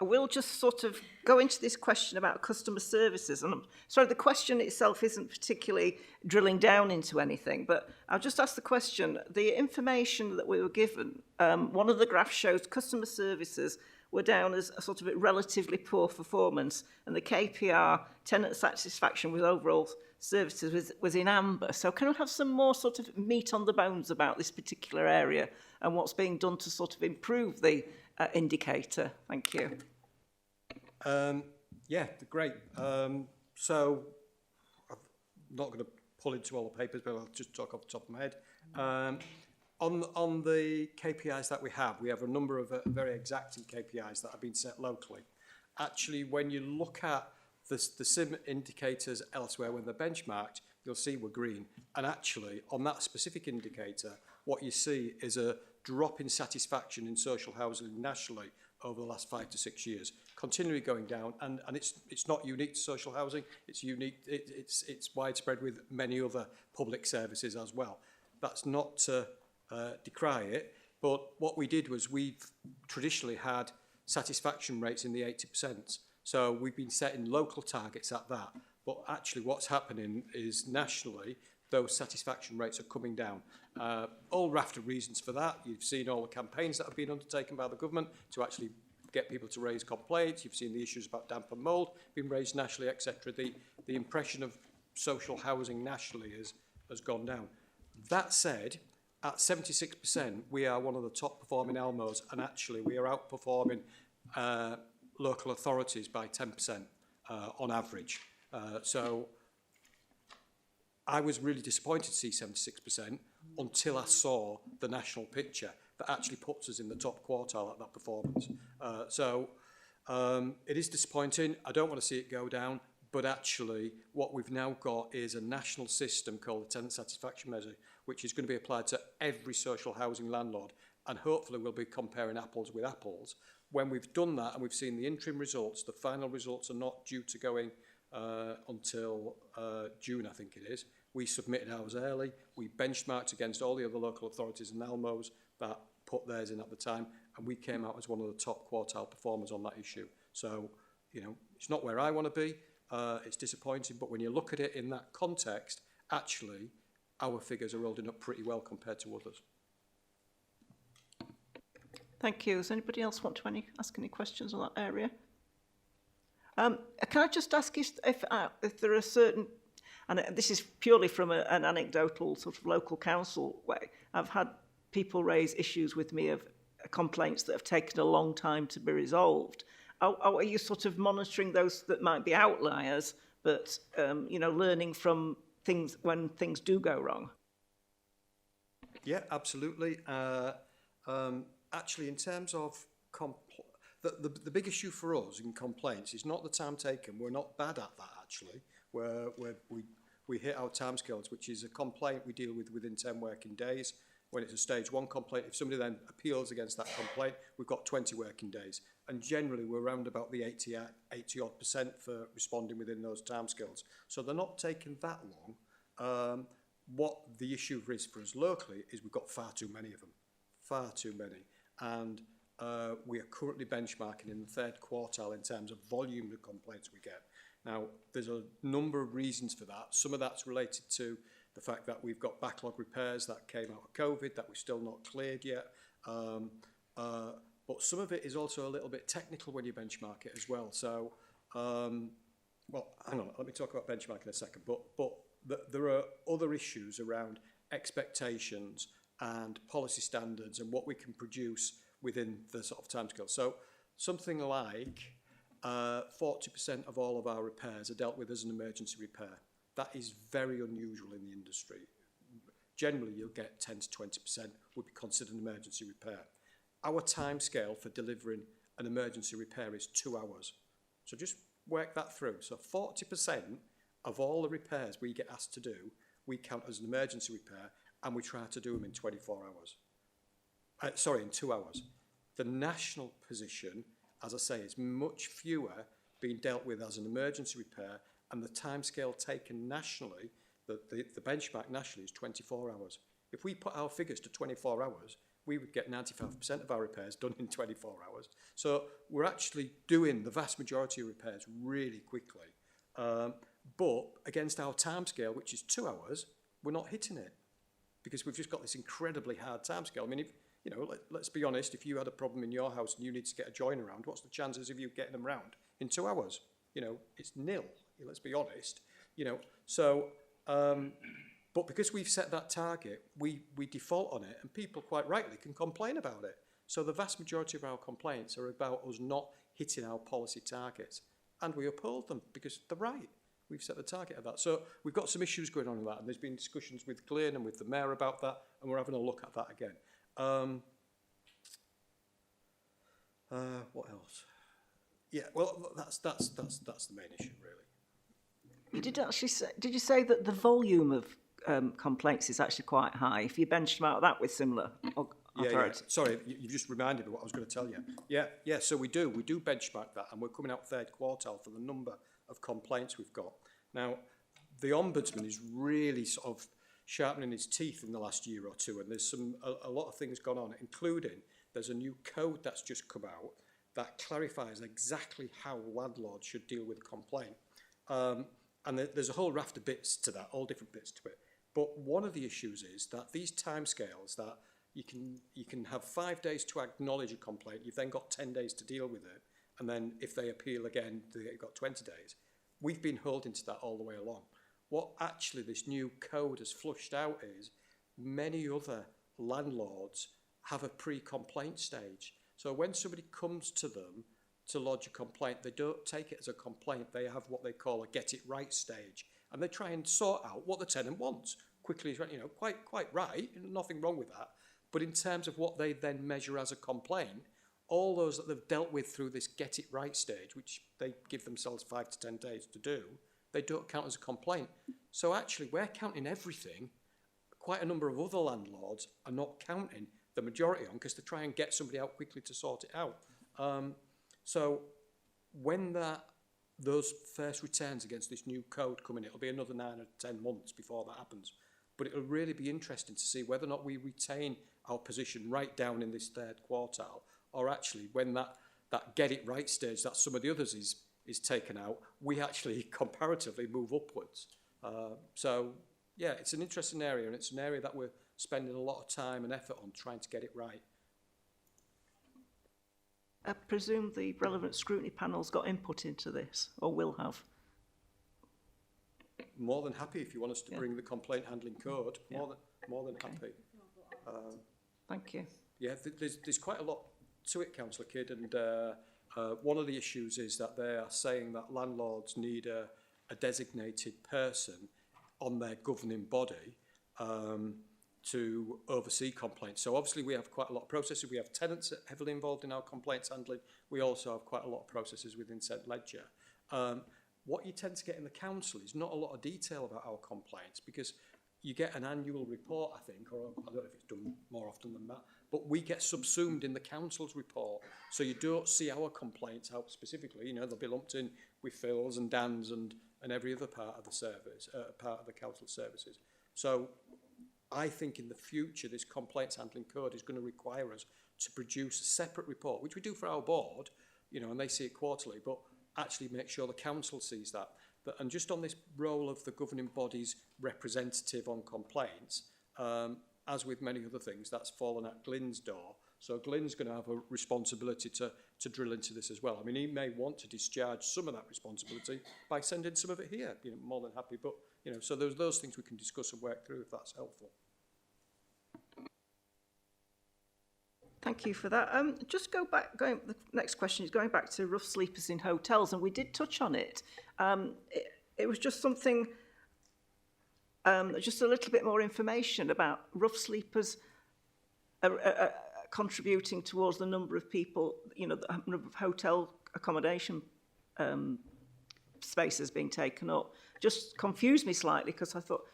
I will just sort of go into this question about customer services. And sorry, the question itself isn't particularly drilling down into anything, but I'll just ask the question. The information that we were given, one of the graphs shows customer services were down as a sort of a relatively poor performance, and the KPR, tenant satisfaction with overall services, was in amber. So can I have some more sort of meat on the bones about this particular area and what's being done to sort of improve the indicator? Thank you. Yeah, great. So I'm not going to pull into all the papers, but I'll just talk off the top of my head. On the KPIs that we have a number of very exacting KPIs that have been set locally. Actually, when you look at the SIM indicators elsewhere when they're benchmarked, you'll see we're green. And actually, on that specific indicator, what you see is a drop in satisfaction in social housing nationally over the last 5 to 6 years, continually going down, and it's not unique to social housing. It's unique. It's widespread with many other public services as well. That's not to decry it, but what we did was we've traditionally had satisfaction rates in the 80%. So we've been setting local targets at that. But actually, what's happening is nationally, those satisfaction rates are coming down. All raft of reasons for that. You've seen all the campaigns that have been undertaken by the government to actually get people to raise complaints. You've seen the issues about damp and mould being raised nationally, etc. The impression of social housing nationally has gone down. That said, at 76%, we are one of the top performing Almos, and actually we are outperforming local authorities by 10% on average. So I was really disappointed to see 76% until I saw the national picture that actually puts us in the top quartile at that performance. So It is disappointing. I don't want to see it go down, but actually what we've now got is a national system called the Tenant Satisfaction Measure, which is going to be applied to every social housing landlord, and hopefully we'll be comparing apples with apples. When we've done that and we've seen the interim results, the final results are not due to going until June, I think it is. We submitted ours early. We benchmarked against all the other local authorities and ALMOs that put theirs in at the time, and we came out as one of the top quartile performers on that issue. So, you know, it's not where I want to be. It's disappointing, but when you look at it in that context, actually, our figures are holding up pretty well compared to others. Thank you. Does anybody else want to ask any questions on that area? Can I just ask you if there are certain, and this is purely from an anecdotal sort of local council way, I've had people raise issues with me of complaints that have taken a long time to be resolved. Are you sort of monitoring those that might be outliers, but you know, learning from things when things do go wrong? Yeah, absolutely. Actually, in terms of the big issue for us in complaints is not the time taken. We're not bad at that, actually. We hit our timescales, which is a complaint we deal with within 10 working days. When it's a stage 1 complaint, if somebody then appeals against that complaint, we've got 20 working days. And generally, we're around about the 80-odd% for responding within those timescales. So they're not taking that long. What the issue is for us locally is we've got far too many of them. Far too many. And we are currently benchmarking in the 3rd quartile in terms of volume of complaints we get. Now, there's a number of reasons for that. Some of that's related to the fact that we've got backlog repairs that came out of COVID that we're still not cleared yet. But some of it is also a little bit technical when you benchmark it as well. So, well, hang on, let me talk about benchmarking in a second. But there are other issues around expectations and policy standards and what we can produce within the sort of timescale. So something like 40% of all of our repairs are dealt with as an emergency repair. That is very unusual in the industry. Generally, you'll get 10 to 20% would be considered an emergency repair. Our timescale for delivering an emergency repair is 2 hours. So just work that through. So 40% of all the repairs we get asked to do, we count as an emergency repair, and we try to do them in 24 hours. In 2 hours. The national position, as I say, is much fewer being dealt with as an emergency repair, and the timescale taken nationally, the benchmark nationally is 24 hours. If we put our figures to 24 hours, we would get 95% of our repairs done in 24 hours. So we're actually doing the vast majority of repairs really quickly. But against our timescale, which is 2 hours, we're not hitting it because we've just got this incredibly hard timescale. I mean, if, you know, let's be honest, if you had a problem in your house and you need to get a join around, what's the chances of you getting them round in 2 hours? You know, it's nil, let's be honest. You know, so, but because we've set that target, we default on it, and people quite rightly can complain about it. So the vast majority of our complaints are about us not hitting our policy targets, and we uphold them because they're right. We've set the target of that. So we've got some issues going on with that, and there's been discussions with Glenn and with the Mayor about that, and we're having a look at that again. What else? Yeah, well, that's the main issue, really. You did actually say, did you say that the volume of complaints is actually quite high if you benchmark that with similar authorities? Yeah. Sorry, you just reminded me what I was going to tell you. Yeah, so we do benchmark that, and we're coming out 3rd quartile for the number of complaints we've got. Now, the Ombudsman is really sort of sharpening his teeth in the last year or two, and there's a lot of things gone on, including there's a new code that's just come out that clarifies exactly how landlords should deal with a complaint. And there's a whole raft of bits to that, all different bits to it. But one of the issues is that these timescales that you can have 5 days to acknowledge a complaint, you've then got 10 days to deal with it, and then if they appeal again, they've got 20 days. We've been holding to that all the way along. What actually this new code has flushed out is many other landlords have a pre-complaint stage. So when somebody comes to them to lodge a complaint, they don't take it as a complaint. They have what they call a get it right stage, and they try and sort out what the tenant wants quickly. You know, quite right, nothing wrong with that. But in terms of what they then measure as a complaint, all those that they've dealt with through this get it right stage, which they give themselves 5 to 10 days to do, they don't count as a complaint. So actually, we're counting everything. Quite a number of other landlords are not counting the majority on because they try and get somebody out quickly to sort it out. So when those first returns against this new code come in, it'll be another 9 or 10 months before that happens. But it'll really be interesting to see whether or not we retain our position right down in this third quartile, or actually when that get it right stage that some of the others is taken out, we actually comparatively move upwards. So yeah, it's an interesting area, and it's an area that we're spending a lot of time and effort on trying to get it right. I presume the relevant scrutiny panel's got input into this, or will have. More than happy if you want us to bring the complaint handling code. More than happy. Thank you. Yeah, there's quite a lot to it, Councillor Kidd, and one of the issues is that they are saying that landlords need a designated person on their governing body to oversee complaints. So obviously we have quite a lot of processes. We have tenants heavily involved in our complaints handling. We also have quite a lot of processes within St Ledger. What you tend to get in the council is not a lot of detail about our complaints, because you get an annual report, I think, or I don't know if it's done more often than that, but we get subsumed in the council's report. So you don't see our complaints out specifically. You know, they'll be lumped in with Phil's and Dan's and every other part of the service, part of the council services. So I think in the future, this complaints handling code is going to require us to produce a separate report, which we do for our board, you know, and they see it quarterly, but actually make sure the council sees that. And just on this role of the governing body's representative on complaints, as with many other things, that's fallen at Glyn's door. So Glyn's going to have a responsibility to drill into this as well. I mean, he may want to discharge some of that responsibility by sending some of it here. You know, more than happy. But, you know, so there's those things we can discuss and work through if that's helpful. Thank you for that. The next question is going back to rough sleepers in hotels, and we did touch on it. It was just something, just a little bit more information about rough sleepers contributing towards the number of people, you know, the number of hotel accommodation spaces being taken up. Just confused me slightly, because I thought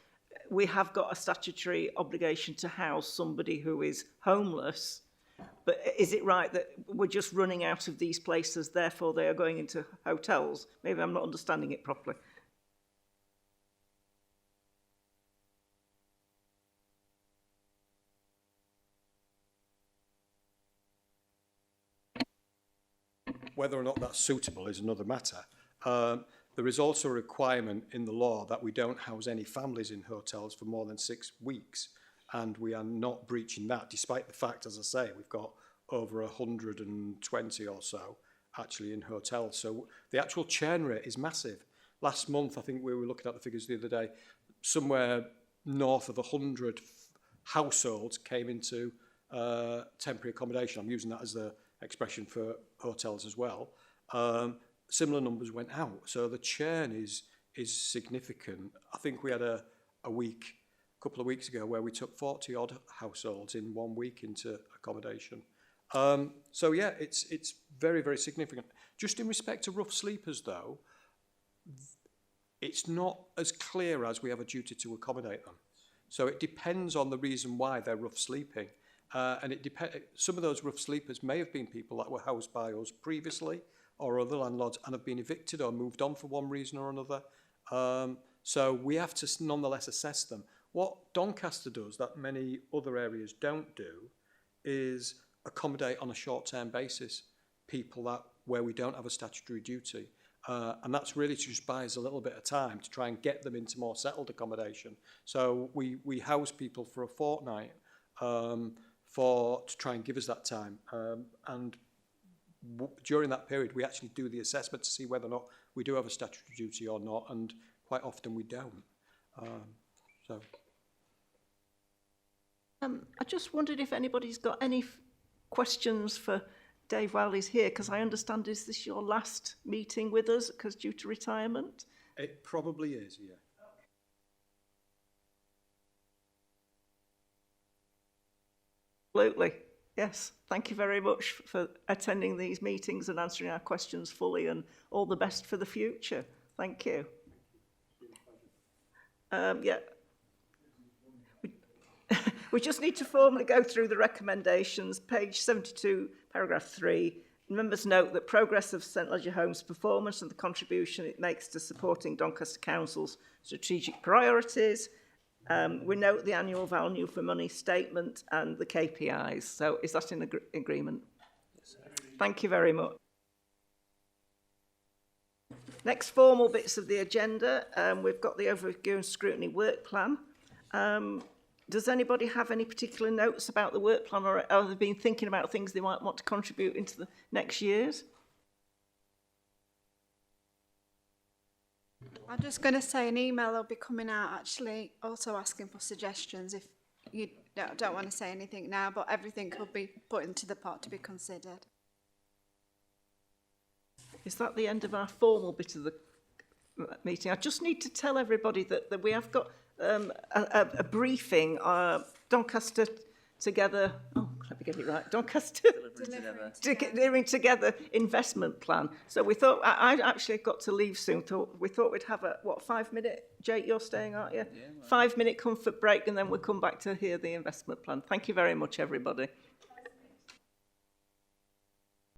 we have got a statutory obligation to house somebody who is homeless. But is it right that we're just running out of these places, therefore they are going into hotels? Maybe I'm not understanding it properly. Whether or not that's suitable is another matter. There is also a requirement in the law that we don't house any families in hotels for more than 6 weeks. And we are not breaching that, despite the fact, as I say, we've got over 120 or so actually in hotels. So the actual churn rate is massive. Last month, I think we were looking at the figures the other day, somewhere north of 100 households came into temporary accommodation. I'm using that as the expression for hotels as well. Similar numbers went out. So the churn is significant. I think we had a couple of weeks ago where we took 40 odd households in 1 week into accommodation. So yeah, it's very, very significant. Just in respect to rough sleepers though, it's not as clear as we have a duty to accommodate them. So it depends on the reason why they're rough sleeping. And some of those rough sleepers may have been people that were housed by us previously or other landlords and have been evicted or moved on for one reason or another. So we have to nonetheless assess them. What Doncaster does that many other areas don't do is accommodate on a short-term basis people where we don't have a statutory duty. And that's really to just buy us a little bit of time to try and get them into more settled accommodation. So we house people for a fortnight to try and give us that time. And during that period, we actually do the assessment to see whether or not we do have a statutory duty or not, and quite often we don't. I just wondered if anybody's got any questions for Dave while he's here, because I understand, is this your last meeting with us because due to retirement? It probably is, yeah. Absolutely. Yes, thank you very much for attending these meetings and answering our questions fully, and all the best for the future. Thank you. Yeah. We just need to formally go through the recommendations. Page 72, paragraph 3. Members note that progress of St Leger Homes' performance and the contribution it makes to supporting Doncaster Council's strategic priorities. We note the annual value for money statement and the KPIs. So is that in agreement? Yes, thank you very much. Next formal bits of the agenda. We've got the overview and scrutiny work plan. Does anybody have any particular notes about the work plan, or have they been thinking about things they might want to contribute into the next years? I'm just going to say an email will be coming out actually also asking for suggestions if you don't want to say anything now, but everything could be put into the pot to be considered. Is that the end of our formal bit of the meeting? I just need to tell everybody that we have got a briefing, Doncaster Together, let me get it right, Doncaster Delivering Together investment plan. So we thought, I actually got to leave soon, we thought we'd have a, 5-minute, Jake, you're staying, aren't you? Yeah, 5-minute comfort break, and then we'll come back to hear the investment plan. Thank you very much, everybody.